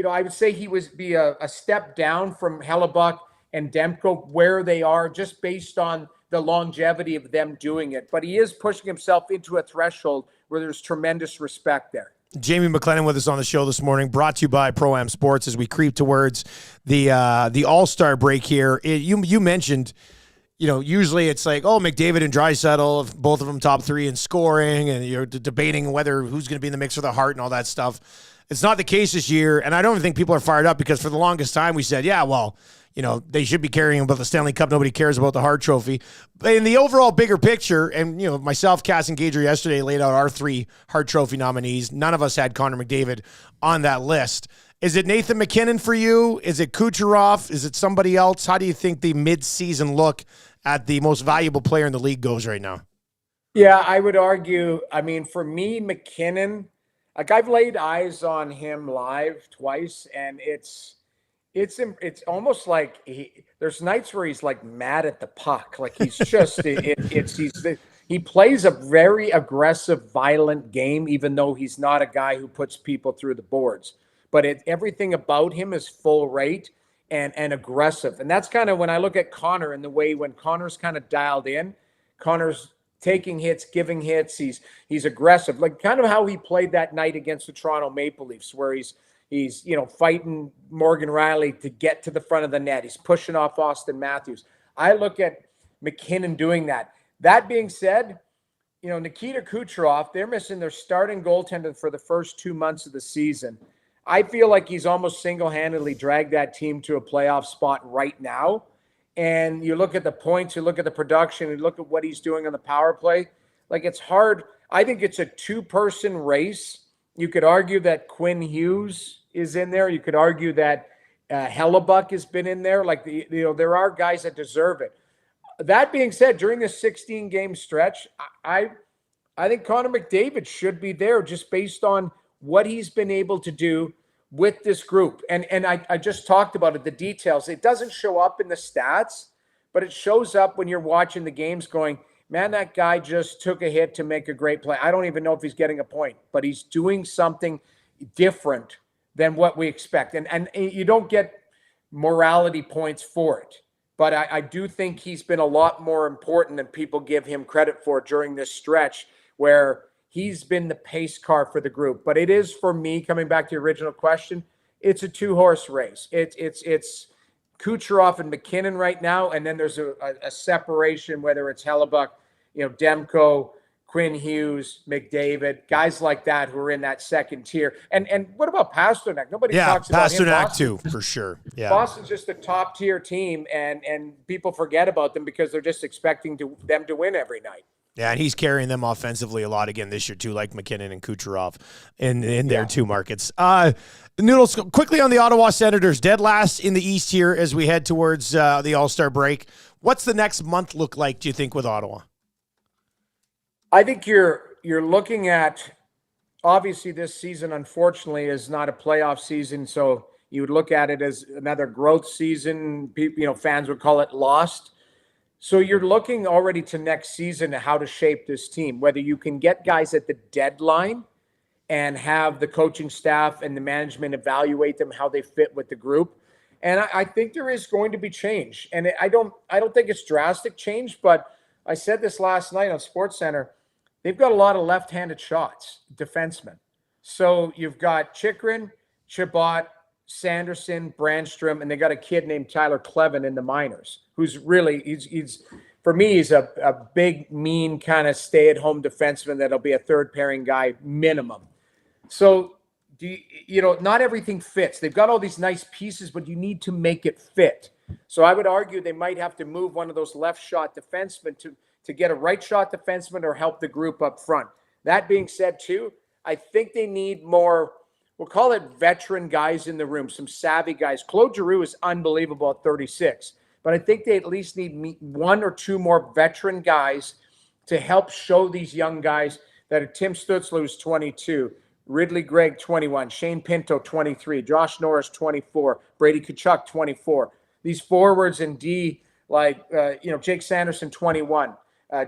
I would say he would be a step down from Hellebuck and Demko where they are, just based on the longevity of them doing it. But he is pushing himself into a threshold where there's tremendous respect there. Jamie McLennan with us on the show this morning, brought to you by Pro-Am Sports as we creep towards the All-Star break here. You mentioned, usually it's like, McDavid and Draisaitl, both of them top 3 in scoring, and you're debating whether who's going to be in the mix for the Hart and all that stuff. It's not the case this year, and I don't think people are fired up, because for the longest time we said, they should be carrying about the Stanley Cup. Nobody cares about the Hart Trophy. But in the overall bigger picture, and, myself, Cass, and Gager yesterday laid out our 3 Hart Trophy nominees. None of us had Conor McDavid on that list. Is it Nathan MacKinnon for you? Is it Kucherov? Is it somebody else? How do you think the mid-season look at the most valuable player in the league goes right now? Yeah, I would argue, for me, MacKinnon, I've laid eyes on him live twice, and it's almost like there's nights where he's like mad at the puck. Like he's just, he plays a very aggressive, violent game, even though he's not a guy who puts people through the boards. But everything about him is full rate and aggressive. And that's kind of when I look at Connor, and the way when Connor's kind of dialed in, Connor's taking hits, giving hits. He's aggressive, like kind of how he played that night against the Toronto Maple Leafs, where he's fighting Morgan Rielly to get to the front of the net. He's pushing off Austin Matthews. I look at MacKinnon doing that. That being said, Nikita Kucherov, they're missing their starting goaltender for the first 2 months of the season. I feel like he's almost single-handedly dragged that team to a playoff spot right now. And you look at the points, you look at the production, you look at what he's doing on the power play. Like, it's hard. I think it's a 2-person race. You could argue that Quinn Hughes is in there. You could argue that Hellebuck has been in there. Like, there are guys that deserve it. That being said, during this 16-game stretch, I think Conor McDavid should be there, just based on what he's been able to do with this group. And I just talked about it, the details. It doesn't show up in the stats, but it shows up when you're watching the games going, man, that guy just took a hit to make a great play. I don't even know if he's getting a point, but he's doing something different than what we expect. And you don't get morality points for it. But I do think he's been a lot more important than people give him credit for during this stretch, where he's been the pace car for the group. But it is, for me, coming back to your original question, it's a 2-horse race. It's Kucherov and MacKinnon right now, and then there's a separation, whether it's Hellebuck, Demko, Quinn Hughes, McDavid, guys like that who are in that second tier. And what about Pasternak? Nobody talks about him. Yeah, Pasternak too, for sure. Yeah, Boston's just a top tier team, and people forget about them because they're just expecting them to win every night. Yeah, and he's carrying them offensively a lot again this year too, like MacKinnon and Kucherov in their 2 markets. Noodles, quickly on the Ottawa Senators, dead last in the East here as we head towards the All-Star break. What's the next month look like, do you think, with Ottawa? I think you're looking at, obviously this season, unfortunately, is not a playoff season, so you would look at it as another growth season. Fans would call it lost. So you're looking already to next season to how to shape this team, whether you can get guys at the deadline and have the coaching staff and the management evaluate them, how they fit with the group. And I think there is going to be change. And I don't think it's drastic change, but I said this last night on SportsCenter. They've got a lot of left-handed shots, defensemen. So you've got Chychrun, Chabot, Sanderson, Brandstrom, and they got a kid named Tyler Clevin in the minors, who's really, he's for me, he's a big, mean kind of stay-at-home defenseman that'll be a third-pairing guy minimum. So, not everything fits. They've got all these nice pieces, but you need to make it fit. So I would argue they might have to move one of those left-shot defensemen to get a right-shot defenseman or help the group up front. That being said, too, I think they need more we'll call it veteran guys in the room, some savvy guys. Claude Giroux is unbelievable at 36, but I think they at least need one or two more veteran guys to help show these young guys that Tim Stützle, who's 22, Ridley Gregg, 21, Shane Pinto, 23, Josh Norris, 24, Brady Tkachuk, 24. These forwards in D, like, Jake Sanderson, 21,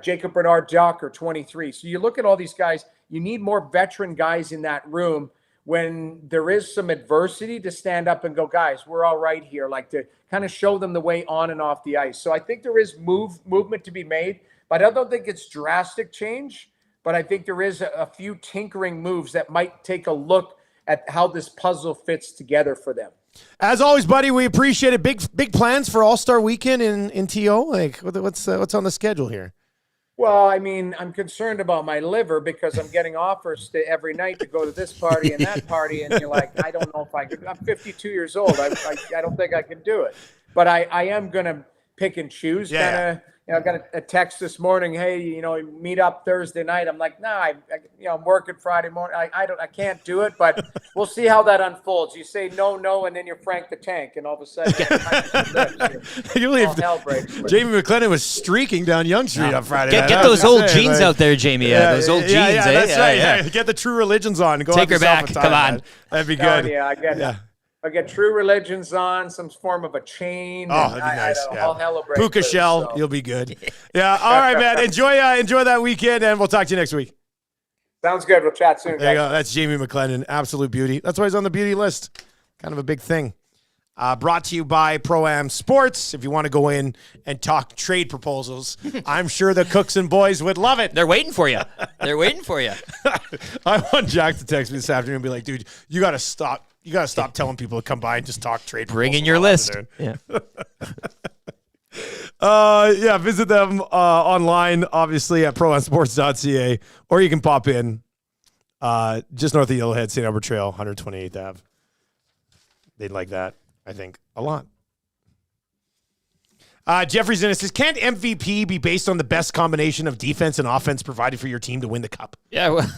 Jacob Bernard Docker, 23. So you look at all these guys, you need more veteran guys in that room when there is some adversity to stand up and go, guys, we're all right here, like to kind of show them the way on and off the ice. So I think there is movement to be made, but I don't think it's drastic change. But I think there is a few tinkering moves that might take a look at how this puzzle fits together for them. As always, buddy, we appreciate it. Big plans for All-Star Weekend in TO. Like, what's on the schedule here? Well, I mean, I'm concerned about my liver because I'm getting offers every night to go to this party and that party, and you're like, I don't know if I could. I'm 52 years old. I don't think I can do it. But I am gonna pick and choose. Yeah. I got a text this morning. Hey, meet up Thursday night. I'm like, nah, I'm working Friday morning. I can't do it. But we'll see how that unfolds. You say no, and then you're Frank the Tank, and all of a sudden, all hell breaks loose. Jamie McLennan was streaking down Young Street on Friday. Get those old jeans out there, Jamie. Those old jeans. Yeah, that's right. Yeah. Get the True Religions on. Go Take have her yourself back. a time, Come on. man. That'd be good. I get True Religions on, some form of a chain. Oh, that'd be nice. All hell will break Puka loose, shell, so. you'll be good. Yeah. All right, man. Enjoy that weekend, and we'll talk to you next week. Sounds good. We'll chat soon. There you guys. go. That's Jamie McLennan, absolute beauty. That's why he's on the beauty list. Kind of a big thing. Brought to you by Pro-Am Sports. If you want to go in and talk trade proposals, I'm sure the Cooks and boys would love it. They're waiting for you. They're waiting for you. I want Jack to text me this afternoon and be like, dude, you got to stop. You got to stop telling people to come by and just talk trade. Bring in your list. Yeah. Visit them online, obviously, at proamsports.ca, or you can pop in just north of Yellowhead, St. Albert Trail, 128th Ave. They'd like that, I think, a lot. Jeffrey's in it says, can't MVP be based on the best combination of defense and offense provided for your team to win the cup? Yeah, well,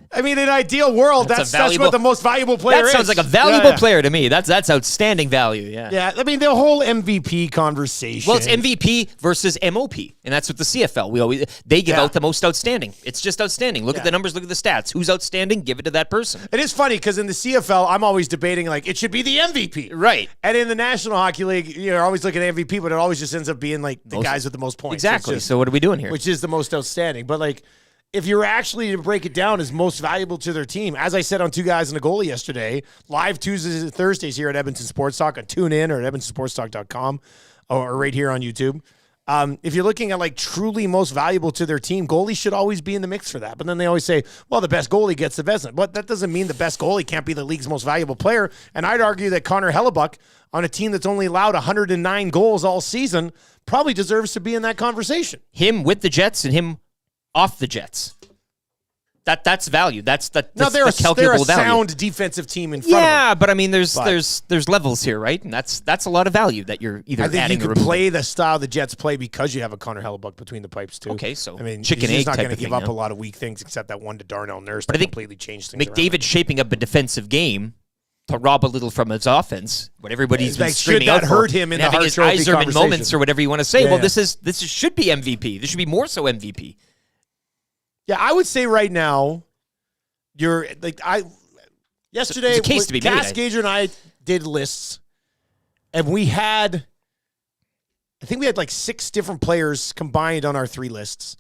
I mean, in an ideal world, that's what the most valuable player is. That sounds like a valuable player to me. That's outstanding value. Yeah. Yeah. I mean, the whole MVP conversation. Well, it's MVP versus MOP, and that's what the CFL they give out the most outstanding. It's just outstanding. Look at the numbers. Look at the stats. Who's outstanding? Give it to that person. It is funny because in the CFL, I'm always debating like it should be the MVP, right? And in the National Hockey League, you're always looking at MVP, but it always just ends up being like the guys with the most points. Exactly. So what are we doing here? Which is the most outstanding, but like. If you're actually to break it down as most valuable to their team, as I said on Two Guys and a Goalie yesterday, live Tuesdays and Thursdays here at Edmonton Sports Talk on TuneIn or at edmontonsportstalk.com or right here on YouTube. If you're looking at like truly most valuable to their team, goalies should always be in the mix for that. But then they always say, well, the best goalie gets the best. But that doesn't mean the best goalie can't be the league's most valuable player. And I'd argue that Connor Hellebuck on a team that's only allowed 109 goals all season probably deserves to be in that conversation. Him with the Jets and him off the Jets. That's value. That's calculable they're a value. sound defensive team in front of them. Yeah, but I mean, there's levels here, right? And that's a lot of value that you're either I think adding you or could removing. play the style the Jets play because you have a Connor Hellebuck between the pipes too. Okay, so I mean, chicken he's egg not type going to of give thing, up no? a lot of weak things except that one to Darnell Nurse But that I think completely changed things. McDavid shaping up a defensive game to rob a little from his offense. What everybody's been Like, screaming should that out for, hurt him in and the having Hart his Trophy Iserman conversation? moments or whatever you want to say. Yeah, Well, yeah. this should be MVP. This should be more so MVP. Yeah, I would say right now, you're like yesterday. There's a case to be made. Cass Gager and I did lists, and I think we had like 6 different players combined on our 3 lists.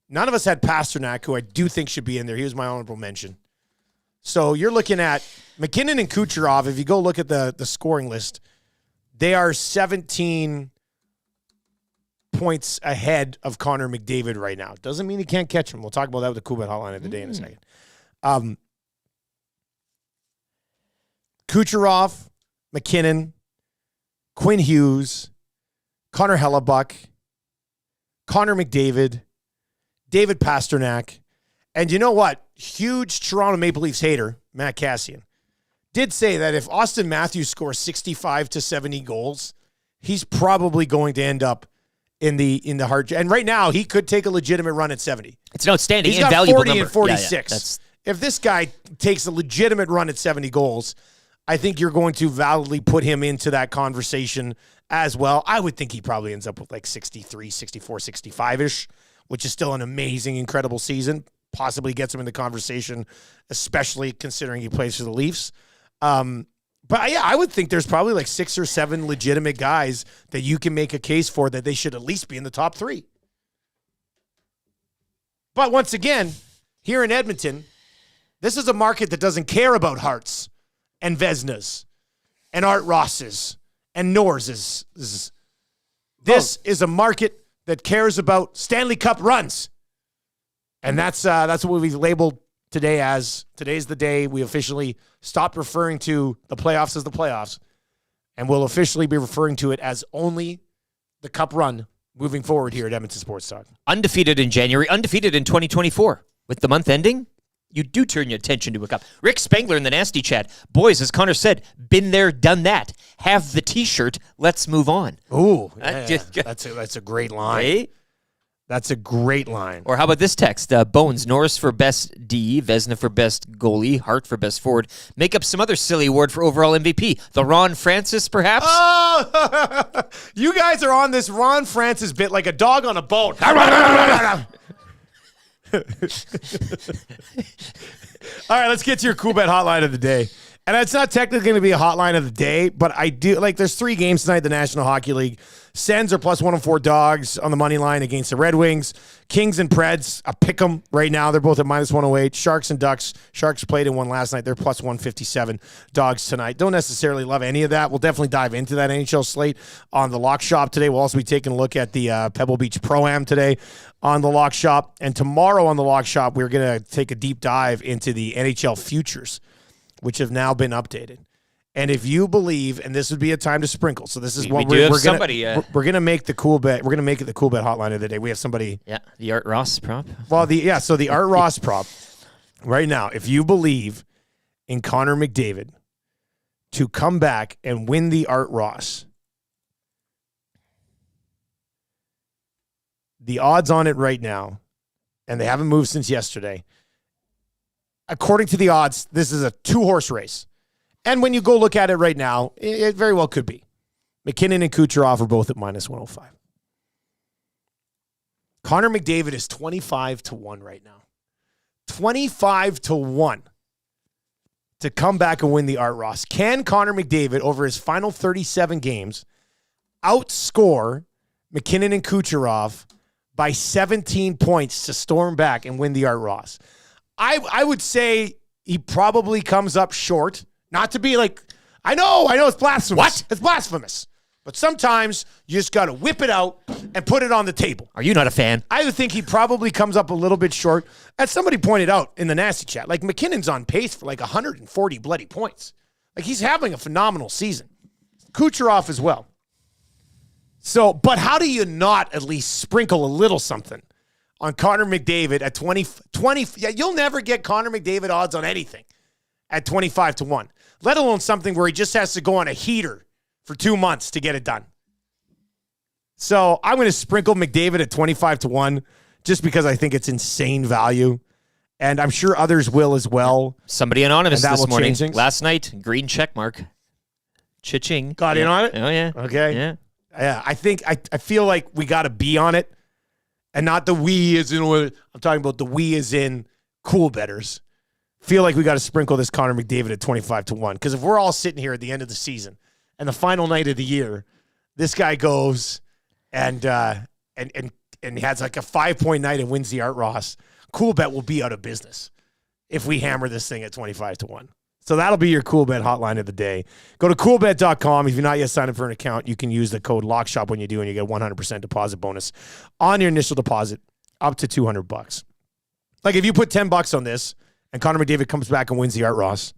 None of us had Pasternak, who I do think should be in there. He was my honorable mention. So you're looking at McKinnon and Kucherov. If you go look at the scoring list, they are 17 points ahead of Connor McDavid right now. Doesn't mean he can't catch him. We'll talk about that with the Kubat hotline of the day in a second. Kucherov, McKinnon, Quinn Hughes, Connor Hellebuck, Connor McDavid, David Pasternak, and you know what? Huge Toronto Maple Leafs hater, Matt Cassian, did say that if Austin Matthews scores 65 to 70 goals, he's probably going to end up in the Hart. And right now, he could take a legitimate run at 70. It's an outstanding He's and got valuable 40 number. and 46 if this guy takes a legitimate run at 70 goals, I think you're going to validly put him into that conversation as well. I would think he probably ends up with like 63, 64, 65-ish, which is still an amazing, incredible season. Possibly gets him in the conversation, especially considering he plays for the Leafs. But yeah, I would think there's probably like 6 or 7 legitimate guys that you can make a case for that they should at least be in the top 3. But once again, here in Edmonton, this is a market that doesn't care about Harts and Vezinas and Art Rosses and Norses. This is a market that cares about Stanley Cup runs. And that's what we've labeled today as. Today's the day we officially stop referring to the playoffs as the playoffs, and we'll officially be referring to it as only the Cup run moving forward here at Edmonton Sports Talk. Undefeated in January, undefeated in 2024. With the month ending, you do turn your attention to a cup. Rick Spengler in the Nasty Chat. Boys, as Connor said, been there, done that. Have the T-shirt. Let's move on. Ooh, that's a great line. Hey? That's a great line. Or how about this text? Bones, Norris for best D, Vezina for best goalie, Hart for best forward. Make up some other silly award for overall MVP. The Ron Francis, perhaps? Oh! You guys are on this Ron Francis bit like a dog on a bone. All right, let's get to your cool bet hotline of the day. And it's not technically going to be a hotline of the day, but I do like. There's 3 games tonight. The National Hockey League. Sens are plus 104 dogs on the money line against the Red Wings. Kings and Preds, I pick them right now. They're both at minus 108. Sharks and Ducks. Sharks played in one last night. They're plus 157 dogs tonight. Don't necessarily love any of that. We'll definitely dive into that NHL slate on the Lock Shop today. We'll also be taking a look at the Pebble Beach Pro-Am today on the Lock Shop. And tomorrow on the Lock Shop, we're going to take a deep dive into the NHL futures, which have now been updated. And if you believe, and this would be a time to sprinkle, so this is what we're going to make the cool bet. We're going to make it the cool bet hotline of the day. We have somebody. Yeah, the Art Ross prop. Well, so the Art Ross prop right now, if you believe in Conor McDavid to come back and win the Art Ross, the odds on it right now, and they haven't moved since yesterday, according to the odds, this is a 2-horse race. And when you go look at it right now, it very well could be. McKinnon and Kucherov are both at minus 105. Conor McDavid is 25-1 right now. 25-1 to come back and win the Art Ross. Can Conor McDavid, over his final 37 games, outscore McKinnon and Kucherov by 17 points to storm back and win the Art Ross? I would say he probably comes up short. Not to be like, I know it's blasphemous. What? It's blasphemous. But sometimes you just got to whip it out and put it on the table. Are you not a fan? I would think he probably comes up a little bit short. As somebody pointed out in the Nasty Chat, like McKinnon's on pace for like 140 bloody points. Like he's having a phenomenal season. Kucherov as well. So, but how do you not at least sprinkle a little something on Conor McDavid at 20? Yeah, you'll never get Conor McDavid odds on anything at 25-1, let alone something where he just has to go on a heater for 2 months to get it done. So I'm going to sprinkle McDavid at 25-1 just because I think it's insane value. And I'm sure others will as well. Somebody anonymous this morning. Change Last night, green check mark. Cha-ching. Got in on it? Oh, yeah. Okay. Yeah. Yeah, I think I feel like we got to be on it, and not the we as in. I'm talking about the we as in cool bettors. Feel like we got to sprinkle this Conor McDavid at 25-1 because if we're all sitting here at the end of the season and the final night of the year, this guy goes and has like a 5-point night and wins the Art Ross, Cool Bet will be out of business if we hammer this thing at 25-1. So that'll be your Cool Bet hotline of the day. Go to coolbet.com. If you're not yet signed up for an account, you can use the code LOCKSHOP when you do, and you get 100% deposit bonus on your initial deposit up to $200. Like if you put $10 on this and Conor McDavid comes back and wins the Art Ross,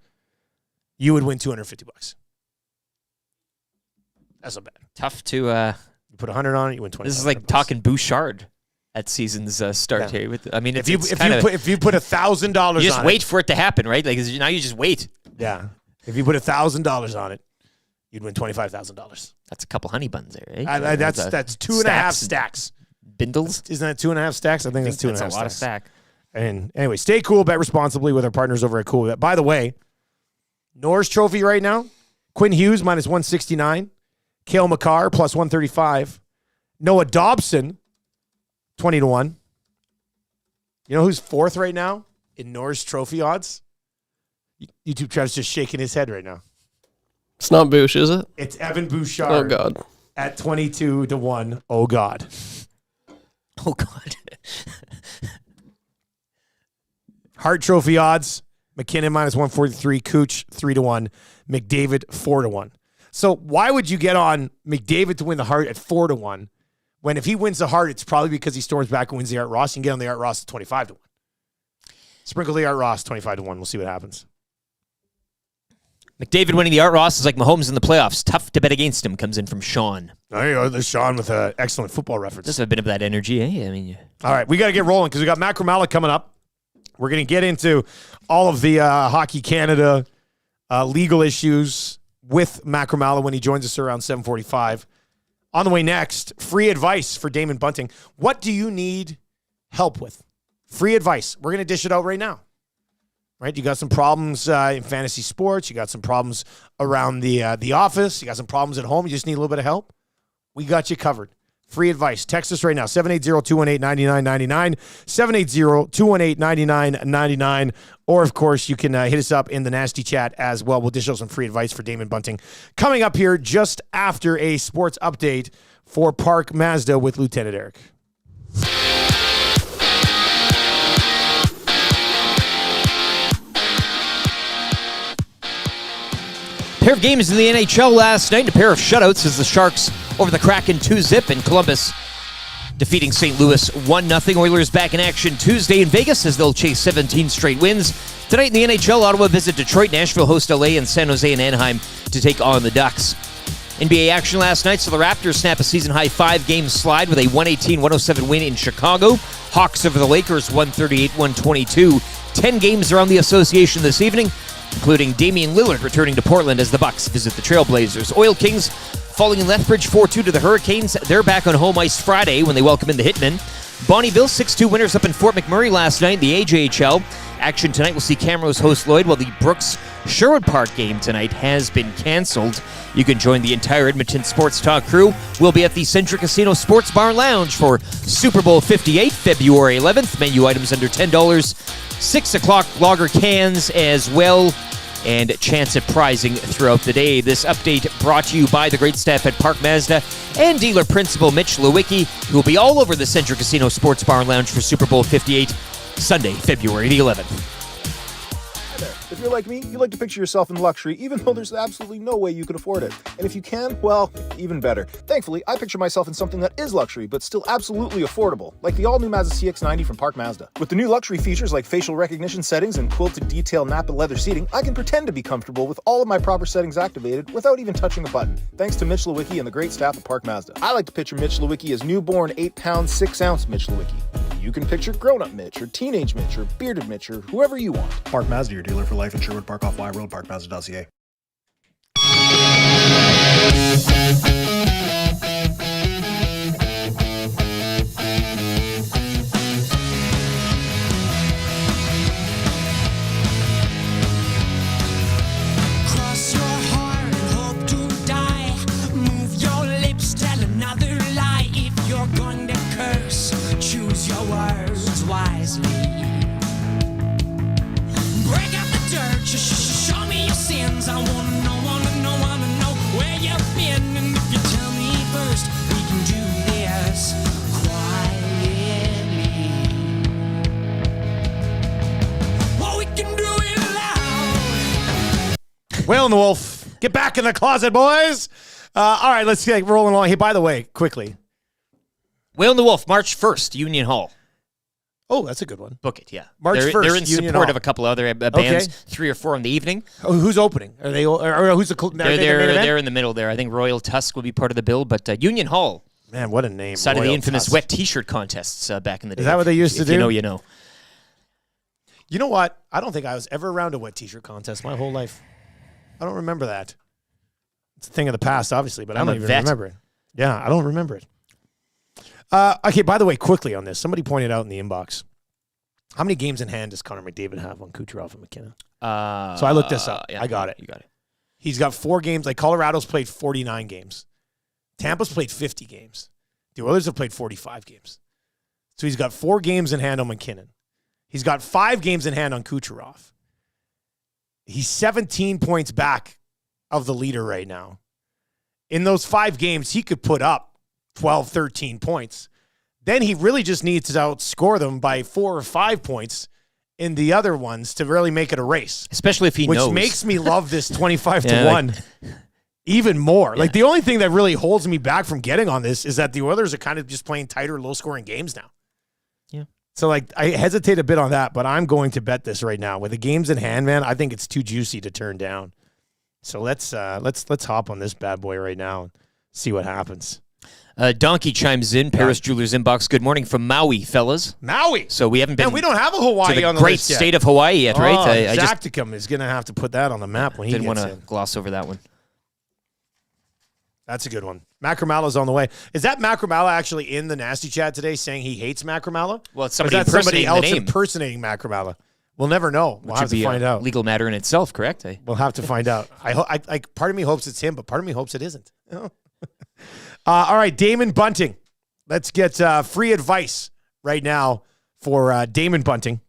you would win $250. That's not bad. Tough to... You put 100 on it, you win 20. This is like talking Bouchard at season's start here. I mean, if you put $1,000 on it, you just wait for it to happen, right? Like now you just wait. Yeah. If you put $1,000 on it, you'd win $25,000. That's a couple honey buns there, right? That's 2.5 stacks. Bindles? Isn't that 2.5 stacks? I think that's 2.5 stacks. That's a lot of stack. And anyway, stay cool, bet responsibly with our partners over at Cool Bet. By the way, Norris Trophy right now, Quinn Hughes minus 169, Cale Makar plus 135, Noah Dobson 20-1. You know who's fourth right now in Norris Trophy odds? YouTube Travis just shaking his head right now. It's not Boosh, is it? It's Evan Bouchard. Oh, God. At 22-1. Oh, God. Oh, God. Hart Trophy odds, McKinnon minus 143, Cooch 3-1, McDavid 4-1. So why would you get on McDavid to win the Hart at 4-1 when if he wins the Hart, it's probably because he storms back and wins the Art Ross? You can get on the Art Ross at 25-1. Sprinkle the Art Ross 25-1. We'll see what happens. McDavid winning the Art Ross is like Mahomes in the playoffs. Tough to bet against him. Comes in from Sean. There you go. There's Sean with an excellent football reference. Just a bit of that energy, eh? I mean, all right, we got to get rolling because we got Macramalla coming up. We're going to get into all of the Hockey Canada legal issues with Macramalla when he joins us around 7:45. On the way next, free advice for Damon Bunting. What do you need help with? Free advice. We're going to dish it out right now. Right? You got some problems in fantasy sports. You got some problems around the office. You got some problems at home. You just need a little bit of help. We got you covered. Free advice. Text us right now, 780-218-9999, 780-218-9999. Or, of course, you can hit us up in the nasty chat as well. We'll dish out some free advice for Damon Bunting. Coming up here just after a sports update for Park Mazda with Lieutenant Eric. pair of games in the NHL last night. A pair of shutouts as the Sharks over the Kraken 2-0 in Columbus, defeating St. Louis 1-0. Oilers back in action Tuesday in Vegas as they'll chase 17 straight wins. Tonight in the NHL, Ottawa visit Detroit, Nashville host LA, and San Jose and Anaheim to take on the Ducks. NBA action last night, so the Raptors snap a season-high 5-game slide with a 118-107 win in Chicago. Hawks over the Lakers 138-122. 10 games around the association this evening, including Damian Lillard returning to Portland as the Bucks visit the Trailblazers. Oil Kings falling in Lethbridge 4-2 to the Hurricanes. They're back on home ice Friday when they welcome in the Hitmen. Bonneville 6-2 winners up in Fort McMurray last night in the AJHL. Action tonight will see Camrose host Lloyd, while the Brooks-Sherwood Park game tonight has been canceled. You can join the entire Edmonton Sports Talk crew. We'll be at the Centric Casino Sports Bar and Lounge for Super Bowl 58, February 11th. Menu items under $10. 6 o'clock lager cans as well, and chance at prizing throughout the day. This update brought to you by the great staff at Park Mazda and dealer principal Mitch Lewicki, who will be all over the Centric Casino Sports Bar and Lounge for Super Bowl 58, Sunday, February the 11th. Hi there. If you're like me, you like to picture yourself in luxury, even though there's absolutely no way you can afford it. And if you can, well, even better. Thankfully, I picture myself in something that is luxury, but still absolutely affordable, like the all-new Mazda CX-90 from Park Mazda. With the new luxury features like facial recognition settings and quilted detail Napa leather seating, I can pretend to be comfortable with all of my proper settings activated without even touching a button, thanks to Mitch Lewicki and the great staff at Park Mazda. I like to picture Mitch Lewicki as newborn 8-pound, 6-ounce Mitch Lewicki. You can picture grown-up Mitch, or teenage Mitch, or bearded Mitch, or whoever you want. Park Mazda, your dealer for life in Sherwood Park off Y Road, parkmazda.ca. Cross your heart, hope to die. Move your lips, tell another lie. If you're going to curse, choose your words wisely. Break up the dirt, show me your sins. I wanna know where you've been. And if you tell me first, we can do this quietly. Well, we can do it loud. Whale and the Wolf, get back in the closet, boys. All right, let's get rolling along. Hey, by the way, quickly. Whale and the Wolf, March 1st, Union Hall. Oh, that's a good one. Book it, yeah. March 1st, They're in Union support Hall. of a couple other bands, Okay. 3 or 4 in the evening. Oh, who's opening? Are they? Or who's the? They're in the middle there. I think Royal Tusk will be part of the bill, but Union Hall. Man, what a name! Side of the Royal infamous Tusk. wet T-shirt contests back in the day. Is that what they used to If do? You know, you know. You know what? I don't think I was ever around a wet T-shirt contest my whole life. I don't remember that. It's a thing of the past, obviously, but I I'm don't a even vet. remember it. Yeah, I don't remember it. Okay, by the way, quickly on this, somebody pointed out in the inbox How many games in hand does Conor McDavid have on Kucherov and McKinnon? So I looked this up. Yeah, I got it. You got it. He's got 4 games. Like Colorado's played 49 games. Tampa's played 50 games. The Oilers have played 45 games. So he's got 4 games in hand on McKinnon. He's got 5 games in hand on Kucherov. He's 17 points back of the leader right now. In those 5 games, he could put up 12, 13 points. Then he really just needs to outscore them by 4 or 5 points in the other ones to really make it a race. Especially if he knows. Which makes me love this 25-1 even more. Yeah. Like, the only thing that really holds me back from getting on this is that the Oilers are kind of just playing tighter, low-scoring games now. Yeah. So, like, I hesitate a bit on that, but I'm going to bet this right now. With the games in hand, man, I think it's too juicy to turn down. So let's hop on this bad boy right now and see what happens. Donkey chimes in. Paris Jewelers inbox. Good morning from Maui, fellas. Maui. So we haven't been. And we don't have a Hawaii to the on the great list yet. state of Hawaii yet, right? I Zacticum is going to have to put that on the map when he didn't gets want to gloss over that one. That's a good one. Macramalla's on the way. Is that Macramalla actually in the nasty chat today saying he hates Macramalla? Well, it's somebody impersonating else impersonating Macramalla. We'll never know. We'll have to find out. Legal matter in itself, correct? We'll have to find out. I part of me hopes it's him, but part of me hopes it isn't. All right, Damon Bunting. Let's get free advice right now for Damon Bunting.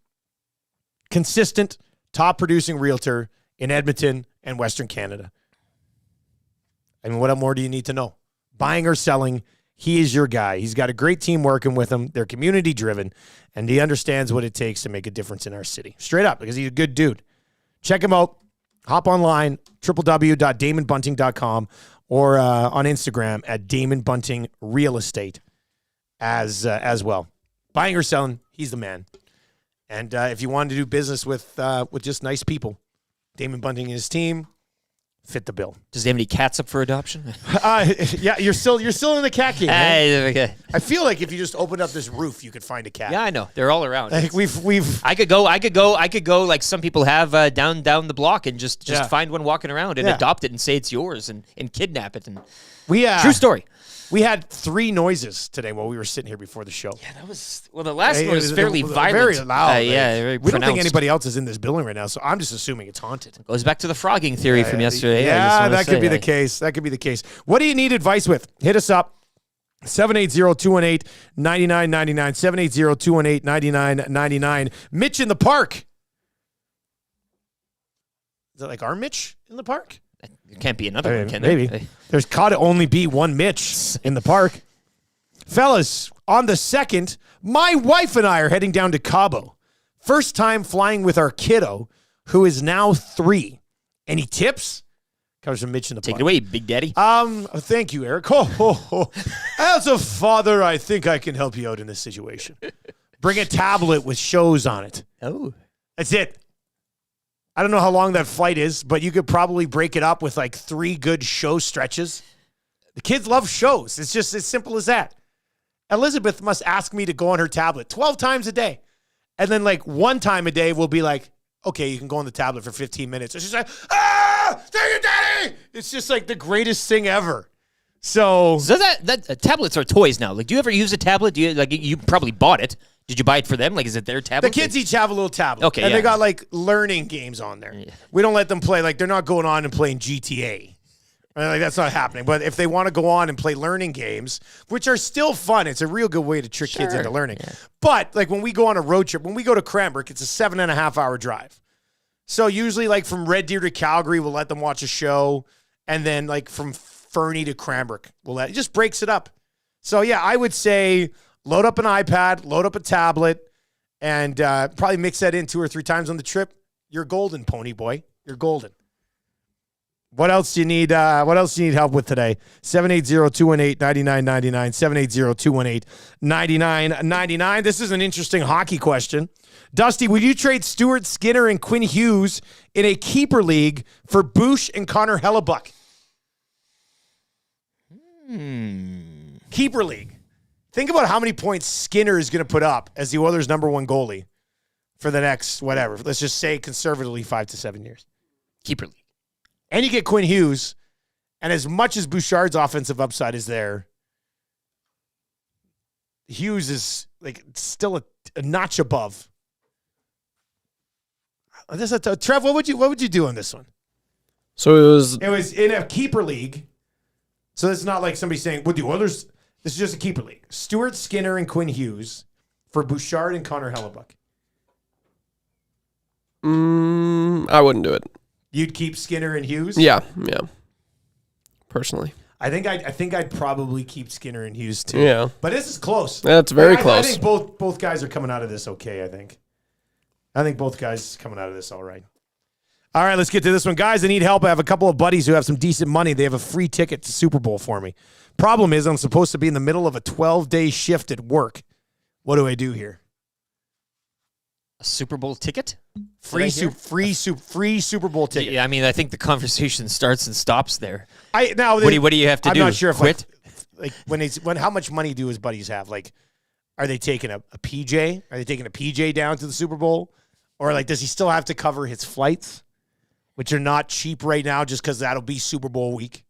Consistent, top-producing realtor in Edmonton and Western Canada. I mean, what more do you need to know? Buying or selling, he is your guy. He's got a great team working with him. They're community-driven, and he understands what it takes to make a difference in our city. Straight up, because he's a good dude. Check him out. Hop online, www.damonbunting.com, or on Instagram at Damon Bunting Real Estate as well. Buying or selling, he's the man. And if you wanted to do business with just nice people, Damon Bunting and his team fit the bill. Does he have any cats up for adoption? Yeah, you're still in the cat game. Okay. I feel like if you just opened up this roof, you could find a cat. Yeah, I know. They're all around. I think we've. I could go like some people have down the block and just find one walking around and adopt it and say it's yours and kidnap it and true story. We had 3 noises today while we were sitting here before the show. Yeah, that was the last one was fairly violent. Very loud. Very we pronounced. don't think anybody else is in this building right now, so I'm just assuming it's haunted. Goes back to the frogging theory from yesterday. Yeah, that could be the case. That could be the case. What do you need advice with? Hit us up. 780-218-9999. 780-218-9999. Mitch in the park. Is that like our Mitch in the park? It can't be another one, can maybe. there? There's got to only be one Mitch in the park. Fellas, on the 2nd, my wife and I are heading down to Cabo. First time flying with our kiddo, who is now 3. Any tips? Comes from Mitch in the park. Take it away, Big Daddy. Thank you, Eric. As a father, I think I can help you out in this situation. Bring a tablet with shows on it. Oh. That's it. I don't know how long that flight is, but you could probably break it up with like 3 good show stretches. The kids love shows. It's just as simple as that. Elizabeth must ask me to go on her tablet 12 times a day. And then like 1 time a day we'll be like, okay, you can go on the tablet for 15 minutes. And she's like, thank you, Daddy. It's just like the greatest thing ever. So that tablets are toys now. Like, do you ever use a tablet? Do you probably bought it? Did you buy it for them? Like, is it their tablet? The kids each have a little tablet. Okay, and they got like learning games on there. Yeah. We don't let them play. Like, they're not going on and playing GTA. Like, that's not happening. But if they want to go on and play learning games, which are still fun, it's a real good way to trick kids into learning. Yeah. But like when we go on a road trip, when we go to Cranbrook, it's a 7.5-hour drive. So usually like from Red Deer to Calgary, we'll let them watch a show. And then like from Fernie to Cranbrook, it just breaks it up. So yeah, I would say load up an iPad, load up a tablet, and probably mix that in 2 or 3 times on the trip. You're golden, pony boy. You're golden. What else do you need? What else do you need help with today? 780-218-9999. 780-218-9999. This is an interesting hockey question. Dusty, would you trade Stuart Skinner and Quinn Hughes in a keeper league for Bush and Connor Hellebuck? Keeper league. Think about how many points Skinner is going to put up as the Oilers' #1 goalie for the next, whatever, let's just say conservatively 5 to 7 years. Keeper league. And you get Quinn Hughes, and as much as Bouchard's offensive upside is there, Hughes is like still a notch above Trev, what would you do on this one? So It was in a keeper league. So it's not like somebody saying, "Would the Oilers?" This is just a keeper league. Stuart Skinner and Quinn Hughes for Bouchard and Connor Hellebuck. I wouldn't do it. You'd keep Skinner and Hughes? Yeah. Personally. I think I'd probably keep Skinner and Hughes too. Yeah. But this is close. That's very close. I think both guys are coming out of this okay, I think both guys coming out of this all right. All right, let's get to this one. Guys, I need help. I have a couple of buddies who have some decent money. They have a free ticket to Super Bowl for me. Problem is, I'm supposed to be in the middle of a 12-day shift at work. What do I do here? A Super Bowl ticket? Free Super Bowl ticket. Yeah, I mean, I think the conversation starts and stops there. What do you have to do? I'm not sure if quit. How much money do his buddies have? Like, are they taking a PJ? Are they taking a PJ down to the Super Bowl? Or like, does he still have to cover his flights, which are not cheap right now, just because that'll be Super Bowl week?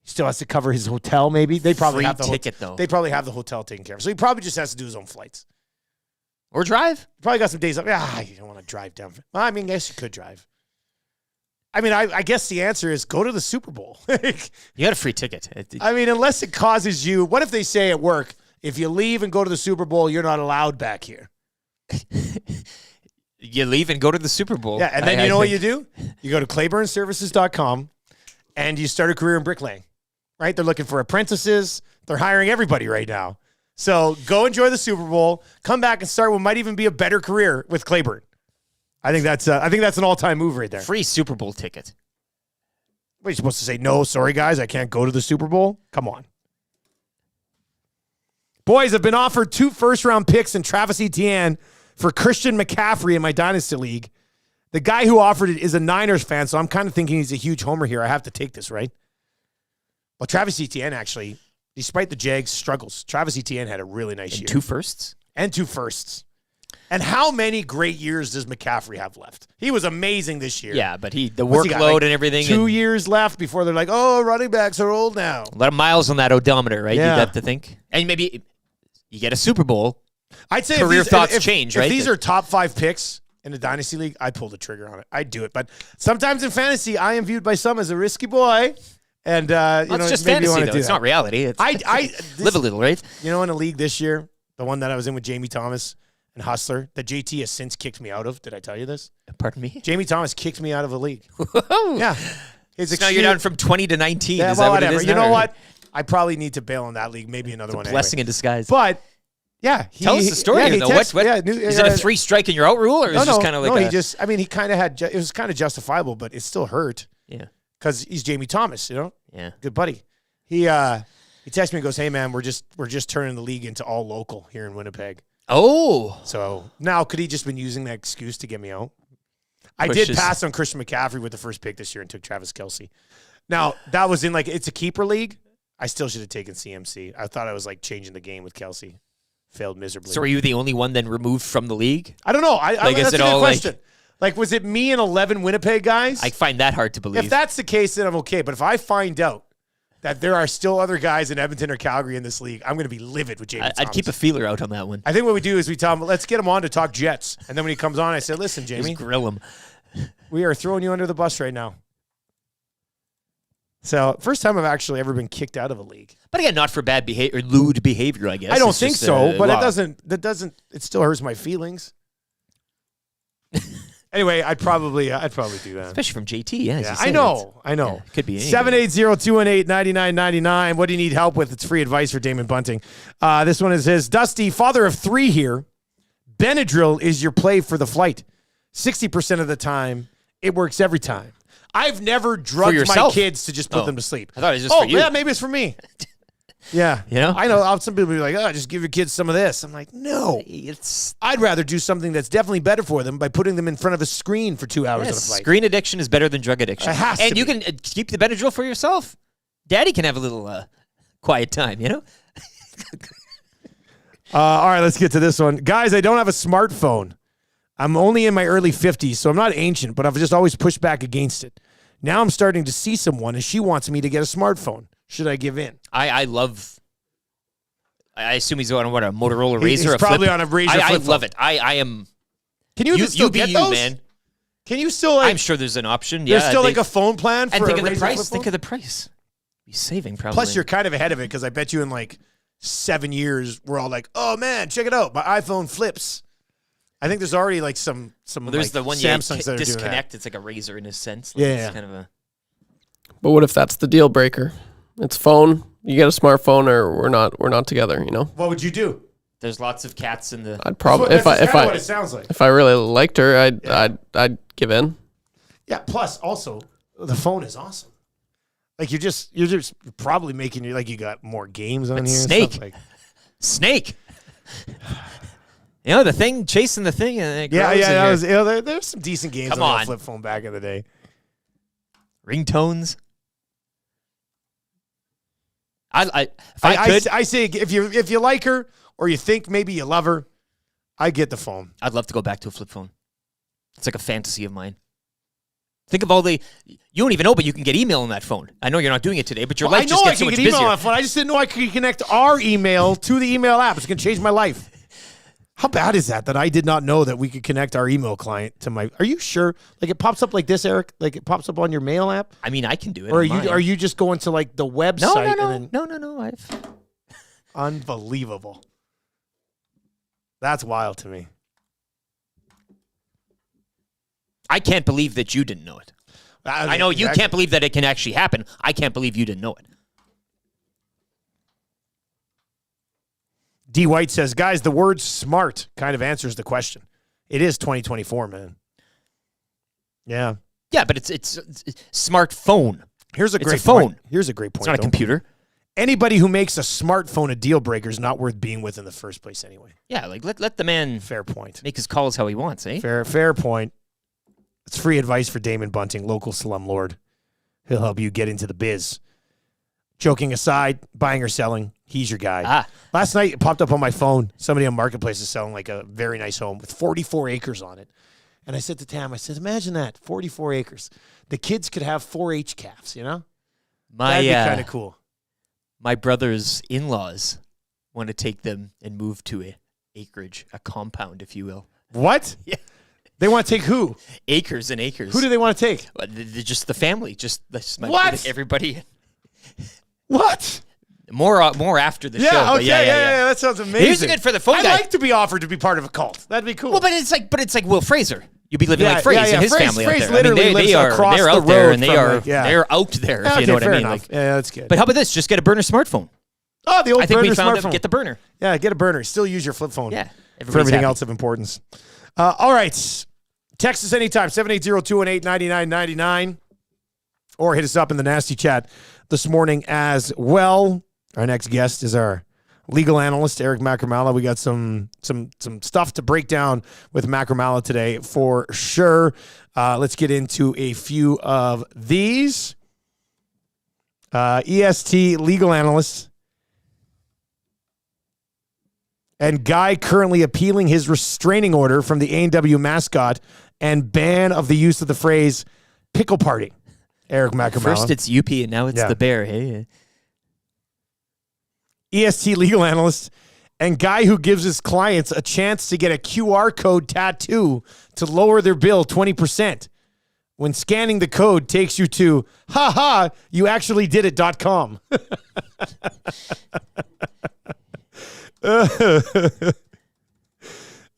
He still has to cover his hotel. Maybe they probably have the ticket though. They probably have the hotel taken care of, so he probably just has to do his own flights or drive. Probably got some days up. You don't want to drive down. Well, I mean, I guess you could drive. I mean, I guess the answer is go to the Super Bowl. You got a free ticket. I mean, unless it causes you. What if they say at work, if you leave and go to the Super Bowl, you're not allowed back here? You leave and go to the Super Bowl. Yeah, and then you know what you do? You go to ClayburnServices.com and you start a career in bricklaying, right? They're looking for apprentices. They're hiring everybody right now. So go enjoy the Super Bowl. Come back and start what might even be a better career with Clayburn. I think that's an all-time move right there. Free Super Bowl ticket. What, are you supposed to say? No, sorry, guys, I can't go to the Super Bowl? Come on. Boys, I've been offered 2 first-round picks and Travis Etienne for Christian McCaffrey in my Dynasty League. The guy who offered it is a Niners fan, so I'm kind of thinking he's a huge homer here. I have to take this, right? Well, Travis Etienne, actually, despite the Jags' struggles, Travis Etienne had a really nice year. 2 firsts? And 2 firsts. And how many great years does McCaffrey have left? He was amazing this year. Yeah, but the workload and everything. 2 years left before they're like, oh, running backs are old now. A lot of miles on that odometer, right? Yeah. You'd have to think. And maybe you get a Super Bowl. I'd say career thoughts change, right? If these are top 5 picks in the Dynasty League, I'd pull the trigger on it. I'd do it. But sometimes in fantasy, I am viewed by some as a risky boy. And, it's just maybe fantasy, though. do It's that. not reality. Live a little, right? You know, in a league this year, the one that I was in with Jamie Thomas and Hustler, that JT has since kicked me out of. Did I tell you this? Pardon me? Jamie Thomas kicked me out of a league. Yeah. So now you're down from 20 to 19. Yeah, is that what whatever. it is You now, know or- what? I probably need to bail on that league. Maybe another one. Blessing in disguise. But yeah, Tell us the story. Yeah, Is it a 3 strike and you're out rule, or is it just kind of like he kind of had. It was kind of justifiable, but it still hurt. Yeah, because he's Jamie Thomas, you know. Yeah, good buddy. He texted me and goes, "Hey man, we're just turning the league into all local here in Winnipeg." Oh, so now could he just been using that excuse to get me out? I did pass on Christian McCaffrey with the first pick this year and took Travis Kelce. Now that was in it's a keeper league. I still should have taken CMC. I thought I was changing the game with Kelce. Failed miserably. So are you the only one then removed from the league? I don't know. Is that's it a good all question. Was it me and 11 Winnipeg guys? I find that hard to believe. If that's the case, then I'm okay. But if I find out that there are still other guys in Edmonton or Calgary in this league, I'm going to be livid with Jamie Thomas. I'd keep a feeler out on that one. I think what we do is we tell him, let's get him on to talk Jets. And then when he comes on, I say, listen, Jamie. Just grill him. We are throwing you under the bus right now. So, first time I've actually ever been kicked out of a league. But again, not for bad behavior, or lewd behavior, I guess. I don't It's think just, so, but well, it still hurts my feelings. Anyway, I'd probably do that. Especially from JT, yeah. I know. Yeah, could be 780-218-9999. What do you need help with? It's free advice for Damon Bunting. This one is his. Dusty, father of 3 here. Benadryl is your play for the flight. 60% of the time, it works every time. I've never drugged my kids to just put them to sleep. I thought it was just for you. Yeah, maybe it's for me. Yeah. You know? I know some people be like, just give your kids some of this. I'm like, no. I'd rather do something that's definitely better for them by putting them in front of a screen for 2 hours on a flight. Screen addiction is better than drug addiction. It has to and you be. can keep the Benadryl for yourself. Daddy can have a little quiet time, you know? All right, let's get to this one. Guys, I don't have a smartphone. I'm only in my early 50s, so I'm not ancient, but I've just always pushed back against it. Now I'm starting to see someone, and she wants me to get a smartphone. Should I give in? I assume he's on a Motorola Razr. He's probably on a Razr. I love it. I am. Can you still be get you, those? man? Can you still? Like, I'm sure there's an option. There's yeah, still like a phone plan for and think a of the Razr price. flip phone? Think of the price. You're saving probably. Plus, you're kind of ahead of it because I bet you in like 7 years we're all like, oh man, check it out, my iPhone flips. I think there's already like some. Well, there's like the one Samsungs you that are disconnect. doing It's like a razor in a sense. Like Yeah, it's yeah. kind of a. But what if that's the deal breaker? It's phone. You get a smartphone, or we're not together. You know. that. What would you do? There's lots of cats in the. I'd probably That's kinda what it sounds like. if I really liked her, I'd give in. Yeah. Plus, also, the phone is awesome. Like you're just probably making you like you got more games on But here. Snake. And stuff. Like, Snake. You know the thing, chasing the thing. And it yeah, grows yeah. and There's some decent games Come on on. the flip phone back in the day. ringtones. If I could, I say if you like her or you think maybe you love her, I get the phone. I'd love to go back to a flip phone. It's like a fantasy of mine. Think of all the you don't even know, but you can get email on that phone. I know you're not doing it today, but your life just gets so much busier. I know I can get email on my phone. I just didn't know I could connect our email to the email app. It's going to change my life. How bad is that I did not know that we could connect our email client to my... Are you sure? Like it pops up like this, Eric? Like it pops up on your mail app? I mean, I can do it. Or on mine. are you just going to like the website? No. Unbelievable. That's wild to me. I can't believe that you didn't know it. I know you can't believe that it can actually happen. I can't believe you didn't know it. D. White says, guys, the word smart kind of answers the question. It is 2024, man. Yeah. Yeah, but it's smartphone. Here's a It's great a phone. point. Here's a great point. It's not a computer. Anybody who makes a smartphone a deal breaker is not worth being with in the first place anyway. Yeah, like let the man Fair point. make his calls how he wants, eh? Fair point. It's free advice for Damon Bunting, local slumlord. He'll help you get into the biz. Joking aside, buying or selling, he's your guy. Last night, it popped up on my phone. Somebody on Marketplace is selling like a very nice home with 44 acres on it. And I said to Tam, I said, imagine that, 44 acres. The kids could have 4-H calves, you know? That'd be kind of cool. My brother's in-laws want to take them and move to a acreage, a compound, if you will. What? Yeah. They want to take who? Acres and acres. Who do they want to take? Just the family. What? Everybody. What? More after the show. Yeah, but okay, yeah. that sounds amazing. Here's good for the phone I'd guy. like to be offered to be part of a cult. That'd be cool. Well, but it's like Will Fraser. You'd be living like Fraser and his Fraser family out there. literally lives across they're the out there road and from, like, they're out there. If you know what I fair mean. enough. Like, yeah, that's good. but how about this? Just get a burner smartphone. Oh, the old I think burner we found smartphone. Get the burner. Yeah, get a burner. Still use your flip phone. Yeah, for everything happy. else of importance. All right. Text us anytime, 780-218-9999. Or hit us up in the nasty chat this morning as well. Our next guest is our legal analyst, Eric Macramalla. We got some stuff to break down with Macramalla today for sure. Let's get into a few of these. EST legal analyst and guy currently appealing his restraining order from the A&W mascot and ban of the use of the phrase pickle party. Eric Macramalla. First it's UP and now it's the bear. Hey. EST legal analyst and guy who gives his clients a chance to get a QR code tattoo to lower their bill 20%. When scanning the code takes you to, you actually did it.com.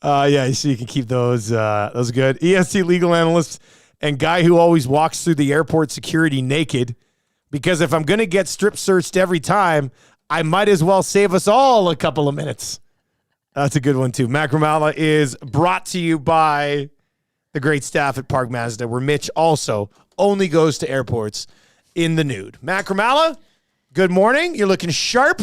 Yeah, so you can keep those. Those are good. EST legal analyst and guy who always walks through the airport security naked, because if I'm going to get strip searched every time, I might as well save us all a couple of minutes. That's a good one, too. Macramalla is brought to you by the great staff at Park Mazda, where Mitch also only goes to airports in the nude. Macramalla, good morning. You're looking sharp.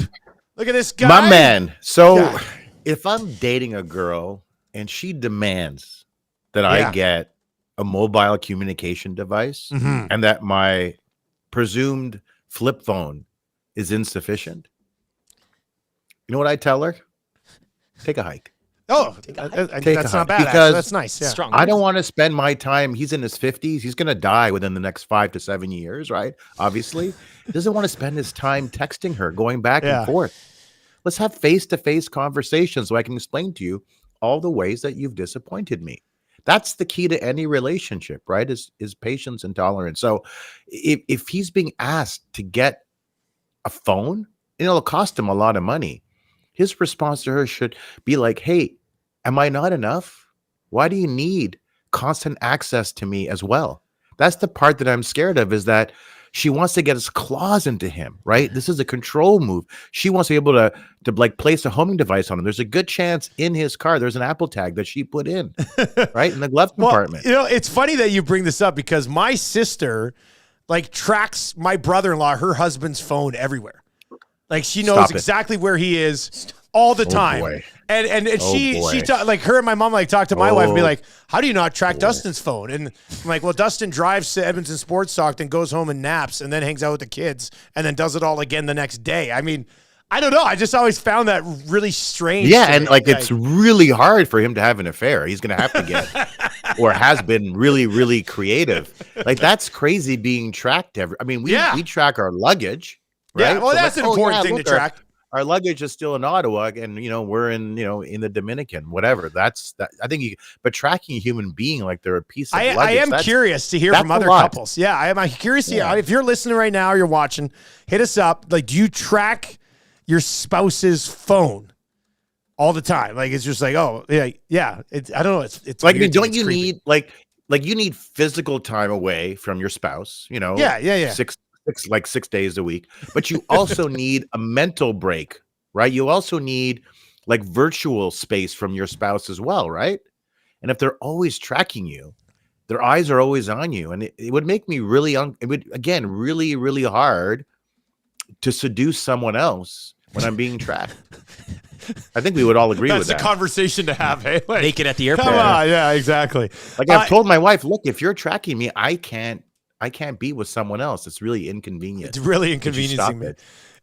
Look at this guy. My man. So if I'm dating a girl and she demands that I get a mobile communication device and that my presumed flip phone is insufficient, you know what I tell her? Take a hike. Oh, that's not bad. Because that's nice. Yeah. Strong. I don't want to spend my time. He's in his 50s. He's going to die within the next 5 to 7 years, right? Obviously. He doesn't want to spend his time texting her, going back and forth. Let's have face-to-face conversations so I can explain to you all the ways that you've disappointed me. That's the key to any relationship, right? Is patience and tolerance. So if he's being asked to get a phone, and it'll cost him a lot of money, his response to her should be like, hey, am I not enough? Why do you need constant access to me as well? That's the part that I'm scared of, is that she wants to get his claws into him, right? This is a control move. She wants to be able to like place a homing device on him. There's a good chance in his car there's an Apple tag that she put in, right? In the glove compartment. You know, it's funny that you bring this up because my sister like tracks my brother-in-law, her husband's phone everywhere. Like she knows exactly where he is all the time. Boy. And she like her and my mom like talk to my wife and be like, how do you not track Dustin's phone? And I'm like, well, Dustin drives to Edmonton Sports Talk and goes home and naps and then hangs out with the kids and then does it all again the next day. I mean, I don't know. I just always found that really strange. Yeah, and like it's really hard for him to have an affair. He's going to have to get, or has been really, really creative. Like that's crazy being tracked. We track our luggage. Right? Yeah, well, so that's an important thing to track. Our luggage is still in Ottawa, and we're in in the Dominican, whatever. That's that. I think but tracking a human being like they're a piece of luggage. I am curious to hear from other couples. Yeah, I'm curious to hear. If you're listening right now, or you're watching, hit us up. Like, do you track your spouse's phone all the time? Like, it's just like, oh yeah. I don't know. It's like, don't you need like you need physical time away from your spouse? Yeah. 6 days a week, but you also need a mental break, right? You also need like virtual space from your spouse as well, right? And if they're always tracking you, their eyes are always on you, and it would make me really it would again really, really hard to seduce someone else when I'm being tracked. I think we would all agree with that. That's a conversation to have, hey? Like, naked at the airport. Come on, yeah, exactly. Like I've told my wife, look, if you're tracking me, I can't be with someone else. It's really inconvenient. It's really inconveniencing me.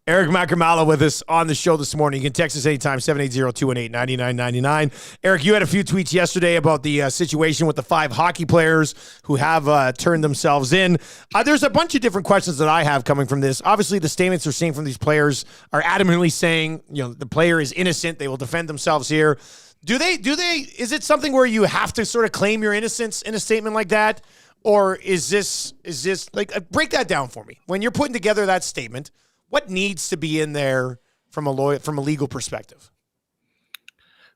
Eric Macramalla with us on the show this morning. You can text us anytime, 780-218-9999. Eric, you had a few tweets yesterday about the situation with the 5 hockey players who have turned themselves in. There's a bunch of different questions that I have coming from this. Obviously, the statements we're seeing from these players are adamantly saying, the player is innocent. They will defend themselves here. Do they, is it something where you have to sort of claim your innocence in a statement like that? Or is this like, break that down for me. When you're putting together that statement, what needs to be in there from a legal perspective?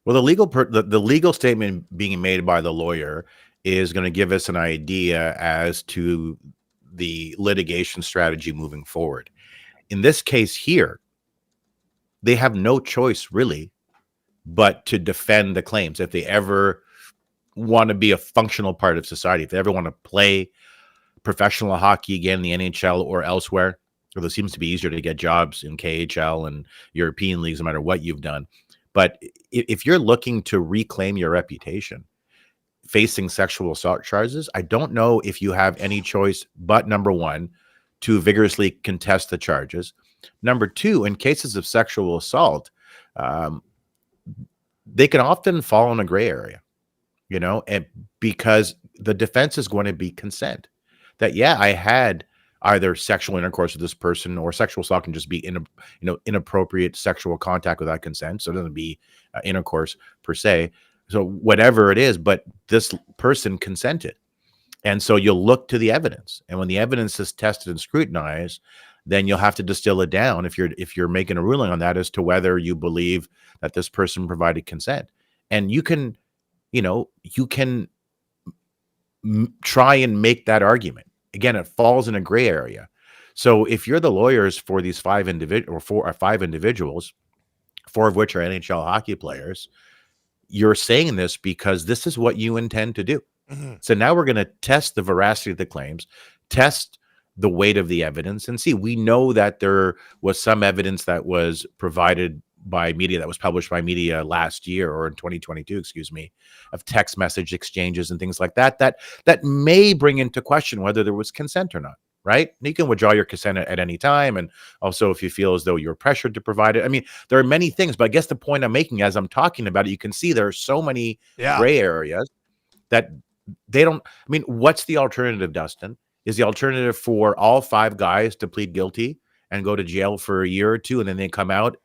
Well, the legal statement being made by the lawyer is going to give us an idea as to the litigation strategy moving forward. In this case here, they have no choice really but to defend the claims if they ever want to be a functional part of society. If they ever want to play professional hockey again in the NHL or elsewhere, although it seems to be easier to get jobs in KHL and European leagues no matter what you've done. But if you're looking to reclaim your reputation facing sexual assault charges, I don't know if you have any choice but, number one, to vigorously contest the charges. Number two, in cases of sexual assault, they can often fall in a gray area. And because the defense is going to be consent that, I had either sexual intercourse with this person, or sexual assault can just be inappropriate sexual contact without consent. So it doesn't be intercourse per se. So whatever it is, but this person consented. And so you'll look to the evidence. And when the evidence is tested and scrutinized, then you'll have to distill it down if you're making a ruling on that as to whether you believe that this person provided consent. And you can try and make that argument. Again, it falls in a gray area. So if you're the lawyers for these 5 individuals, 4 of which are NHL hockey players, you're saying this because this is what you intend to do. Mm-hmm. So now we're going to test the veracity of the claims, test the weight of the evidence, and see. We know that there was some evidence that was provided by media, that was published by media last year, or in 2022, of text message exchanges and things like that may bring into question whether there was consent or not, right? And you can withdraw your consent at any time. And also if you feel as though you're pressured to provide it. I mean, there are many things, but I guess the point I'm making as I'm talking about it, you can see there are so many gray areas that they don't. I mean, what's the alternative, Dustin? Is the alternative for all 5 guys to plead guilty and go to jail for a year or 2, and then they come out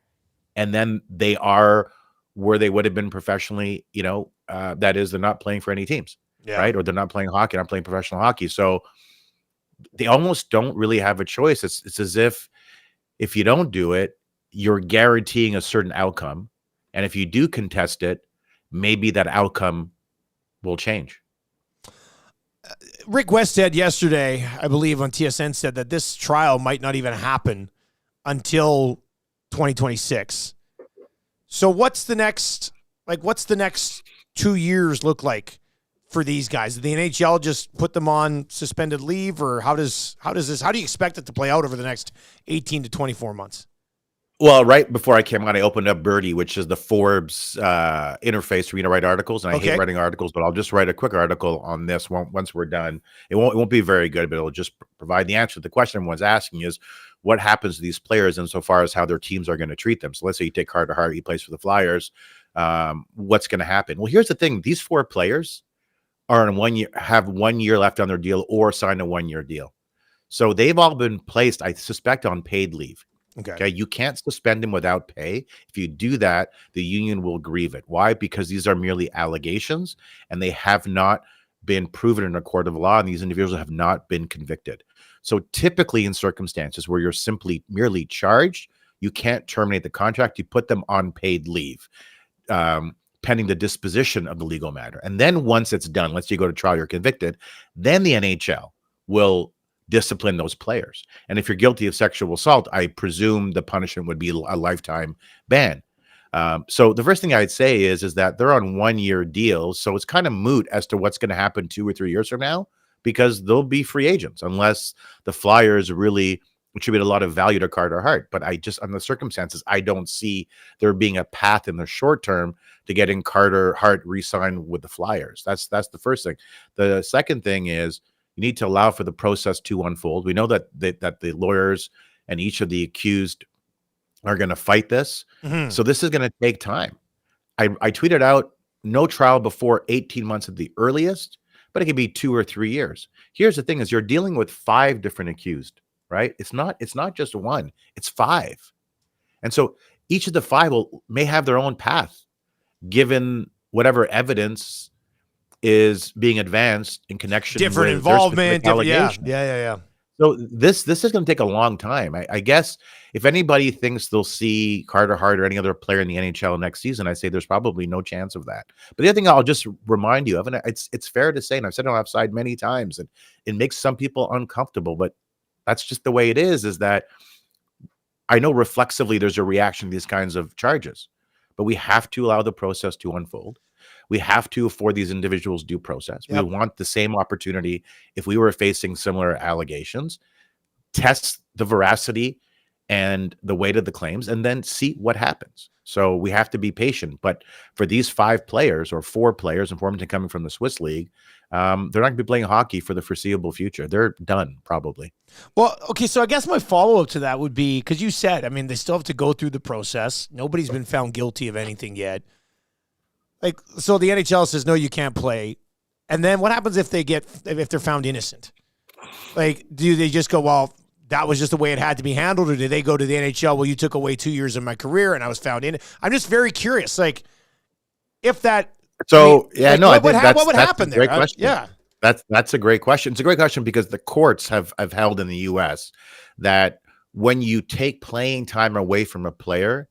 and then they are where they would have been professionally, that is, they're not playing for any teams. right? Or they're not playing hockey, not playing professional hockey. So they almost don't really have a choice. It's as if you don't do it, you're guaranteeing a certain outcome. And if you do contest it, maybe that outcome will change. Rick Westhead yesterday, I believe on TSN, said that this trial might not even happen until 2026. So what's the next 2 years look like for these guys? Did the NHL just put them on suspended leave, or how do you expect it to play out over the next 18 to 24 months? Well, right before I came on, I opened up Birdie, which is the Forbes interface for me to write articles. And I hate writing articles, but I'll just write a quick article on this once we're done. It won't be very good, but it'll just provide the answer. The question everyone's asking is, what happens to these players insofar as how their teams are going to treat them? So let's say you take Carter Hart, he plays for the Flyers. What's going to happen? Well, here's the thing. These 4 players are in 1 year, have 1 year left on their deal or signed a 1-year deal. So they've all been placed, I suspect, on paid leave. Okay. You can't suspend them without pay. If you do that, the union will grieve it. Why? Because these are merely allegations and they have not been proven in a court of law, and these individuals have not been convicted. So typically in circumstances where you're simply merely charged, you can't terminate the contract. You put them on paid leave, pending the disposition of the legal matter. And then once it's done, let's say you go to trial, you're convicted, then the NHL will discipline those players. And if you're guilty of sexual assault, I presume the punishment would be a lifetime ban. So the first thing I'd say is that they're on 1-year deals. So it's kind of moot as to what's going to happen 2 or 3 years from now, because they'll be free agents unless the Flyers really attribute a lot of value to Carter Hart. But on the circumstances, I don't see there being a path in the short term to getting Carter Hart re-signed with the Flyers. That's the first thing. The second thing is, you need to allow for the process to unfold. We know that the lawyers and each of the accused are going to fight this. Mm-hmm. So this is going to take time. I tweeted out no trial before 18 months at the earliest, but it could be 2 or 3 years. Here's the thing is you're dealing with 5 different accused, right? It's not just 1, it's 5. And so each of the 5 may have their own path given whatever evidence is being advanced in connection different with involvement. Yeah. So this is going to take a long time. I guess if anybody thinks they'll see Carter Hart or any other player in the NHL next season, I say there's probably no chance of that. But the other thing I'll just remind you of, and it's fair to say, and I've said it on Offside many times, and it makes some people uncomfortable, but that's just the way it is that I know reflexively there's a reaction to these kinds of charges, but we have to allow the process to unfold. We have to afford these individuals due process. Yep. We want the same opportunity if we were facing similar allegations, test the veracity and the weight of the claims, and then see what happens. So we have to be patient. But for these 5 players or 4 players, informed coming from the Swiss League, they're not going to be playing hockey for the foreseeable future. They're done, probably. Well, okay, so I guess my follow-up to that would be, because you said, I mean, they still have to go through the process. Nobody's been found guilty of anything yet. So the NHL says, no, you can't play. And then what happens if they're found innocent? Do they just go, well, that was just the way it had to be handled? Or do they go to the NHL, well, you took away 2 years of my career and I was found in it? I'm just very curious. If that. So, what would happen there? Great question. That's a great question. It's a great question because the courts have held in the U.S. that when you take playing time away from a player,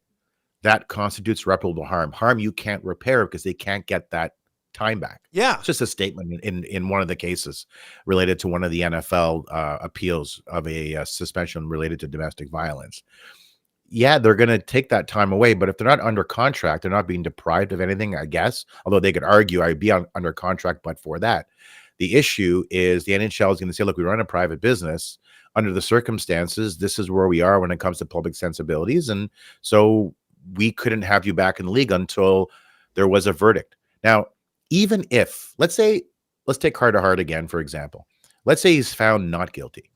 that constitutes irreparable harm you can't repair because they can't get that time back. Yeah. It's just a statement in one of the cases related to one of the NFL appeals of a suspension related to domestic violence. Yeah, they're going to take that time away, but if they're not under contract, they're not being deprived of anything, I guess, although they could argue I'd be under contract but for that. The issue is the NHL is going to say, look, we run a private business. Under the circumstances, this is where we are when it comes to public sensibilities, and so we couldn't have you back in the league until there was a verdict. Now, even if, let's take Carter Hart again, for example. Let's say he's found not guilty,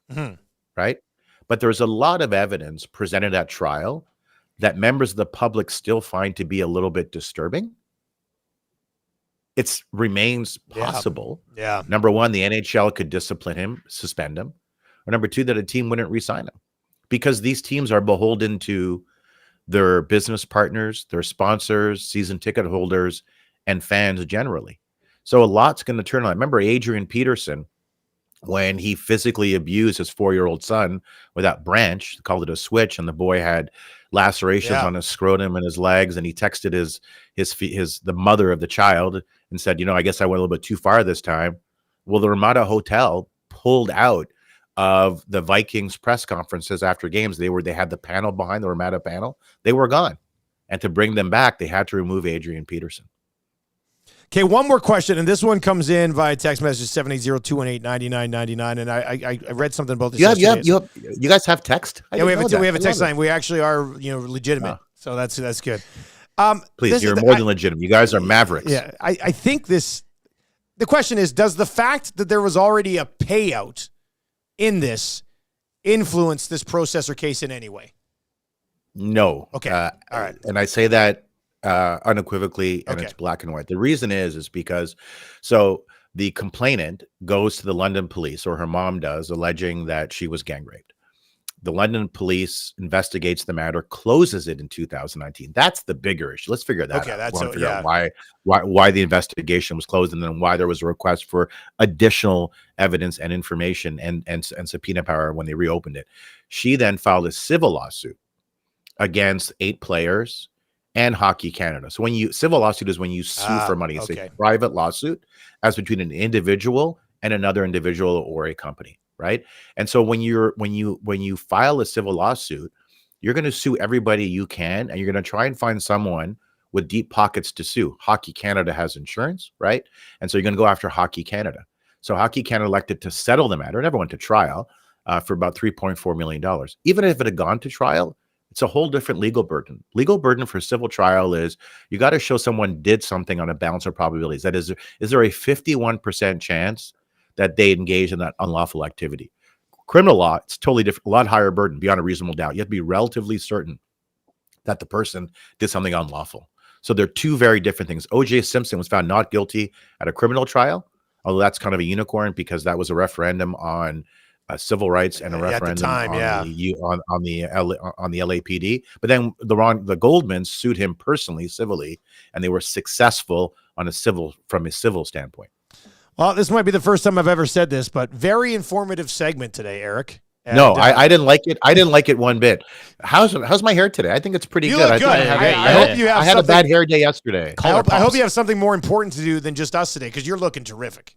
right? But there's a lot of evidence presented at trial that members of the public still find to be a little bit disturbing. It remains possible. Yeah. Number one, the NHL could discipline him, suspend him. Or number two, that a team wouldn't re-sign him. Because these teams are beholden to their business partners, their sponsors, season ticket holders, and fans generally. So a lot's going to turn on. Remember Adrian Peterson, when he physically abused his 4-year-old son with that branch, called it a switch, and the boy had lacerations on his scrotum and his legs, and he texted the mother of the child and said, I guess I went a little bit too far this time. Well, the Ramada Hotel pulled out of the Vikings press conferences after games. They had the panel behind the Ramada panel. They were gone. And to bring them back, they had to remove Adrian Peterson. Okay, one more question, and this one comes in via text message 780-218-9999, and I read something about this. You guys have text? Yeah, we have a text line. We actually are legitimate, so that's good. Please, you're more than legitimate. You guys are mavericks. Yeah, I think the question is, does the fact that there was already a payout in this influence this process or case in any way? No. Okay. All right. And I say that unequivocally, and it's black and white. The reason is because the complainant goes to the London police, or her mom does, alleging that she was gang raped. The London police investigates the matter, closes it in 2019. That's the bigger issue. Let's figure that out. Figure out why the investigation was closed, and then why there was a request for additional evidence and information and subpoena power when they reopened it. She then filed a civil lawsuit against 8 players and Hockey Canada. So civil lawsuit is when you sue for money. It's a private lawsuit as between an individual and another individual or a company, right? And so when you file a civil lawsuit, you're going to sue everybody you can, and you're going to try and find someone with deep pockets to sue. Hockey Canada has insurance, right? And so you're going to go after Hockey Canada. So Hockey Canada elected to settle the matter. It never went to trial for about $3.4 million. Even if it had gone to trial, it's a whole different legal burden. Legal burden for civil trial is you got to show someone did something on a balance of probabilities. That is there a 51% chance that they engage in that unlawful activity? Criminal law, it's totally different, a lot higher burden beyond a reasonable doubt. You have to be relatively certain that the person did something unlawful. So they're two very different things. O.J. Simpson was found not guilty at a criminal trial, although that's kind of a unicorn because that was a referendum on civil rights and a referendum on the LAPD. But then the Goldmans sued him personally, civilly, and they were successful from a civil standpoint. Well, this might be the first time I've ever said this, but very informative segment today, Eric. And, no, I didn't like it. I didn't like it one bit. How's my hair today? I think it's pretty good. Look good. I hope you have. I had a bad hair day yesterday. I hope you have something more important to do than just us today, because you're looking terrific.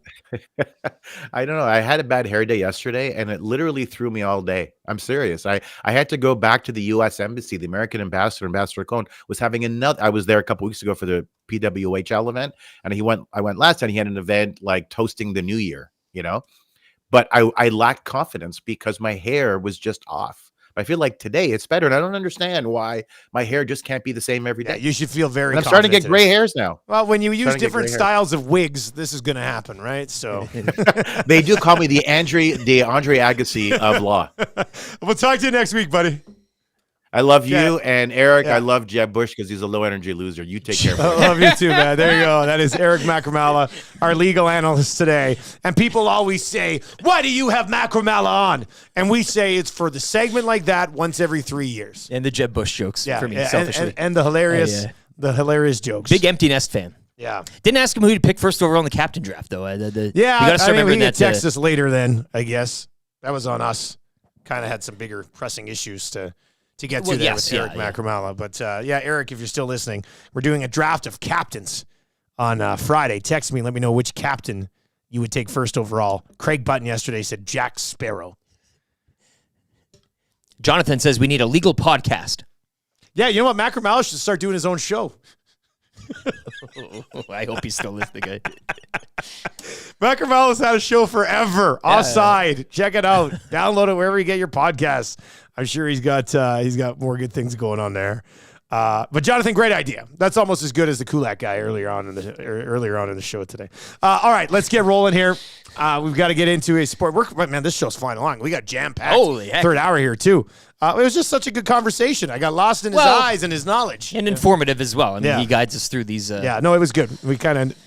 I don't know. I had a bad hair day yesterday, and it literally threw me all day. I'm serious. I had to go back to the U.S. Embassy. The American Ambassador Cohn was having another. I was there a couple weeks ago for the PWHL event, and I went last time. He had an event like toasting the new year, But I lacked confidence because my hair was just off. I feel like today it's better, and I don't understand why my hair just can't be the same every day. Yeah, you should feel very. I'm starting to get gray hairs now. Well, when you use different styles of wigs, this is going to happen, right? So they do call me the Andre Agassi of law. We'll talk to you next week, buddy. I love you, and Eric, I love Jeb Bush because he's a low-energy loser. You take care of him. I love you too, man. There you go. That is Eric Macramalla, our legal analyst today. And people always say, why do you have Macramalla on? And we say it's for the segment like that once every 3 years. And the Jeb Bush jokes for me, selfishly. And the hilarious jokes. Big empty nest fan. Yeah. Didn't ask him who he'd pick first overall in the captain draft, though. You got to start remembering that. Text us later then, I guess. That was on us. Kind of had some bigger pressing issues to get to there with Eric Macramalla. But, Eric, if you're still listening, we're doing a draft of captains on Friday. Text me and let me know which captain you would take first overall. Craig Button yesterday said Jack Sparrow. Jonathan says we need a legal podcast. Yeah, you know what? Macramalla should start doing his own show. I hope he's still listening. Macramalla's had a show forever. Offside. Check it out. Download it wherever you get your podcasts. I'm sure he's got more good things going on there. But Jonathan, great idea. That's almost as good as the Kulak guy earlier on in the show today. All right, let's get rolling here. We've got to get into a sport. Man, this show's flying along. We got jam-packed. Holy heck. Third hour here, too. It was just such a good conversation. I got lost in his eyes and his knowledge. And informative as well. I mean, he guides us through these. It was good. We kind of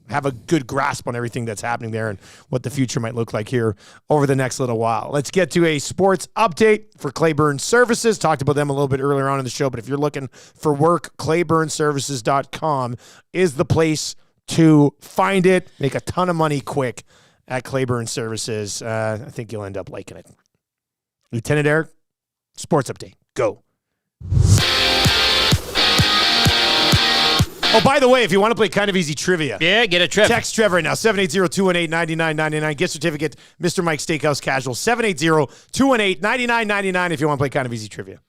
have a good grasp on everything that's happening there and what the future might look like here over the next little while. Let's get to a sports update for Claiborne Services. Talked about them a little bit earlier on in the show, but if you're looking for work, ClaiburnServices.com is the place to find it, make a ton of money quick at Clayburn Services. I think you'll end up liking it. Lieutenant Eric, sports update. Go. Oh, by the way, if you want to play Kind of Easy Trivia. Yeah, get a trip. Text Trevor right now, 780-218-9999. Gift certificate, Mr. Mike Steakhouse Casual, 780-218-9999 if you want to play Kind of Easy Trivia.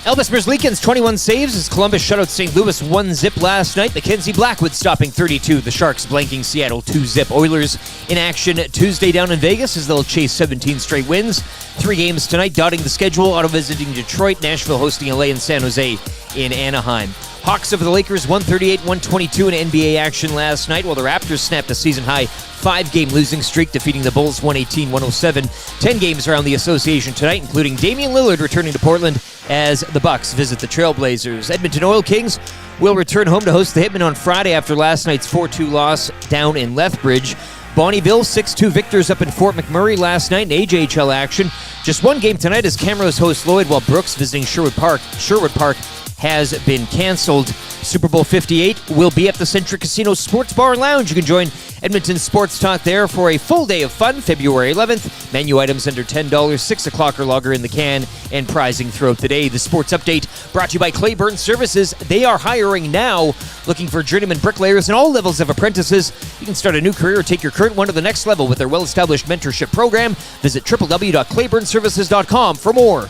Elvis Merzlikins, 21 saves as Columbus shut out St. Louis 1-0 last night. Mackenzie Blackwood stopping 32. The Sharks blanking Seattle 2-0. Oilers in action Tuesday down in Vegas as they'll chase 17 straight wins. 3 games tonight, dotting the schedule. Ottawa visiting Detroit, Nashville hosting LA, and San Jose in Anaheim. Hawks over the Lakers, 138-122 in NBA action last night, while the Raptors snapped a season-high 5-game losing streak, defeating the Bulls 118-107. 10 games around the association tonight, including Damian Lillard returning to Portland as the Bucks visit the Trailblazers. Edmonton Oil Kings will return home to host the Hitmen on Friday after last night's 4-2 loss down in Lethbridge. Bonnieville, 6-2 victors up in Fort McMurray last night in AJHL action. Just one game tonight as Camrose hosts Lloyd, while Brooks visiting Sherwood Park. Sherwood Park has been canceled. Super Bowl 58 will be at the Centric Casino Sports Bar and Lounge. You can join Edmonton Sports Talk there for a full day of fun, February 11th. Menu items under $10, 6 o'clock or lager in the can, and prizing throughout the day. The Sports Update brought to you by Clayburn Services. They are hiring now, looking for journeyman bricklayers and all levels of apprentices. You can start a new career or take your current one to the next level with their well-established mentorship program. Visit www.clayburnservices.com for more.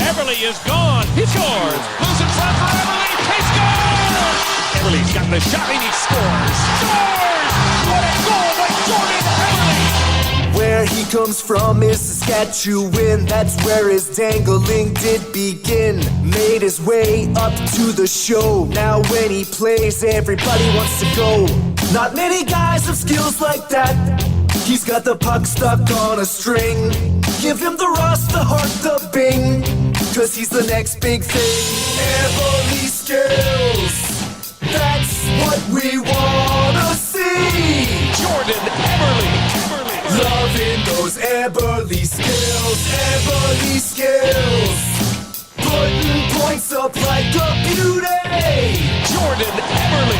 Eberle is gone. He scores. Loose in front for Eberle. He scores! Eberle's got the shot and he scores. Scores! What a goal by Jordan Eberle! Where he comes from is Saskatchewan. That's where his dangling did begin. Made his way up to the show. Now when he plays, everybody wants to go. Not many guys have skills like that. He's got the puck stuck on a string. Give him the rust, the heart, the bing, 'cause he's the next big thing. Eberle skills, that's what we wanna see. Jordan Eberle. Loving those Eberle skills. Eberle skills, putting points up like a beauty. Jordan Eberle.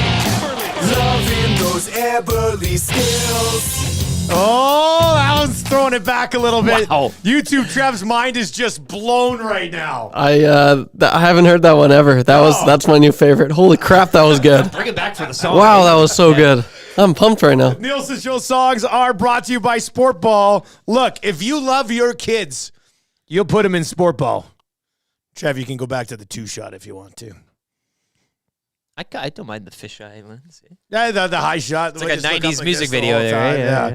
Loving those Eberle skills. Oh, that one's throwing it back a little bit. Wow. YouTube Trev's mind is just blown right now. I haven't heard that one ever. That's my new favorite. Holy crap, that was good. Bring it back for the song. Wow, that was so good. I'm pumped right now. Nielson Show songs are brought to you by Sport Ball. Look, if you love your kids, you'll put them in Sport Ball. Trev, you can go back to the 2-shot if you want to. I don't mind the Fish Islands. Yeah, the high shot. It's like a 90s music video there. Time. Yeah.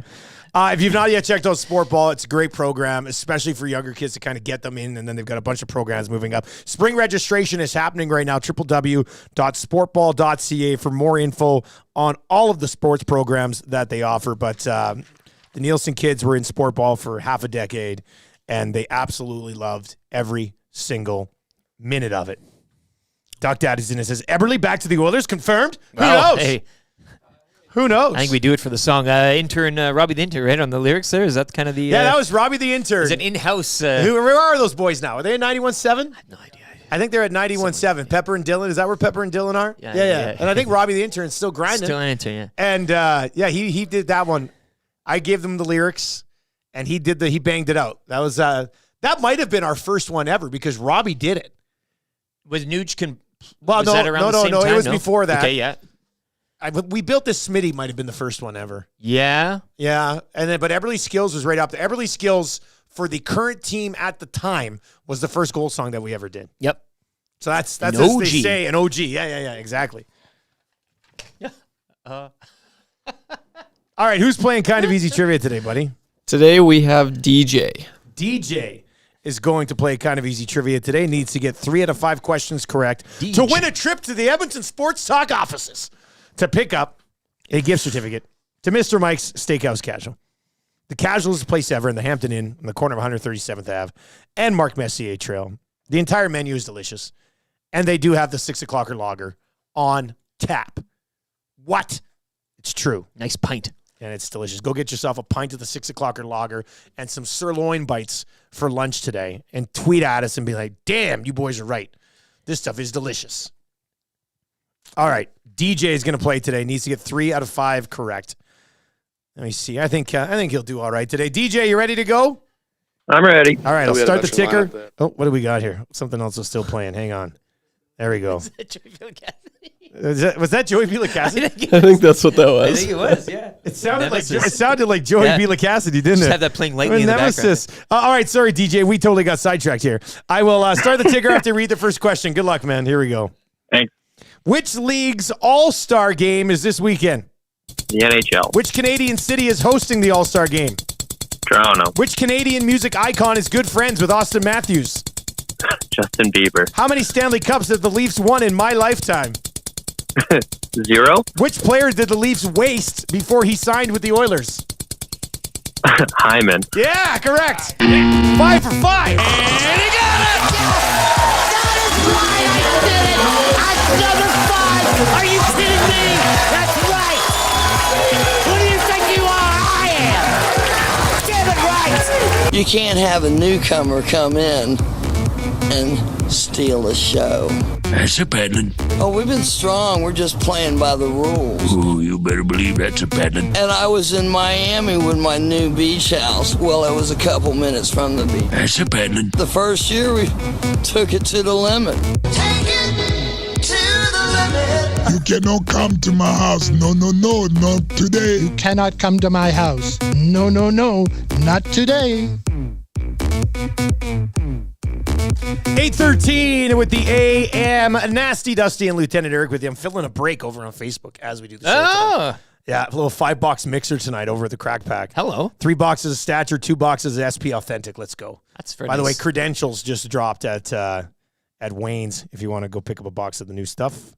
If you've not yet checked out Sport Ball, it's a great program, especially for younger kids to kind of get them in, and then they've got a bunch of programs moving up. Spring registration is happening right now, www.sportball.ca for more info on all of the sports programs that they offer. But the Nielson kids were in Sport Ball for half a decade, and they absolutely loved every single minute of it. Doc Daddy's in it says, Eberle back to the Oilers, confirmed? Who knows? Hey. Who knows? I think we do it for the song. Intern, Robbie the Intern, right, on the lyrics there? Is that kind of the... Yeah, that was Robbie the Intern. It's an in-house... Where are those boys now? Are they at 91.7? I have no idea. I think they're at 91.7. Pepper and Dylan. Is that where Pepper and Dylan are? Yeah. And I think Robbie the Intern's still grinding. Still an intern, yeah. And, he did that one. I gave them the lyrics, and he banged it out. That was... that might have been our first one ever, because Robbie did it. Was Nuge... Well, that around the same time? It was before that. Okay, yeah. We built this Smitty might have been the first one ever. Yeah. Yeah. But Eberle Skills was right up there. Eberle Skills for the current team at the time was the first goal song that we ever did. Yep. So that's an as OG. they say, an OG. Yeah, exactly. Yeah. All right, who's playing Kind of Easy Trivia today, buddy? Today we have DJ. DJ is going to play Kind of Easy Trivia today. Needs to get 3 out of 5 questions correct to win a trip to the Edmonton Sports Talk offices to pick up a gift certificate to Mr. Mike's Steakhouse Casual. The Casualest place ever in the Hampton Inn on the corner of 137th Ave and Mark Messier Trail. The entire menu is delicious. And they do have the 6 o'clocker lager on tap. What? It's true. Nice pint. And it's delicious. Go get yourself a pint of the 6 o'clocker lager and some sirloin bites for lunch today and tweet at us and be like, damn, you boys are right. This stuff is delicious. All right. DJ is going to play today. Needs to get 3 out of 5 correct. Let me see. I think he'll do all right today. DJ, you ready to go? I'm ready. All right. I'll start the ticker. Oh, what do we got here? Something else is still playing. Hang on. There we go. Was that Joey Vila Cassidy? I think that's what that was. I think it was, yeah. It sounded like Joey Vila Cassidy, didn't Just it? have that playing lightly in the Nemesis. All right, sorry, DJ. We totally got sidetracked here. I will start the ticker after I read the first question. Good luck, man. Here we go. Thanks. Which league's All-Star game is this weekend? The NHL. Which Canadian city is hosting the All-Star game? Toronto. Which Canadian music icon is good friends with Austin Matthews? Justin Bieber. How many Stanley Cups have the Leafs won in my lifetime? 0. Which player did the Leafs waste before he signed with the Oilers? Hyman. Yeah, correct. 5 for 5. And he got it! That is right, I did it! That's number 5! Are you kidding me? That's right! Who do you think you are? I am! Get it right! You can't have a newcomer come in and steal the show. That's a peddling. Oh, we've been strong. We're just playing by the rules. Ooh, you better believe that's a peddling. And I was in Miami with my new beach house. Well, it was a couple minutes from the beach. That's a peddling. The first year, we took it to the limit. Take it to the limit. You cannot come to my house. No, not today. You cannot come to my house. No, not today. 8:13 with the AM. Nasty Dusty and Lieutenant Eric with you. I'm filling a break over on Facebook as we do the show today. Yeah, a little 5-box mixer tonight over at the Crack Pack. Hello. 3 boxes of Stature, 2 boxes of SP Authentic. Let's go. That's very By the way, nice. credentials just dropped at Wayne's if you want to go pick up a box of the new stuff.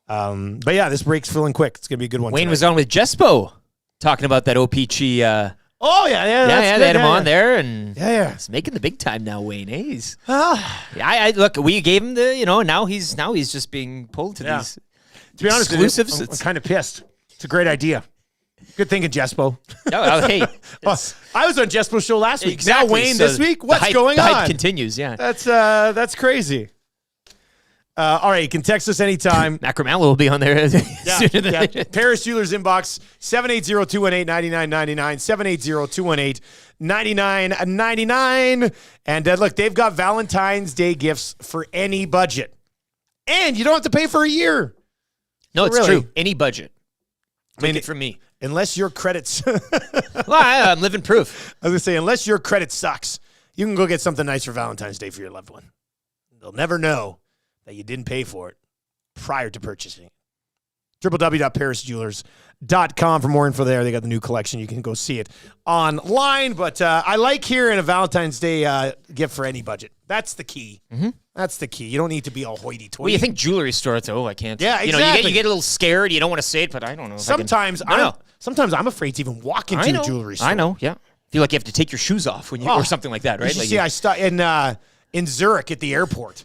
But yeah, this break's filling quick. It's going to be a good one Wayne tonight. was on with Jespo talking about that OPG. Oh, yeah. They had him on there, and yeah. he's making the big time now, Wayne. Hey, he's I look. We gave him the, now he's just being pulled to these. To be honest, exclusives. I'm kind of pissed. It's a great idea. Good thinking, Jespo. Hey, I was on Jespo's show last week. Exactly. Now Wayne So this week. the What's hype- going the on? hype continues. Yeah, that's crazy. All right, you can text us anytime. Macramalla will be on there. Sooner than later. Paris Jewelers inbox 780-218-9999, 780-218-9999. And look, they've got Valentine's Day gifts for any budget. And you don't have to pay for a year. No, it's Really? true. Any budget. Take it from me. Unless your credits. Well, I'm living proof. I was going to say, unless your credit sucks, you can go get something nice for Valentine's Day for your loved one. They'll never know that you didn't pay for it prior to purchasing. www.parisjewelers.com for more info there. They got the new collection. You can go see it online. But I like hearing a Valentine's Day gift for any budget. That's the key. Mm-hmm. That's the key. You don't need to be all hoity-toity. Well, you think jewelry store, it's, I can't. Yeah, You exactly. get a little scared. You don't want to say it, but I don't know. Sometimes I'm afraid to even walk into a jewelry store. I know, yeah. Feel like you have to take your shoes off when you or something like that, right? You Like see, I stopped in Zurich at the airport.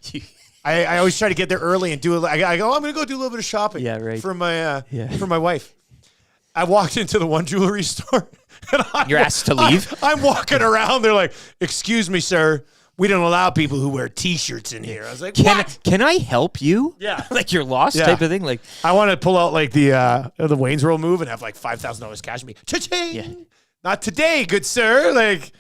I always try to get there early and do I go, I'm going to go do a little bit of shopping for my for my wife. I walked into the one jewelry store. And You're asked to leave? I'm walking around. They're like, excuse me, sir. We don't allow people who wear T-shirts in here. I was like, Can I help you? Yeah. Like you're lost type of thing? Like I want to pull out like the Wayne's World move and have like $5,000 cash me. Cha-ching! Yeah. Not today, good sir. Like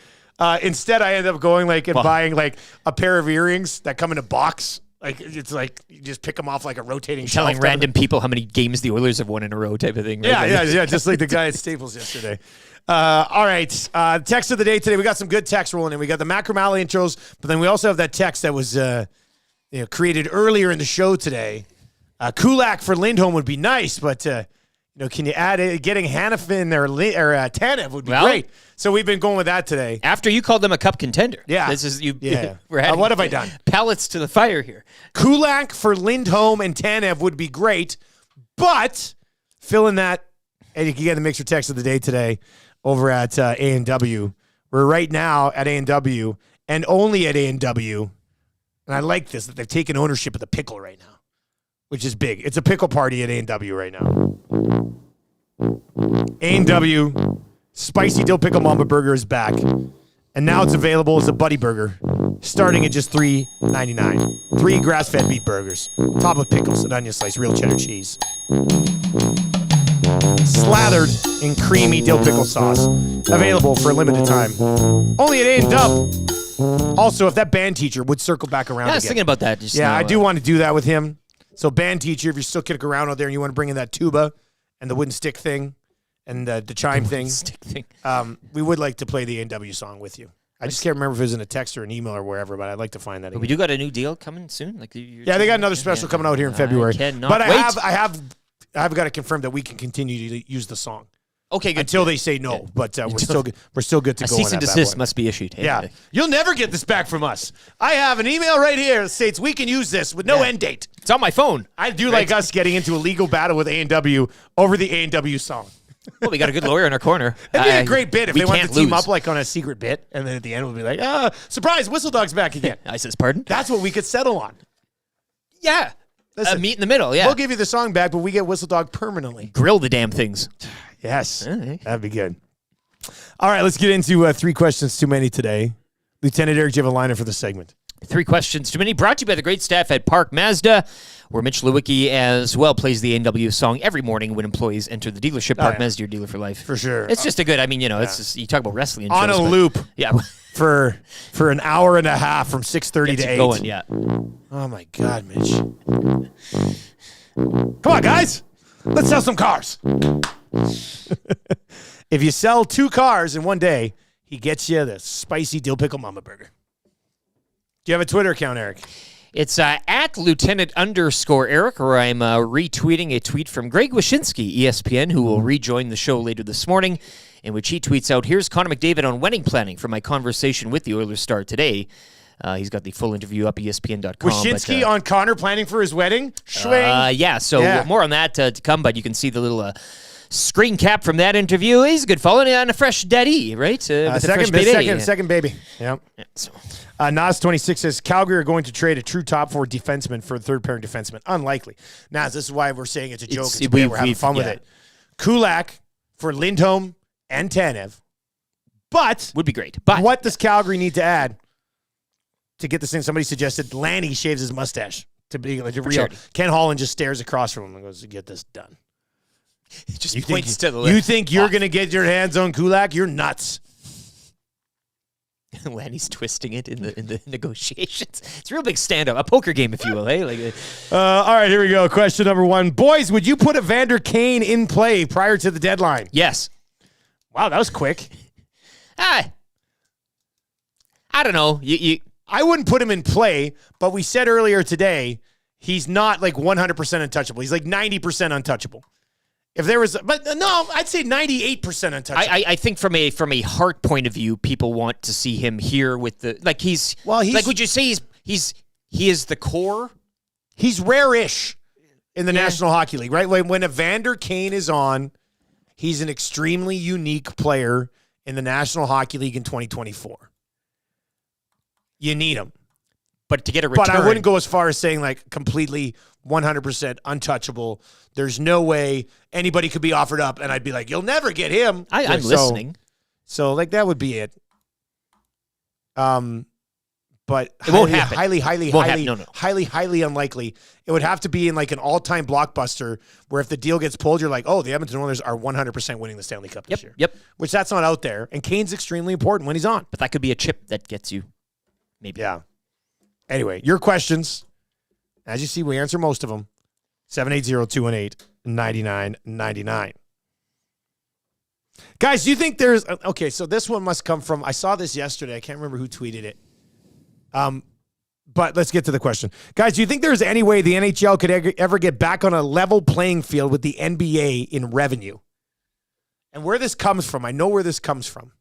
instead I end up going and buying like a pair of earrings that come in a box. Like it's like you just pick them off like a rotating shelf. telling random people how many games the Oilers have won in a row type of thing. Right? Yeah. Just like the guy at Staples yesterday. All right. Text of the day today. We got some good text rolling in. We got the Macramalla intros, but then we also have that text that was created earlier in the show today. Kulak for Lindholm would be nice, but can you add it? Getting Hanifin or Tanev would be great. So we've been going with that today. After you called them a cup contender. Yeah. This is you. Yeah. We're adding What have I done? Pellets to the fire here. Kulak for Lindholm and Tanev would be great, but fill in that, and you can get the mixer text of the day today over at A&W. We're right now at A&W, and only at A&W, And I like this, that they've taken ownership of the pickle right now, which is big. It's a pickle party at A&W right now. A&W Spicy Dill Pickle Mama Burger is back. And now it's available as a Buddy Burger, starting at just $3.99. 3 grass-fed beef burgers, topped with pickles and onion slice, real cheddar cheese. Slathered in creamy dill pickle sauce. Available for a limited time. Only at A&W. Also, if that band teacher would circle back around I was again. thinking about that. Just Yeah, now, I do want to do that with him. So band teacher, if you're still kicking around out there and you want to bring in that tuba and the wooden stick thing and the chime thing, we would like to play the A&W song with you. I just can't remember if it was in a text or an email or wherever, but I'd like to find that again. We do got a new deal coming soon. Yeah, they got another special coming out here in February. But I have got to confirm that we can continue to use the song. Okay, good. Until they say no, but we're still good to go. A cease and desist must be issued. Yeah, you'll never get this back from us. I have an email right here that states we can use this with no end date. It's on my phone. I do like us getting into a legal battle with A&W over the A&W song. Well, we got a good lawyer in our corner. It'd be a great bit if they wanted to team lose. up like on a secret bit, and then at the end we'll be like, surprise, Whistle Dog's back again. I says, pardon? That's what we could settle on. Yeah. Listen, meet in the middle, yeah. We'll give you the song back, but we get Whistle Dog permanently. Grill the damn things. Yes. That'd be good. All right, let's get into 3 questions too many today. Lieutenant Eric, do you have a liner for the segment? 3 questions too many. Brought to you by the great staff at Park Mazda, where Mitch Lewicki as well plays the A&W song every morning when employees enter the dealership. Park Mazda, your dealer for life. For sure. It's just a good, it's just, you talk about wrestling on shows, a but- loop. Yeah. for an hour and a half from 6:30 to 8. Going, yeah. Oh my God, Mitch. Come on, guys. Let's sell some cars. If you sell 2 cars in one day, he gets you the spicy dill pickle mama burger. Do you have a Twitter account, Eric? It's at Lieutenant_Eric, or I'm retweeting a tweet from Greg Wyshynski, ESPN, who will rejoin the show later this morning, in which he tweets out, "Here's Conor McDavid on wedding planning from my conversation with the Oilers star today." He's got the full interview up ESPN.com. Wyshynski on Connor planning for his wedding? Yeah, so more on that to come, but you can see the little screen cap from that interview. He's a good fellow and a fresh daddy, right? Second baby. Yep. Yeah, so. Nas26 says, Calgary are going to trade a true top 4 defenseman for a third-pairing defenseman. Unlikely. Nas, this is why we're saying it's a joke. We're having fun with it. Kulak for Lindholm and Tanev. But would be great. But what does Calgary need to add to get this thing? Somebody suggested Lanny shaves his mustache to be like real. Ken Holland just stares across from him and goes, "Get this done." He just points to the left. You think you're going to get your hands on Kulak? You're nuts. Lanny's twisting it in the negotiations. It's a real big stand-up, a poker game, if you will. Hey, all right, here we go. Question number 1. Boys, would you put Evander Kane in play prior to the deadline? Yes. Wow, that was quick. I don't know. I wouldn't put him in play, but we said earlier today he's not like 100% untouchable. He's like 90% untouchable. If there was, but no, I'd say 98% untouchable. I think from a heart point of view, people want to see him here with the he's like. Would you say he is the core? He's rare-ish in the National Hockey League, right? When Evander Kane is on, he's an extremely unique player in the National Hockey League in 2024. You need him. But to get a return. But I wouldn't go as far as saying like completely 100% untouchable. There's no way anybody could be offered up, and I'd be like, you'll never get him. I'm listening. So like that would be it. But it won't happen. Highly unlikely. It would have to be in like an all-time blockbuster where if the deal gets pulled, you're like, oh, the Edmonton Oilers are 100% winning the Stanley Cup this year. Yep. Which that's not out there. And Kane's extremely important when he's on. But that could be a chip that gets you. Maybe. Yeah. Anyway, your questions. As you see, we answer most of them. 780-218-9999. Guys, do you think there's... Okay, so this one must come from... I saw this yesterday. I can't remember who tweeted it. But let's get to the question. Guys, do you think there's any way the NHL could ever get back on a level playing field with the NBA in revenue? And where this comes from, I know where this comes from.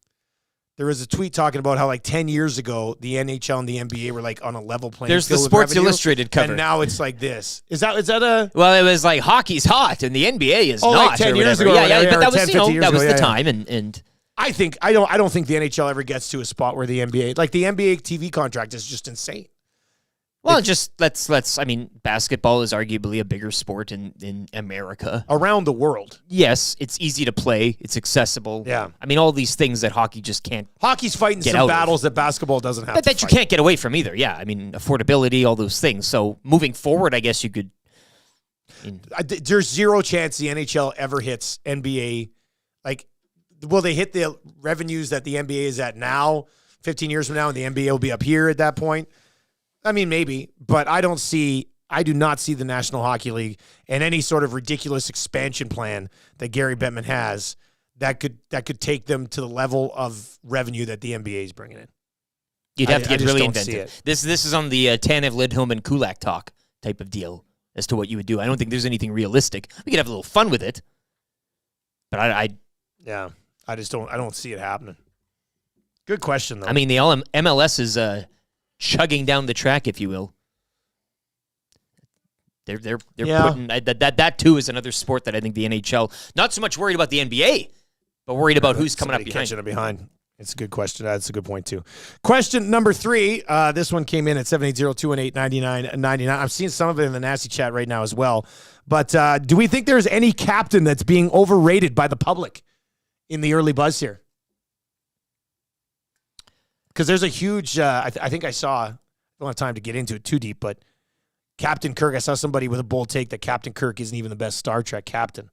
There was a tweet talking about how like 10 years ago, the NHL and the NBA were like on a level playing There's field. the with Sports revenue, Illustrated cover. And now it's like this. Is that a... Well, it was like hockey's hot and the NBA is not. Like 10 years ago. Yeah, but that was, 10, 15 years that was ago. the time. And I don't think the NHL ever gets to a spot where the NBA, like the NBA TV contract is just insane. Well, just let's. I mean, basketball is arguably a bigger sport in America. Around the world. Yes, it's easy to play. It's accessible. Yeah. I mean, all these things that hockey just can't. Hockey's fighting get some out battles that basketball doesn't have. That you can't get away from either. Yeah. I mean, affordability, all those things. So moving forward, I guess you could. There's zero chance the NHL ever hits NBA. Like, will they hit the revenues that the NBA is at now? 15 years from now, and the NBA will be up here at that point. I mean, maybe, but I do not see the National Hockey League and any sort of ridiculous expansion plan that Gary Bettman has that could take them to the level of revenue that the NBA is bringing in. You'd have to get really inventive. inventive. This is on the Tanev, Lidholm, and Kulak talk type of deal as to what you would do. I don't think there's anything realistic. We could have a little fun with it, but I don't see it happening. Good question, though. I mean, the MLS is chugging down the track, if you will. They're putting that too is another sport that I think the NHL not so much worried about the NBA, but worried about who's coming up behind. It's a good question. That's a good point too. Question number 3. This one came in at 780-218-9999. I'm seeing some of it in the nasty chat right now as well. But do we think there's any captain that's being overrated by the public in the early buzz here? Because there's a huge, I think I saw, I don't have time to get into it too deep, but Captain Kirk, I saw somebody with a bold take that Captain Kirk isn't even the best Star Trek captain.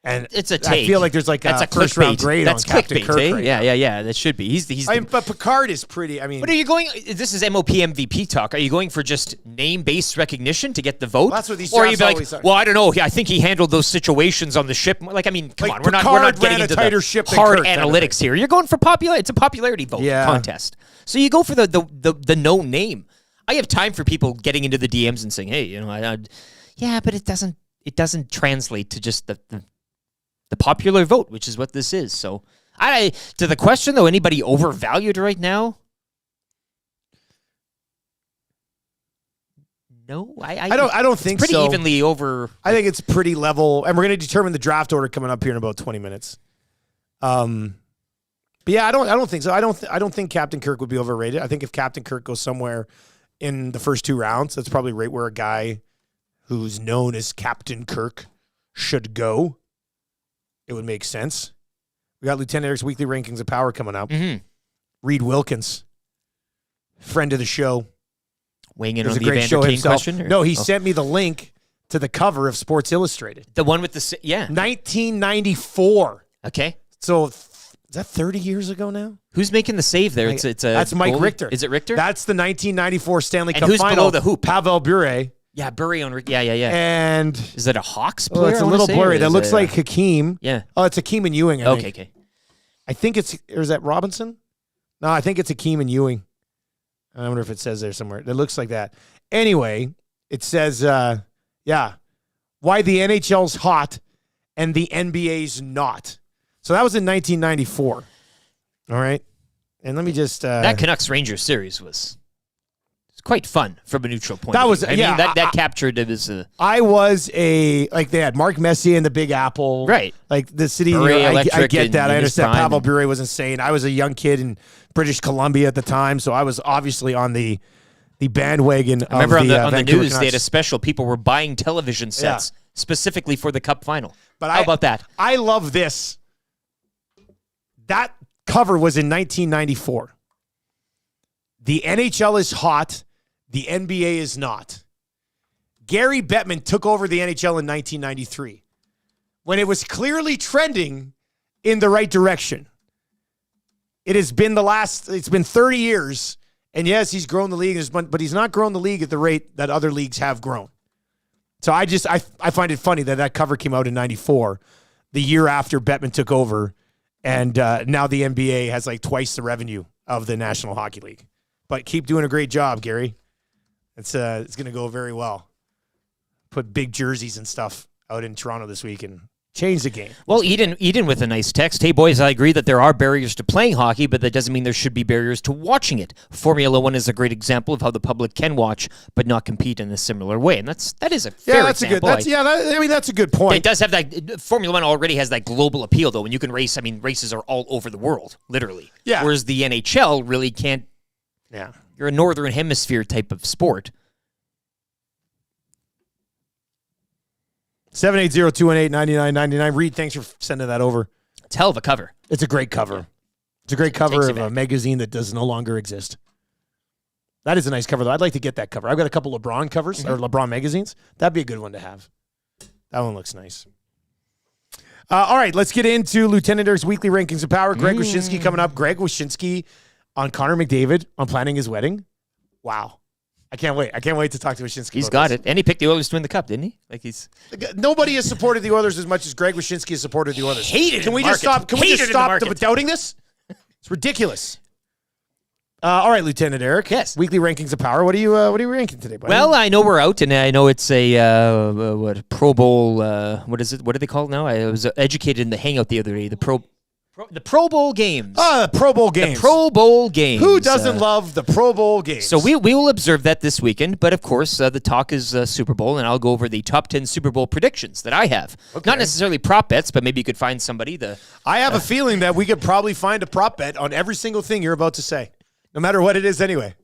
And it's a take. I feel like there's like that's a first-round grade that's on Captain Kirk. Eh? Right yeah. That should be. But Picard is pretty. I mean, but are you going? This is MOP MVP talk. Are you going for just name-based recognition to get the vote? Well, that's what these or are you jobs be like, always are. well, I don't know. I think he handled those situations on the ship. Like, I mean, come on, we're not getting into tighter the ship than hard Kirk, analytics here. You're going for popularity. It's a popularity vote contest. So you go for the no name. I have time for people getting into the DMs and saying, hey, you know, but it doesn't translate to just the popular vote, which is what this is. So, to the question though, anybody overvalued right now? No, I don't think pretty so. Evenly over. I think it's pretty level, and we're going to determine the draft order coming up here in about 20 minutes. But yeah, I don't think so. I don't think Captain Kirk would be overrated. I think if Captain Kirk goes somewhere in the first 2 rounds, that's probably right where a guy who's known as Captain Kirk should go. It would make sense. We got Lieutenant Eric's weekly rankings of power coming up. Mm-hmm. Reed Wilkins, friend of the show, weighing in on the Evander Kane question. No, he sent me the link to the cover of Sports Illustrated. The one with the 1994. Okay, so is that 30 years ago now? Who's making the save there? That's Mike goalie? Richter. Is it Richter? That's the 1994 Stanley Cup and who's final. below the hoop? Pavel Bure. Yeah, Bury on. Yeah. And is it a Hawks player? It's a little blurry. That looks like Hakeem. Yeah. Oh, it's Hakeem and Ewing. I think. Okay. I think or is that Robinson? No, I think it's Hakeem and Ewing. I wonder if it says there somewhere. It looks like that. Anyway, it says, why the NHL's hot and the NBA's not. So that was in 1994. All right. And let me just... that Canucks Rangers series was quite fun from a neutral point. That of was, view. I mean, that captured it as a... I was they had Mark Messier in the Big Apple. Right. Like the city, I get that. I understand Pavel Bure was insane. I was a young kid in British Columbia at the time, so I was obviously on the bandwagon I remember of on the Vancouver news, Canucks. they had a special. People were buying television sets specifically for the Cup final. But how about that? I love this. That cover was in 1994. The NHL is hot. The NBA is not. Gary Bettman took over the NHL in 1993 when it was clearly trending in the right direction. It has been it's been 30 years, and yes, he's grown the league, but he's not grown the league at the rate that other leagues have grown. So I find it funny that cover came out in 94, the year after Bettman took over, and now the NBA has like twice the revenue of the National Hockey League. But keep doing a great job, Gary. It's going to go very well. Put big jerseys and stuff out in Toronto this week and change the game. Well, Eden with a nice text. Hey, boys, I agree that there are barriers to playing hockey, but that doesn't mean there should be barriers to watching it. Formula One is a great example of how the public can watch but not compete in a similar way, and that is a fair example. That's a good point. It does have that. Formula One already has that global appeal, though. When you can race, I mean, races are all over the world, literally. Yeah. Whereas the NHL really can't. Yeah. You're a Northern Hemisphere type of sport. 780-218-9999. Reed, thanks for sending that over. It's a hell of a cover. It's a great cover. It's a great cover of a magazine that does no longer exist. That is a nice cover, though. I'd like to get that cover. I've got a couple LeBron covers, or LeBron magazines. That'd be a good one to have. That one looks nice. All right, let's get into Lieutenant Eric's weekly rankings of power. Greg Wyshynski coming up. Greg Wyshynski on Conor McDavid on planning his wedding. Wow. I can't wait. I can't wait to talk to Wyshynski. He's got it. And he picked the Oilers to win the cup, didn't he? Nobody has supported the Oilers as much as Greg Wyshynski has supported the Oilers. Can we just stop doubting this? It's ridiculous. All right, Lieutenant Eric. Yes. Weekly rankings of power. What are you ranking today, buddy? Well, I know we're out, and I know it's a Pro Bowl. What is it? What do they call it now? I was educated in the hangout the other day. The Pro Bowl games. The Pro Bowl games. The Pro Bowl games. Who doesn't love the Pro Bowl games? So we will observe that this weekend, but of course the talk is Super Bowl, and I'll go over the top 10 Super Bowl predictions that I have. Okay. Not necessarily prop bets, but maybe you could find somebody. I have a feeling that we could probably find a prop bet on every single thing you're about to say, no matter what it is anyway.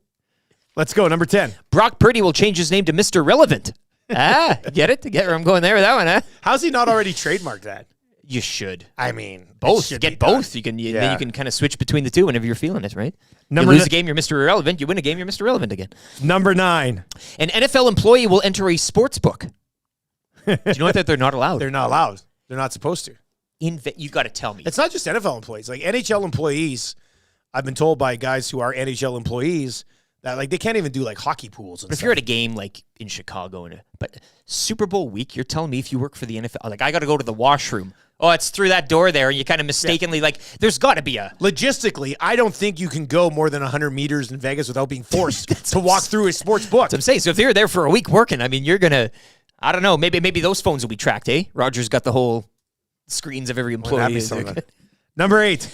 Let's go, number 10. Brock Purdy will change his name to Mr. Relevant. Get it? Get where I'm going there with that one, huh? How's he not already trademarked that? You should. I mean, both. Get both. Then you can kind of switch between the two whenever you're feeling it, right? You lose a game, you're Mr. Irrelevant. You win a game, you're Mr. Relevant again. Number 9. An NFL employee will enter a sports book. Do you know that they're not allowed? They're not allowed. They're not supposed to. You got to tell me. It's not just NFL employees. Like NHL employees, I've been told by guys who are NHL employees that like they can't even do like hockey pools. And if you're at a game like in Chicago, but Super Bowl week, you're telling me if you work for the NFL, like I got to go to the washroom. Oh, it's through that door there, and you kind of mistakenly, like, there's got to be a... Logistically, I don't think you can go more than 100 meters in Vegas without being forced to walk through a sports book. That's what I'm saying. So if you're there for a week working, I mean, you're going to... I don't know. Maybe those phones will be tracked, eh? Roger's got the whole screens of every employee. Number 8.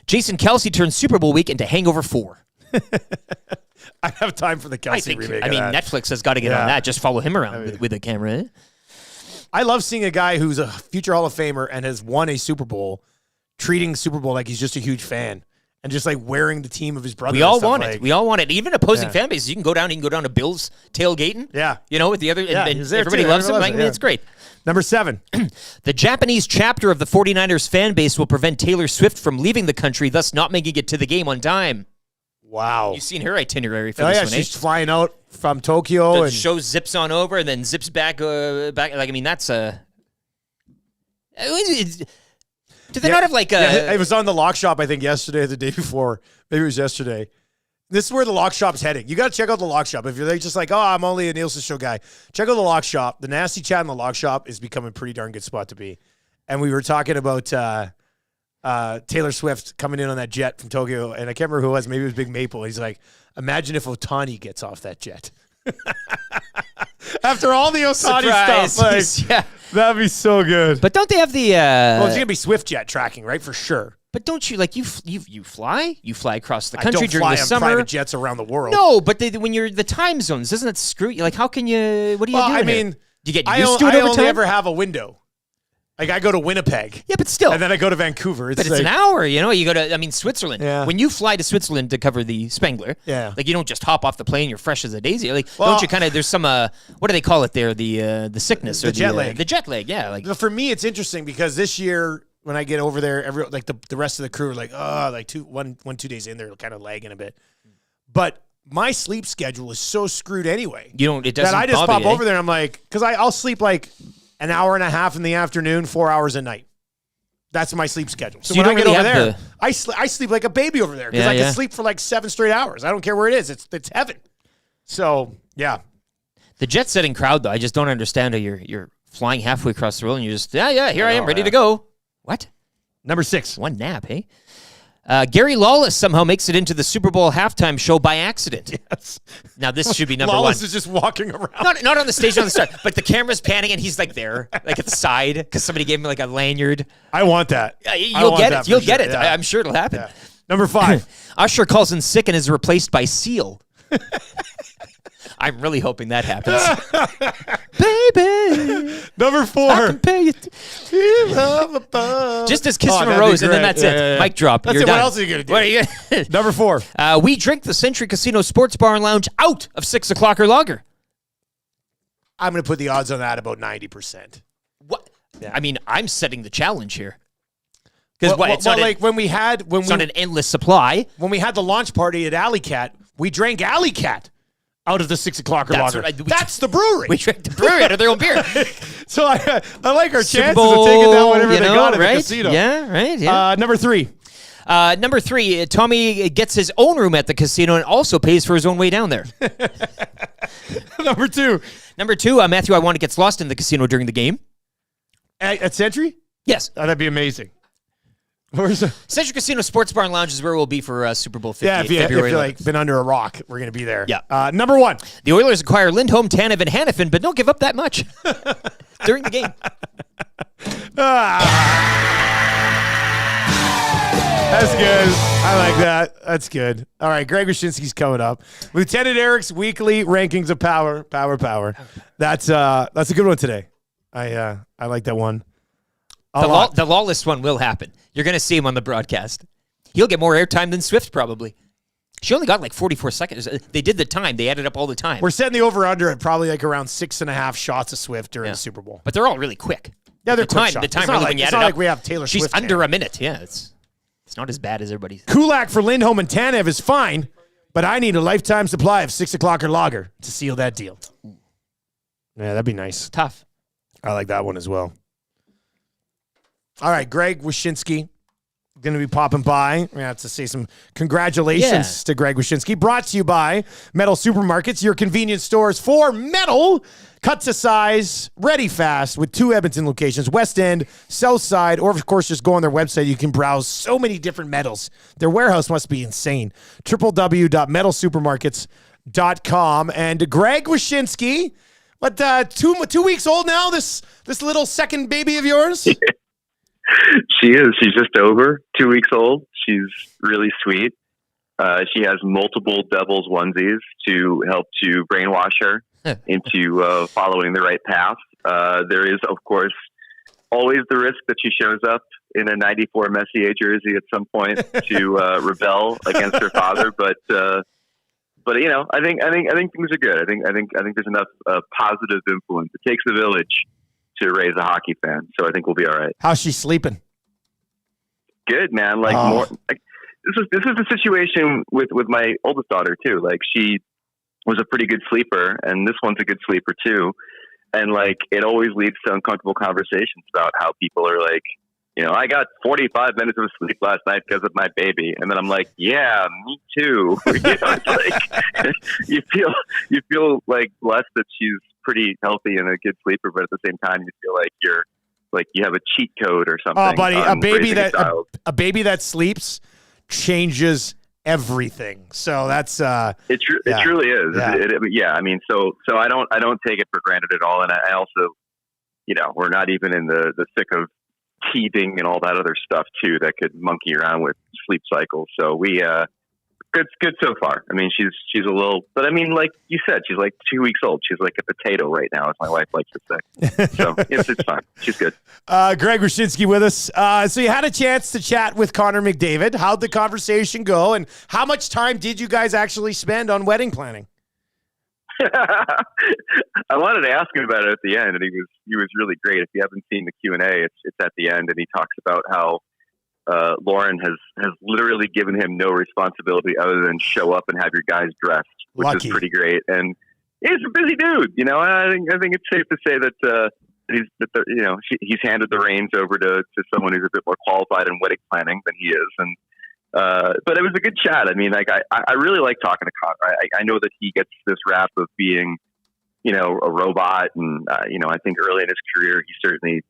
Jason Kelce turns Super Bowl week into Hangover 4. I have time for the Kelce remake. I mean, Netflix has got to get on that. Just follow him around with a camera, eh? I love seeing a guy who's a future Hall of Famer and has won a Super Bowl, treating Super Bowl like he's just a huge fan and just like wearing the team of his brother. We all want it. We all want it. Even opposing fan bases, you can go down to Bills tailgating. Yeah. You know, with the other, and everybody loves him. I mean, it's great. Number 7. The Japanese chapter of the 49ers fan base will prevent Taylor Swift from leaving the country, thus not making it to the game on time. Wow. You've seen her itinerary for this one, she's flying out from Tokyo. The show zips on over and then zips back. Like, I mean, that's a... Do they not have like a... It was on the Lock Shop, I think, yesterday or the day before. Maybe it was yesterday. This is where the Lock Shop's heading. You got to check out the Lock Shop. If you're just like, oh, I'm only a Nielson Show guy, check out the Lock Shop. The nasty chat in the Lock Shop is becoming a pretty darn good spot to be. And we were talking about... Taylor Swift coming in on that jet from Tokyo, and I can't remember who it was. Maybe it was Big Maple. He's like, imagine if Ohtani gets off that jet. After all the Ohtani stuff, like, that'd be so good. But don't they have the? Well, it's gonna be Swift jet tracking, right? For sure. But don't you like you fly? You fly across the country during fly the on summer. Private jets around the world. No, but when you're the time zones, doesn't that screw you? Like, how can you? What do you do? I mean, do you get used to it over time? I only ever have a window. Like, I go to Winnipeg. Yeah, but still. And then I go to Vancouver. But it's an hour, you know? You go to, Switzerland. Yeah. When you fly to Switzerland to cover the Spengler, like, you don't just hop off the plane, you're fresh as a daisy. Like, don't you kind of, there's some, what do they call it there? The sickness. Or jet lag. The jet lag, yeah. Like, for me, it's interesting because this year, when I get over there, the rest of the crew are like, oh, like 2 days in, they're kind of lagging a bit. But my sleep schedule is so screwed anyway. It doesn't that I just bother pop over there and I'm like, because I'll sleep like an hour and a half in the afternoon, 4 hours at night. That's my sleep schedule. So when I get over there, I sleep like a baby over there because I can sleep for like 7 straight hours. I don't care where it is. It's heaven. So, yeah. The jet-setting crowd, though, I just don't understand how you're flying halfway across the world and you're just, here I am, ready to go. What? Number 6. One nap, hey? Gary Lawless somehow makes it into the Super Bowl halftime show by accident. Yes. Now, this should be number Lawless 1. is just walking around. Not on the stage on the start, but the camera's panning and he's like there, like at the side, because somebody gave him like a lanyard. I want that. You'll get it. You'll get it. Yeah. I'm sure it'll happen. Yeah. Number 5. Usher calls in sick and is replaced by Seal. I'm really hoping that happens. Baby. Number 4. I can pay you. Just as Kiss from a Rose, and then that's it. Yeah. Mic drop. That's You're it. done. What else are you going to do? What are you Number 4. We drink the Century Casino Sports Bar and Lounge out of 6 o'clock or longer. I'm going to put the odds on that about 90%. What? I mean, I'm setting the challenge here. Because it's not an endless supply. When we had the launch party at Alley Cat, we drank Alley Cat out of the 6 o'clock or longer. That's the brewery. We drank the brewery out of their own beer. So I like our Super chances Bowl, of taking down whatever they got at right? the casino. Yeah, right. Yeah. Number 3. Number 3, Tommy gets his own room at the casino and also pays for his own way down there. Number 2. Number 2, Matthew Iwana gets lost in the casino during the game. At Century? Yes. Oh, that'd be amazing. Where's the Century Casino Sports Bar and Lounge is where we'll be for Super Bowl 58. Yeah, if February you're 11th. like been under a rock, we're going to be there. Yeah. Number 1. The Oilers acquire Lindholm, Tanev, and Hannafin, but don't give up that much during the game. That's good. I like that. That's good. All right, Greg Wyshynski's coming up. Lieutenant Eric's weekly rankings of power. That's a good one today. I like that one. The lawless one will happen. You're going to see him on the broadcast. He'll get more airtime than Swift probably. She only got like 44 seconds. They did the time. They added up all the time. We're setting the over-under at probably like around 6.5 shots of Swift during the Super Bowl. But they're all really quick. Yeah, they're the quick time. shots. The time It's not really like- when you it's add not it like up. we have Taylor She's Swift under now. a minute. Yeah, it's not as bad as everybody's. Kulak for Lindholm and Tanev is fine, but I need a lifetime supply of 6 o'clock or lager to seal that deal. Yeah, that'd be nice. Tough. I like that one as well. All right, Greg Wyshynski going to be popping by. We're going to have to say some congratulations to Greg Wyshynski. Brought to you by Metal Supermarkets, your convenience stores for metal. Cut to size, ready fast, with 2 Edmonton locations, West End, South Side, or of course just go on their website. You can browse so many different metals. Their warehouse must be insane. www.metalsupermarkets.com. And Greg Wyshynski, what, 2 weeks old now, this little second baby of yours? She is. She's just over 2 weeks old. She's really sweet. She has multiple Devils onesies to help to brainwash her into following the right path. There is, of course, always the risk that she shows up in a 94 Messier jersey at some point to rebel against her father. But you know, I think things are good. I think there's enough positive influence. It takes a village to raise a hockey fan, so I think we'll be all right. How's she sleeping? Good, man. Like more. Like, this is the situation with my oldest daughter too. Like she was a pretty good sleeper, and this one's a good sleeper too. And like it always leads to uncomfortable conversations about how people are like, you know, I got 45 minutes of sleep last night because of my baby, and then I'm like, yeah, me too. You know, it's like you feel like blessed that she's pretty healthy and a good sleeper, but at the same time, you feel like you have a cheat code or something. Oh, buddy, a baby that sleeps changes everything. So that's it truly is. Yeah. I mean, so I don't take it for granted at all, and I also, you know, we're not even in the thick of teething and all that other stuff too that could monkey around with sleep cycles. So we good so far. I mean, she's a little, but I mean, like you said, she's like 2 weeks old. She's like a potato right now, as my wife likes to say. So it's fine. She's good. Greg Wyshynski with us. So you had a chance to chat with Conor McDavid. How'd the conversation go, and how much time did you guys actually spend on wedding planning? I wanted to ask him about it at the end, and he was really great. If you haven't seen the Q&A, it's at the end, and he talks about how Lauren has literally given him no responsibility other than show up and have your guys dressed, which is pretty great. And he's a busy dude, you know. I think it's safe to say that he's handed the reins over to someone who's a bit more qualified in wedding planning than he is. And but it was a good chat. I mean, like I really like talking to Conor. I know that he gets this rap of being, you know, a robot, and you know, I think early in his career he certainly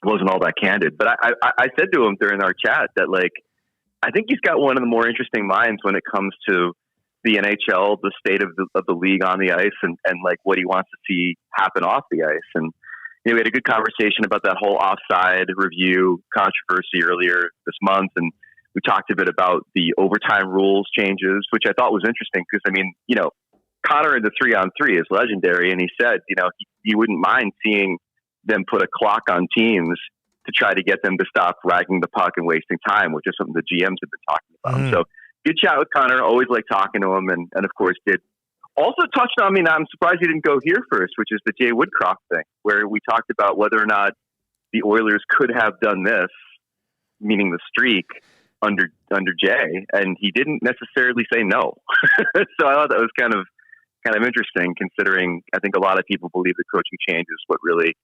wasn't all that candid. But I said to him during our chat that, like, I think he's got one of the more interesting minds when it comes to the NHL, the state of the league on the ice, and like what he wants to see happen off the ice. And you know, we had a good conversation about that whole offside review controversy earlier this month, and we talked a bit about the overtime rules changes, which I thought was interesting because, I mean, you know, Connor in the 3-on-3 is legendary, and he said, he wouldn't mind seeing them put a clock on teams to try to get them to stop ragging the puck and wasting time, which is something the GMs have been talking about. So good chat with Connor. Always like talking to him, and of course did. Also touched on me, now I'm surprised he didn't go here first, which is the Jay Woodcroft thing, where we talked about whether or not the Oilers could have done this, meaning the streak, under Jay, and he didn't necessarily say no. So I thought that was kind of interesting, considering I think a lot of people believe the coaching change is what really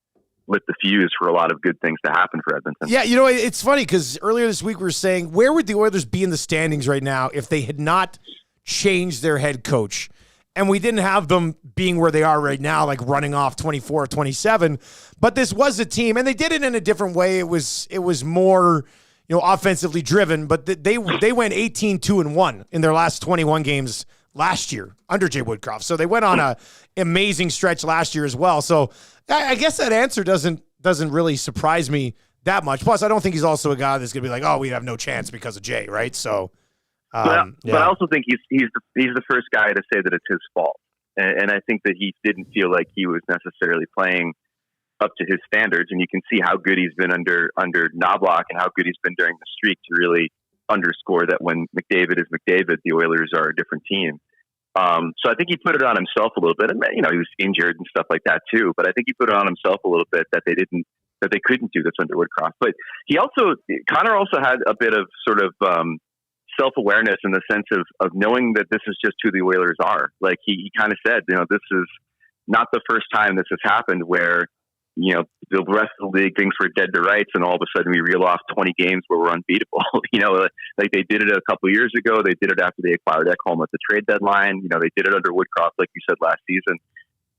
lit the fuse for a lot of good things to happen for Edmonton. Yeah, it's funny because earlier this week we were saying, where would the Oilers be in the standings right now if they had not changed their head coach? And we didn't have them being where they are right now, like running off 24 or 27. But this was a team, and they did it in a different way. It was more, offensively driven. But they went 18-2-1 in their last 21 games last year under Jay Woodcroft. So they went on a amazing stretch last year as well. So I guess that answer doesn't really surprise me that much. Plus, I don't think he's also a guy that's going to be like, oh, we have no chance because of Jay, right? So. But I also think he's the first guy to say that it's his fault, and I think that he didn't feel like he was necessarily playing up to his standards. And you can see how good he's been under Knobloch and how good he's been during the streak to really underscore that when McDavid is McDavid, the Oilers are a different team. So I think he put it on himself a little bit, and he was injured and stuff like that too. But I think he put it on himself a little bit that they couldn't do this under Woodcroft. But Connor also had a bit of sort of self-awareness in the sense of knowing that this is just who the Oilers are. Like he kind of said, this is not the first time this has happened where, the rest of the league thinks we're dead to rights and all of a sudden we reel off 20 games where we're unbeatable. Like they did it a couple of years ago. They did it after they acquired Ekholm at the trade deadline. They did it under Woodcroft, like you said, last season.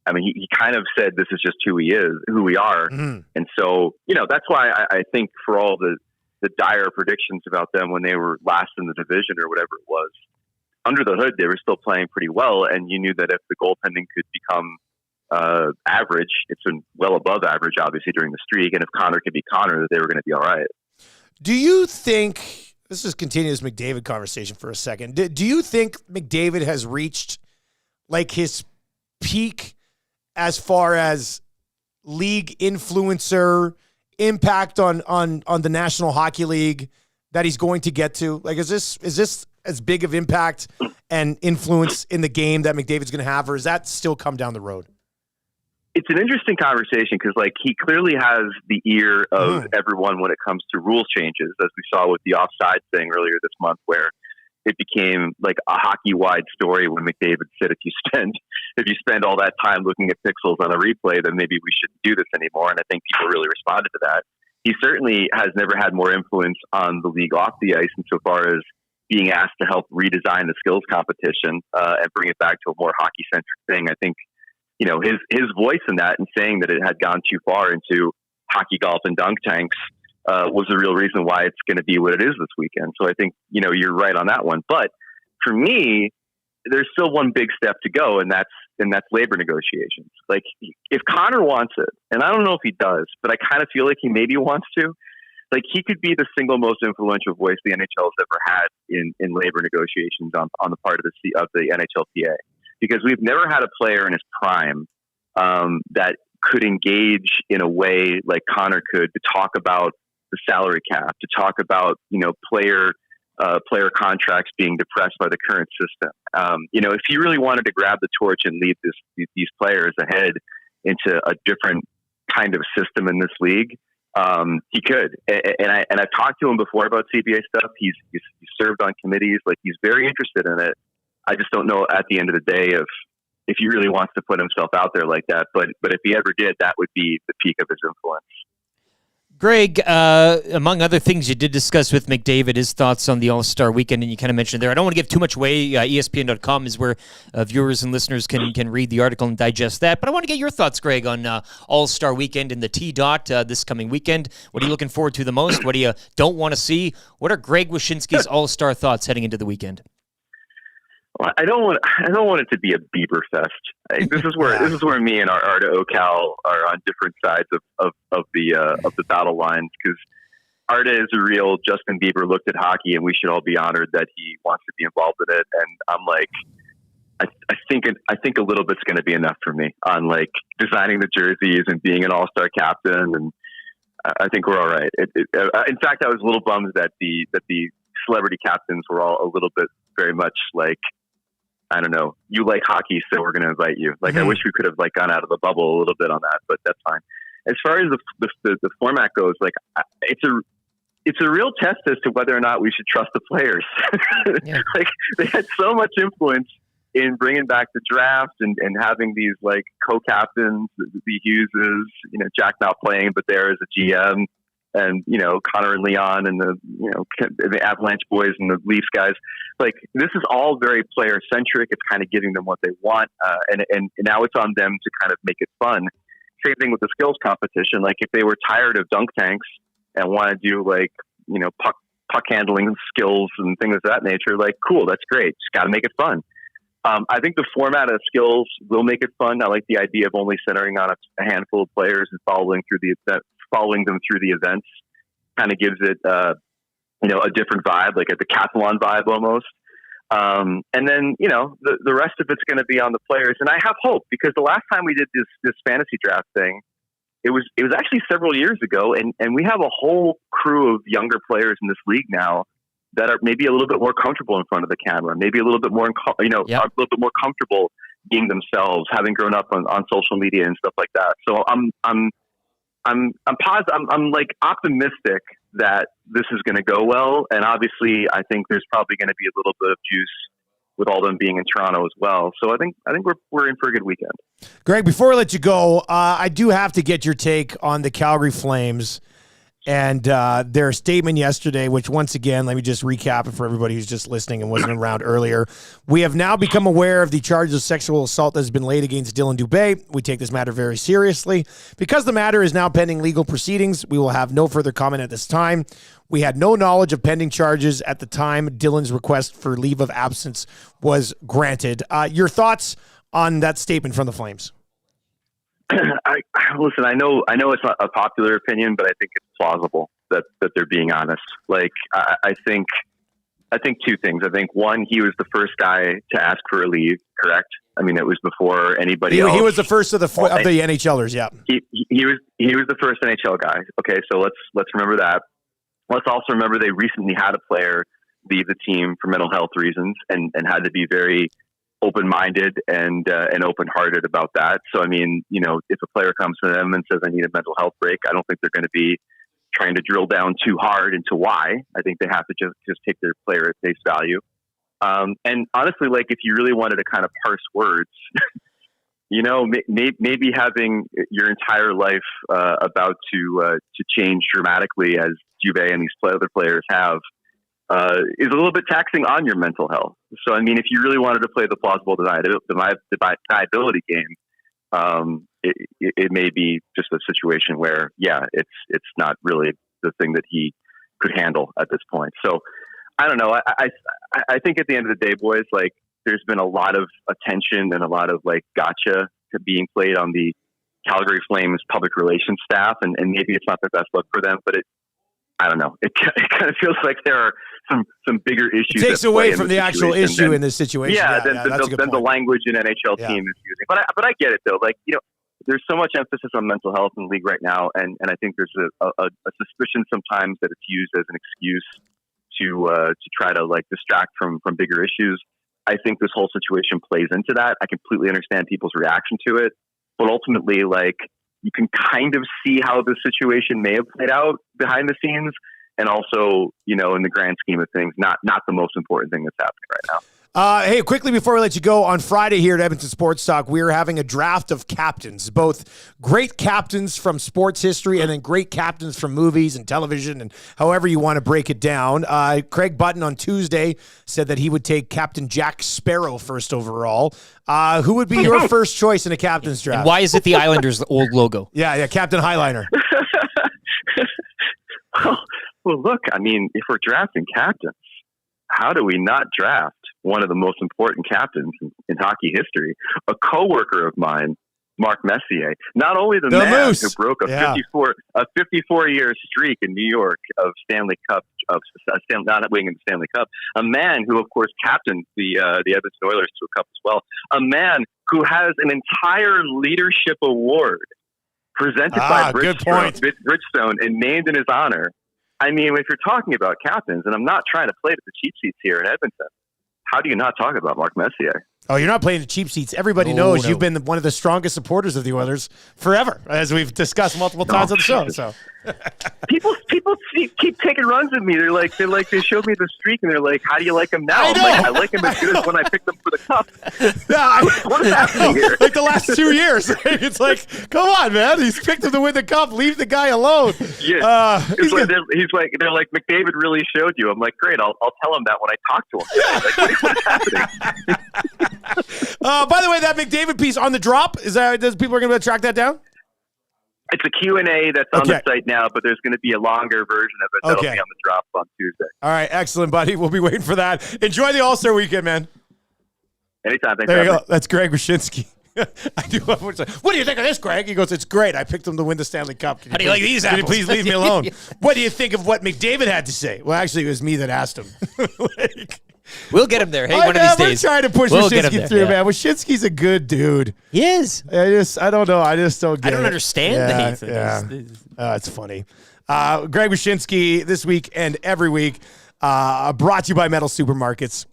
I mean, he kind of said this is just who we are. Mm-hmm. And so, that's why I think for all the dire predictions about them when they were last in the division or whatever it was, under the hood, they were still playing pretty well. And you knew that if the goaltending could become average, it's been well above average, obviously, during the streak. And if Connor could be Connor, that they were going to be all right. Do you think, let's just continue this McDavid conversation for a second. Do you think McDavid has reached like his peak as far as league influencer impact on the National Hockey League that he's going to get to? Like, is this as big of impact and influence in the game that McDavid's going to have, or does that still come down the road? It's an interesting conversation because, he clearly has the ear of everyone when it comes to rule changes, as we saw with the offside thing earlier this month, where it became like a hockey-wide story when McDavid said, if you spend all that time looking at pixels on a replay, then maybe we shouldn't do this anymore. And I think people really responded to that. He certainly has never had more influence on the league off the ice insofar as being asked to help redesign the skills competition and bring it back to a more hockey-centric thing. I think, his voice in that and saying that it had gone too far into hockey, golf, and dunk tanks was the real reason why it's going to be what it is this weekend. So I think, you're right on that one. But for me, there's still one big step to go, and that's labor negotiations. Like, if Connor wants it, and I don't know if he does, but I kind of feel like he maybe wants to, like, he could be the single most influential voice the NHL has ever had in labor negotiations on the part of the NHLPA, because we've never had a player in his prime that could engage in a way like Connor could to talk about the salary cap, to talk about, player contracts being depressed by the current system. If he really wanted to grab the torch and lead these players ahead into a different kind of system in this league, he could. And I've talked to him before about CBA stuff. He's served on committees. Like, he's very interested in it. I just don't know at the end of the day if he really wants to put himself out there like that. But if he ever did, that would be the peak of his influence. Greg, among other things you did discuss with McDavid, his thoughts on the All-Star Weekend, and you kind of mentioned there. I don't want to give too much away. ESPN.com is where viewers and listeners can read the article and digest that. But I want to get your thoughts, Greg, on All-Star Weekend and the T-Dot this coming weekend. What are you looking forward to the most? What do you don't want to see? What are Greg Wyshynski's All-Star thoughts heading into the weekend? Well, I don't want it to be a Bieber fest. This is where me and Arda Ocal are on different sides of the battle lines, because Arda is a real Justin Bieber looked at hockey, and we should all be honored that he wants to be involved in it. And I'm like, I think a little bit's going to be enough for me on like designing the jerseys and being an all-star captain, and I think we're all right. In fact, I was a little bummed that the celebrity captains were all a little bit very much like, I don't know, you like hockey, so we're going to invite you. Like, I wish we could have like gone out of the bubble a little bit on that, but that's fine. As far as the format goes, like it's a real test as to whether or not we should trust the players. Yeah. Like they had so much influence in bringing back the draft and having these like co-captains, the Hugheses, Jack not playing, but there as a GM, and, Connor and Leon and the Avalanche boys and the Leafs guys. Like, this is all very player centric. It's kind of giving them what they want. And now it's on them to kind of make it fun. Same thing with the skills competition. Like, if they were tired of dunk tanks and want to do like, puck handling skills and things of that nature, like, cool, that's great. Just got to make it fun. I think the format of skills will make it fun. I like the idea of only centering on a handful of players and following them through the events. Kind of gives it, a different vibe, like a decathlon vibe almost. And then, the rest of it's going to be on the players. And I have hope, because the last time we did this fantasy draft thing, it was actually several years ago, and we have a whole crew of younger players in this league now that are maybe a little bit more comfortable in front of the camera, maybe a little bit more, a little bit more comfortable being themselves, having grown up on social media and stuff like that. So I'm like optimistic that this is going to go well. And obviously I think there's probably going to be a little bit of juice with all them being in Toronto as well. So I think we're in for a good weekend. Greg, before I let you go, I do have to get your take on the Calgary Flames and their statement yesterday, which once again, let me just recap it for everybody who's just listening and wasn't around earlier. We have now become aware of the charges of sexual assault that has been laid against Dylan Dubé. We take this matter very seriously. Because the matter is now pending legal proceedings, we will have no further comment at this time. We had no knowledge of pending charges at the time Dylan's request for leave of absence was granted. Your thoughts on that statement from the Flames? Listen, I know it's not a popular opinion, but I think it's plausible that they're being honest. Like, I think two things. I think, one, he was the first guy to ask for a leave, correct? I mean, it was before anybody else. He was the first of the NHLers, yeah. He was the first NHL guy. Okay, so let's remember that. Let's also remember they recently had a player leave the team for mental health reasons and had to be very open-minded and open-hearted about that. So, I mean, if a player comes to them and says, I need a mental health break, I don't think they're going to be trying to drill down too hard into why. I think they have to just take their player at face value. And honestly, like, if you really wanted to kind of parse words, maybe having your entire life about to change dramatically, as Dubé and these other players have, is a little bit taxing on your mental health. So, I mean, if you really wanted to play the plausible deniability game, it may be just a situation where, it's not really the thing that he could handle at this point. So, I don't know. I think at the end of the day, boys, like, there's been a lot of attention and a lot of like gotcha to being played on the Calgary Flames public relations staff, and maybe it's not the best look for them, but I don't know. It kind of feels like there are some bigger issues. It takes away from the actual issue in this situation. Yeah, than the language an NHL team is using. But I get it though. Like, there's so much emphasis on mental health in the league right now, and I think there's a suspicion sometimes that it's used as an excuse to try to like distract from bigger issues. I think this whole situation plays into that. I completely understand people's reaction to it, but ultimately, like, you can kind of see how the situation may have played out behind the scenes, and also, in the grand scheme of things, not the most important thing that's happening right now. Hey, quickly before we let you go, on Friday here at Edmonton Sports Talk, we are having a draft of captains, both great captains from sports history and then great captains from movies and television and however you want to break it down. Craig Button on Tuesday said that he would take Captain Jack Sparrow first overall. Who would be your first choice in a captain's draft? And why is it the Islanders' old logo? Yeah, Captain Highliner. Well, look, I mean, if we're drafting captains, how do we not draft one of the most important captains in hockey history? A coworker of mine Mark Messier. Not only the man Moose. who broke a 54-year streak in New York of Stanley Cup, not winning the Stanley Cup, a man who, of course, captained the Edmonton Oilers to a cup as well, a man who has an entire leadership award presented by Bridgestone and named in his honor. I mean, if you're talking about captains, and I'm not trying to play to the cheap seats here in Edmonton, how do you not talk about Mark Messier? Oh, you're not playing the cheap seats. Everybody knows you've been one of the strongest supporters of the Oilers forever, as we've discussed multiple times on the show. So people keep taking runs at me. They're like they showed me the streak, and they're like, "How do you like him now?" I like him as good as when I picked him for the cup. What is happening here? Like the last 2 years, it's like, come on, man. He's picked him to win the cup. Leave the guy alone. Yeah, they're like McDavid really showed you. I'm like, great. I'll tell him that when I talk to him. Like, what's happening? By the way, that McDavid piece on the drop, people are going to track that down? It's a Q&A that's on the site now, but there's going to be a longer version of it that'll be on the drop on Tuesday. All right, excellent, buddy. We'll be waiting for that. Enjoy the All-Star weekend, man. Anytime. Thanks. There you go. That's Greg Wyshynski. I do love what do you think of this, Greg? He goes, it's great. I picked him to win the Stanley Cup. How do you like these apples? Can you please leave me alone? What do you think of what McDavid had to say? Well, actually, it was me that asked him. We'll get him there. Hey, one of these days. We're trying to push Wyshynski through, man. Wyshynski's a good dude. He is. I don't know. I just don't get it. I don't understand the hate. Yeah. It's funny. Greg Wyshynski this week and every week brought to you by Metal Supermarkets.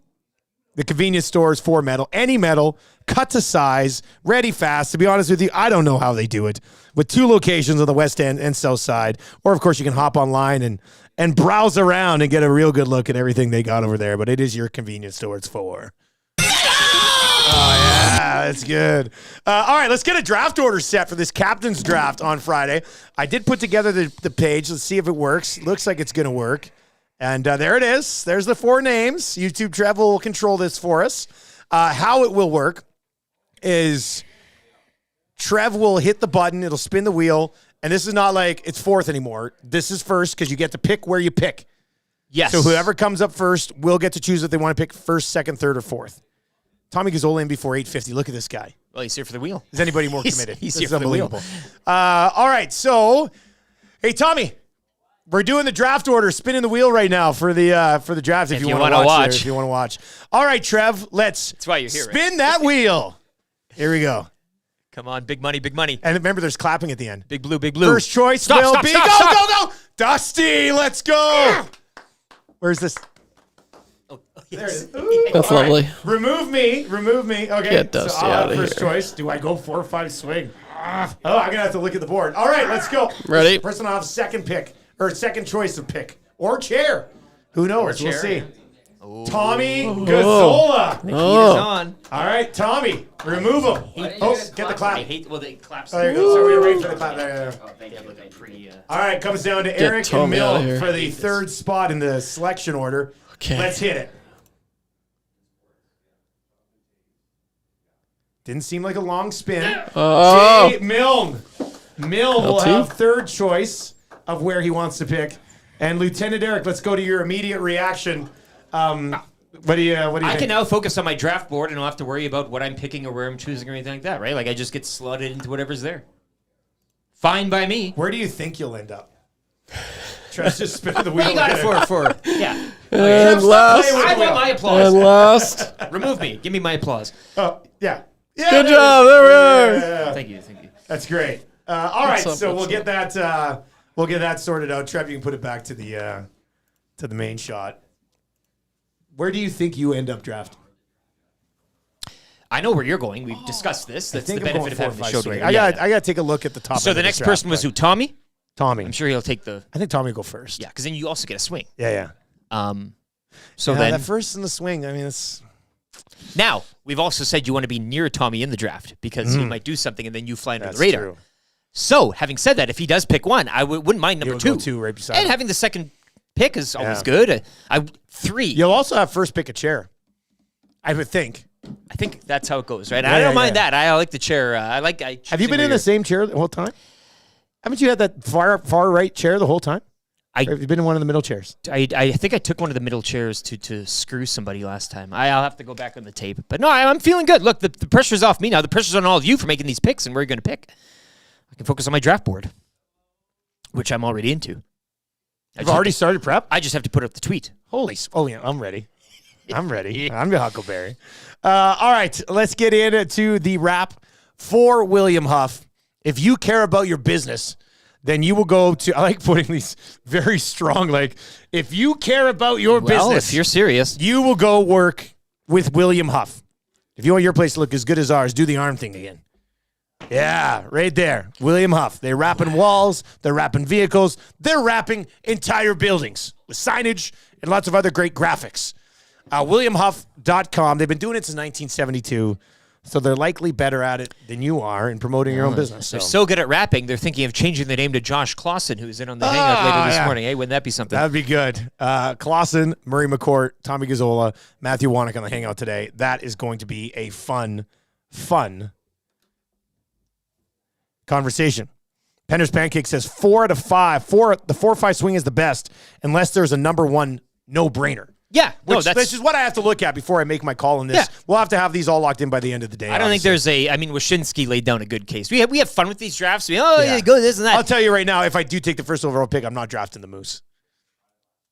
The convenience stores for metal. Any metal, cut to size, ready fast. To be honest with you, I don't know how they do it. With 2 locations on the West End and South Side. Or, of course, you can hop online and browse around and get a real good look at everything they got over there. But it is your convenience store it's for. Oh, yeah, that's good. All right, let's get a draft order set for this captain's draft on Friday. I did put together the page. Let's see if it works. Looks like it's going to work. And there it is. There's the 4 names. YouTube Trev will control this for us. How it will work is Trev will hit the button. It'll spin the wheel. And this is not like it's 4th anymore. This is first because you get to pick where you pick. Yes. So whoever comes up first will get to choose if they want to pick 1st, 2nd, 3rd, or 4th. Tommy goes all in before 8:50. Look at this guy. Well, he's here for the wheel. Is anybody more committed? He's here for the wheel. All right. So, hey, Tommy. We're doing the draft order, spinning the wheel right now for the draft. If you want to watch, if you want to watch. All right, Trev, that's why you're here. Spin that wheel. Here we go. Come on, big money, big money. And remember, there's clapping at the end. Big blue, big blue. First choice will be go. Dusty, let's go. Where's this? Oh, there it is. That's lovely. Remove me. Okay. Get Dusty out of first here. choice. Do I go 4 or 5 swing? I'm gonna have to look at the board. All right, let's go. Ready? Person will have second pick. Or second choice of pick. Or chair. Who knows? We'll see. Oh. Tommy Gazzola. The heat is on. All right, Tommy. Remove him. Get the clap. I hate, well, they clap. Oh, there you go. So we were waiting for the clap. There. Oh, they have like a pretty... All right, comes down to Eric and Tommy out of Mill here. for the 3rd spot in the selection order. Okay. Let's hit it. Didn't seem like a long spin. Oh. Jay Milne. Milne will LT? have 3rd choice of where he wants to pick. And Lieutenant Eric, let's go to your immediate reaction. What do you think? I can now focus on my draft board and don't have to worry about what I'm picking or where I'm choosing or anything like that, right? Like I just get slotted into whatever's there. Fine by me. Where do you think you'll end up? Trev's just spinning the wheel. You got it for yeah. And last. I want my applause. And last. Remove me. Give me my applause. Oh, yeah. Good job. There we are. Yeah. Thank you. That's great. All right, What's so up? we'll get that sorted out. Trev, you can put it back to the main shot. Where do you think you end up drafting? I know where you're going. We've discussed this. That's the benefit of having the show together. I got to take a look at the top. So the next person was who? Tommy? Tommy. I'm sure he'll take the... I think Tommy will go first. Yeah, because then you also get a swing. Yeah. So then... that first in the swing, I mean, it's... Now, we've also said you want to be near Tommy in the draft because he might do something and then you fly under the radar. True. So, having said that, if he does pick one, I wouldn't mind number 2. 2 right beside and him. having the second pick is always good. 3. You'll also have first pick a chair, I would think. I think that's how it goes, right? I don't mind that. I like the chair. Have you been in the same chair the whole time? Haven't you had that far right chair the whole time? Have you been in one of the middle chairs? I think I took one of the middle chairs to screw somebody last time. I'll have to go back on the tape. But no, I'm feeling good. Look, the pressure's off me now. The pressure's on all of you for making these picks and where you're going to pick. I can focus on my draft board, which I'm already into. You've already started prep? I just have to put up the tweet. Oh, yeah, I'm ready. I'm ready. I'm your Huckleberry. All right, let's get into the wrap for William Huff. If you care about your business, then you will go to, I like putting these very strong, like, if you care about your business. If you're serious. You will go work with William Huff. If you want your place to look as good as ours, do the arm thing again. Yeah, right there. William Huff. They're wrapping walls. They're wrapping vehicles. They're wrapping entire buildings with signage and lots of other great graphics. WilliamHuff.com. They've been doing it since 1972. So they're likely better at it than you are in promoting your own business. They're so good at rapping, they're thinking of changing the name to Josh Clausen, who's in on the hangout later this morning. Hey, wouldn't that be something? That would be good. Clausen, Murray McCourt, Tommy Gazzola, Matthew Wannick on the hangout today. That is going to be a fun conversation. Pender's Pancake says 4 out of 5. The 4-5 swing is the best unless there's a number one no-brainer. Yeah, this is what I have to look at before I make my call on this. Yeah. We'll have to have these all locked in by the end of the day. I don't think there's Wyshynski laid down a good case. We have fun with these drafts. Yeah, go this and that. I'll tell you right now, if I do take the first overall pick, I'm not drafting the Moose.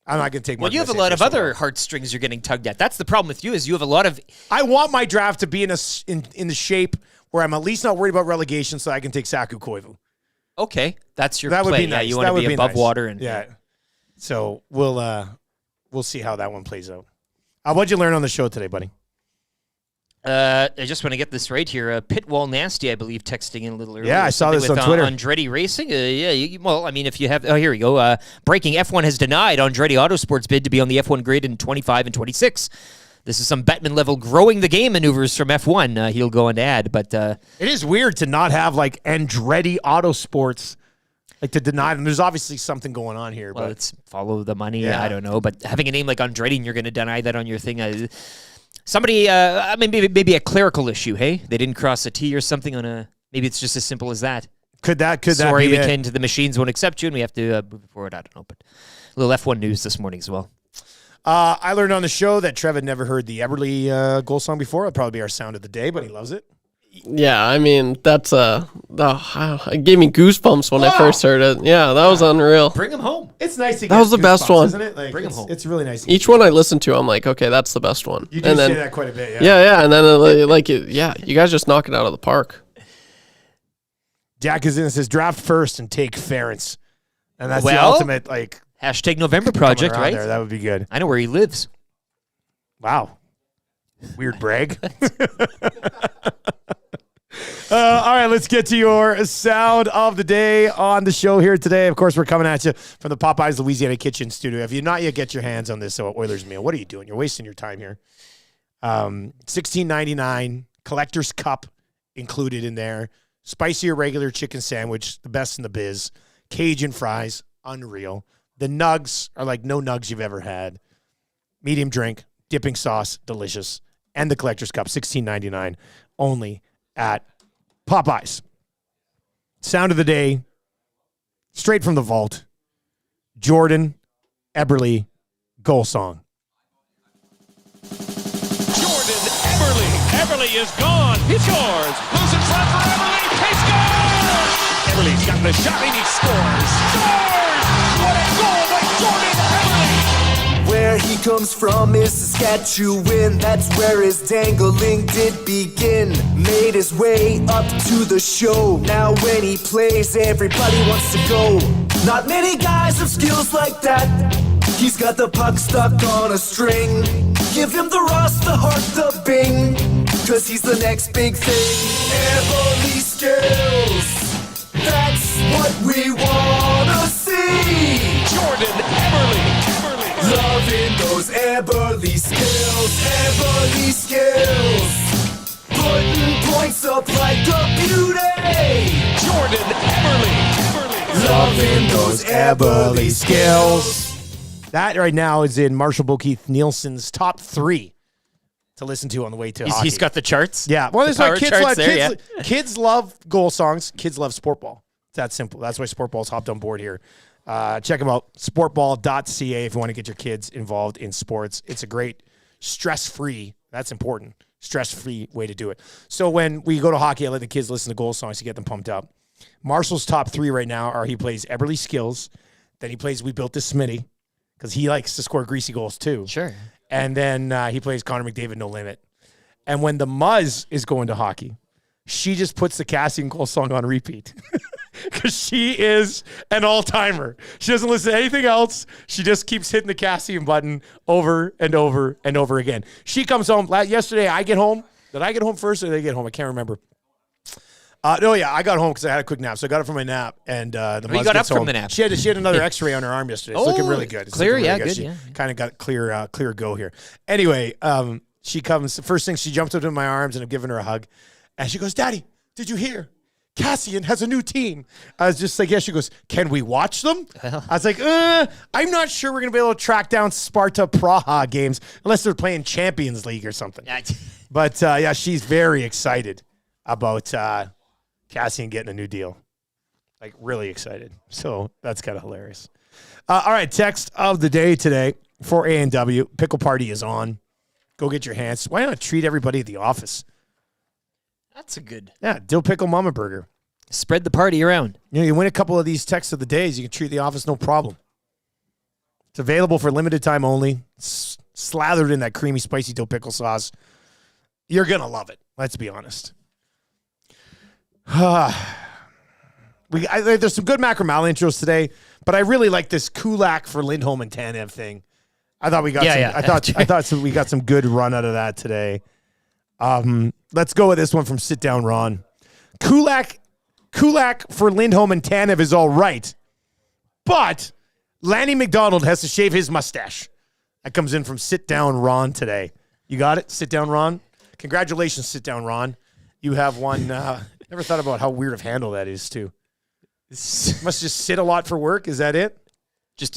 I'm not going to take. Well, you have a lot of other heartstrings you're getting tugged at. That's the problem with you is you have a lot of. I want my draft to be in the shape where I'm at least not worried about relegation, so I can take Saku Koivu. Okay, that's your that play. Would be nice. Yeah, you want to be above water and So we'll see how that one plays out. What'd you learn on the show today, buddy? I just want to get this right here. Pitwall Nasty, I believe, texting in a little earlier. Yeah, I saw this on Twitter. Andretti Racing. If you have... Oh, here we go. Breaking, F1 has denied Andretti Autosport's bid to be on the F1 grid in 25 and 26. This is some Bettman-level growing the game maneuvers from F1. He'll go on to add, but... it is weird to not have, like, Andretti Autosports... Like to deny them. There's obviously something going on here. Well, but it's follow the money. Yeah. I don't know. But having a name like Andretti and you're going to deny that on your thing. Somebody, maybe a clerical issue, hey? They didn't cross a T or something on a... Maybe it's just as simple as that. Could that Sorry, be weekend, the machines won't accept you and we have to move forward. I don't know. But a little F1 news this morning as well. I learned on the show that Trev had never heard the Eberle goal song before. It'll probably be our sound of the day, but he loves it. Yeah, I mean, that's it gave me goosebumps when I first heard it. Yeah, that was unreal. Bring him home. It's nice to get That was the best one. Isn't it? Like, Bring him home. It's really nice. Each one I listened to, I'm like, okay, that's the best one. You do say that quite a bit, Yeah, and then you guys just knock it out of the park. Jack is in and says, draft first and take Ferentz. And that's the ultimate, like... Hashtag November project, right? That would be good. I know where he lives. Wow. Weird brag. All right, let's get to your sound of the day on the show here today. Of course, we're coming at you from the Popeyes Louisiana Kitchen Studio. If you not yet get your hands on this Oilers meal, what are you doing? You're wasting your time here. $16.99 collector's cup included in there. Spicy or regular chicken sandwich, the best in the biz. Cajun fries, unreal. The nugs are like no nugs you've ever had. Medium drink, dipping sauce, delicious. And the collector's cup, $16.99, only at Popeyes. Sound of the day, straight from the vault. Jordan Eberle goal song. Jordan Eberle. Eberle is gone. He scores. Who's in front for Eberle? He scores! Eberle's got the shot and he scores. Scores! What a goal by Jordan Eberle! Where he comes from is Saskatchewan, that's where his dangling did begin. Made his way up to the show, now when he plays everybody wants to go. Not many guys have skills like that, he's got the puck stuck on a string. Give him the Ross, the heart, the Bing, cause he's the next big thing. Eberle skills, that's what we wanna see. Jordan Eberle. Loving those Eberle skills, putting points up like a beauty. Jordan Eberle. Loving those Eberle skills. That right now is in Marshall Bokeith Nielsen's top 3 to listen to on the way to hockey. He's got the charts? Yeah. Well, there's like kids kids love goal songs. Kids love sport ball. It's that simple. That's why sport ball's hopped on board here Check them out, sportball.ca, if you want to get your kids involved in sports. It's a great stress-free, that's important, stress-free way to do it. So when we go to hockey, I let the kids listen to goal songs to get them pumped up. Marshall's top 3 right now are he plays Eberle Skills, then he plays We Built This Smitty, because he likes to score greasy goals too. Sure. And then he plays Conor McDavid, No Limit. And when the Muzz is going to hockey, she just puts the Cassian Cole song on repeat. Because she is an all-timer. She doesn't listen to anything else. She just keeps hitting the Cassian button over and over and over again. She comes home. Yesterday, I get home. Did I get home first or did they get home? I can't remember. No, yeah, I got home because I had a quick nap. So I got up from my nap, and the Muzz you got gets up home. from the nap. She had another X-ray on her arm yesterday. It's looking really good. It's Clear, looking really good. She Yeah. kind of got clear go here. Anyway, she comes. The first thing, she jumps up in my arms, and I'm giving her a hug. And she goes, Daddy, did you hear? Cassian has a new team. I was just like, yeah. She goes, can we watch them? I was like, I'm not sure we're going to be able to track down Sparta Praha games unless they're playing Champions League or something. But, yeah, she's very excited about Cassian getting a new deal. Like, really excited. So that's kind of hilarious. All right, text of the day today for A&W. Pickle Party is on. Go get your hands. Why not treat everybody at the office? That's a good. Yeah, dill pickle mama burger. Spread the party around. You win a couple of these texts of the days, you can treat the office no problem. It's available for limited time only. Slathered in that creamy, spicy dill pickle sauce. You're going to love it. Let's be honest. There's some good Macramalla intros today, but I really like this Kulak for Lindholm and Tanev thing. I thought we got I thought we got some good run out of that today. Let's go with this one from Sit Down Ron. Kulak for Lindholm and Tanev is all right, but Lanny McDonald has to shave his mustache. That comes in from Sit Down Ron today. You got it? Sit Down Ron? Congratulations, Sit Down Ron. You have one. Never thought about how weird of handle that is, too. Must just sit a lot for work. Is that it?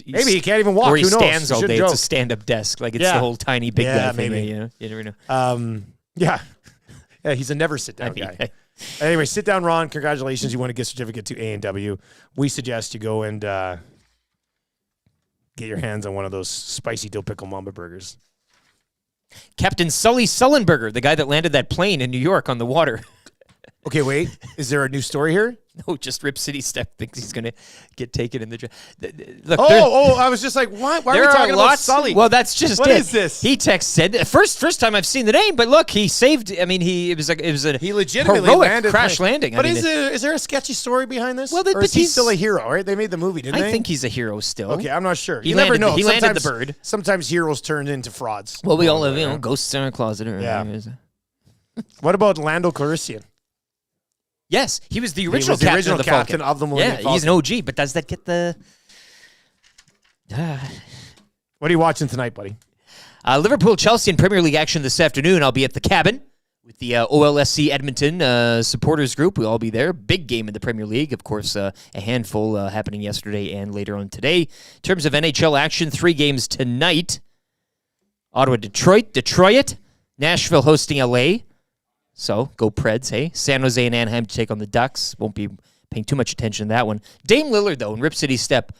Maybe he can't even walk. Or he Who knows? stands all day. Joke. It's a stand-up desk. Like it's the whole tiny big guy thing. Maybe. You never know. Yeah, he's a never sit-down guy. Anyway, Sit Down Ron, congratulations. You won a gift certificate to A&W. We suggest you go and get your hands on one of those spicy dill pickle mamba burgers. Captain Sully Sullenberger, the guy that landed that plane in New York on the water. Okay, wait. Is there a new story here? No, just Rip City Step thinks he's going to get taken in the... Look, I was just like, what? Why are we talking about Sully? Well, that's just What it. is this? He said, first time I've seen the name, but look, he saved... I mean, it was a legitimately heroic landed crash landing. But is there a sketchy story behind this? Well, or is he still a hero, right? They made the movie, didn't they? I think he's a hero still. Okay, I'm not sure. He You landed, never know. He landed the bird. Sometimes heroes turn into frauds. Well, we all have, ghosts in our closet. What about Lando Calrissian? Yes, he was the original captain of the Falcon. Millennium Falcon. He's an OG, but does that get the... What are you watching tonight, buddy? Liverpool-Chelsea in Premier League action this afternoon. I'll be at the Cabin with the OLSC Edmonton supporters group. We'll all be there. Big game in the Premier League. Of course, a handful happening yesterday and later on today. In terms of NHL action, 3 games tonight. Ottawa-Detroit. Nashville hosting LA. So, go Preds, hey? San Jose and Anaheim to take on the Ducks. Won't be paying too much attention to that one. Dame Lillard, though, in Rip City Step,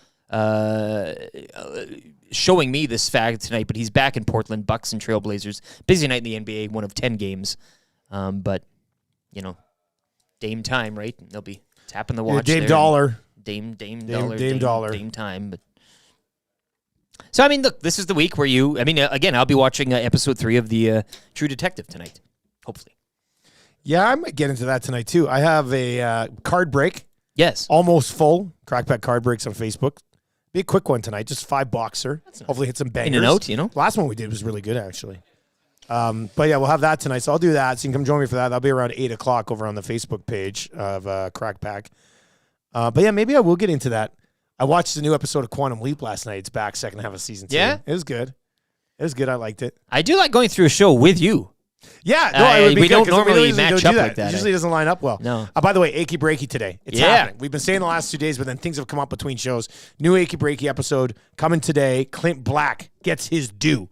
showing me this fact tonight, but he's back in Portland, Bucks and Trailblazers. Busy night in the NBA, one of 10 games. But, Dame time, right? They'll be tapping the watch Dame there. Dollar. Dame time, but... So, I mean, look, this is the week where again, I'll be watching episode 3 of the True Detective tonight, hopefully. Yeah, I might get into that tonight, too. I have a card break. Yes. Almost full. Crackback card breaks on Facebook. Be a quick one tonight. Just $5-er. Hopefully hit some bangers. In and out, Last one we did was really good, actually. But, yeah, we'll have that tonight. So I'll do that. So you can come join me for that. That'll be around 8 o'clock over on the Facebook page of Crackback. But, yeah, maybe I will get into that. I watched the new episode of Quantum Leap last night. It's back, second half of season 2. Yeah? It was good. It was good. I liked it. I do like going through a show with you. Yeah, no, it would be we good, don't 'cause normally usually match don't up do like that. It usually doesn't line up well. No. By the way, Achy Breaky today. It's happening. We've been saying the last 2 days, but then things have come up between shows. New Achy Breaky episode coming today. Clint Black gets his due.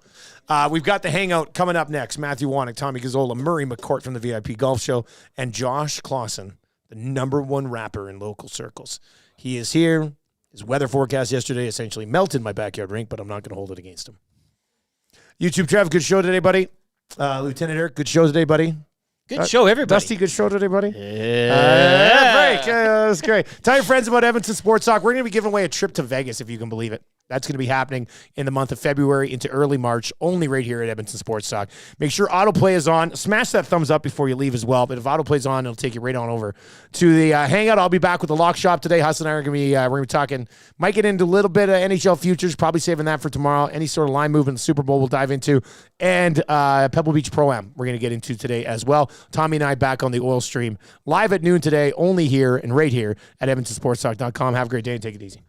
We've got the Hangout coming up next. Matthew Wannick, Tommy Gazzola, Murray McCourt from the VIP Golf Show, and Josh Clausen, the #1 rapper in local circles. He is here. His weather forecast yesterday essentially melted my backyard rink, but I'm not going to hold it against him. YouTube Trev, good show today, buddy. Lieutenant Eric, good show today, buddy. Good show, everybody. Dusty, good show today, buddy. Yeah. Break. That's great. Tell your friends about Edmonton Sports Talk. We're going to be giving away a trip to Vegas, if you can believe it. That's going to be happening in the month of February into early March, only right here at Edmonton Sports Talk. Make sure autoplay is on. Smash that thumbs up before you leave as well. But if autoplay is on, it'll take you right on over to the hangout. I'll be back with the lock shop today. Hus and I are going to be we're going to be talking. Might get into a little bit of NHL futures. Probably saving that for tomorrow. Any sort of line movement in the Super Bowl we'll dive into, and Pebble Beach Pro-Am we're going to get into today as well. Tommy and I back on the oil stream live at noon today, only here and right here at EdmontonSportsTalk.com. Have a great day and take it easy.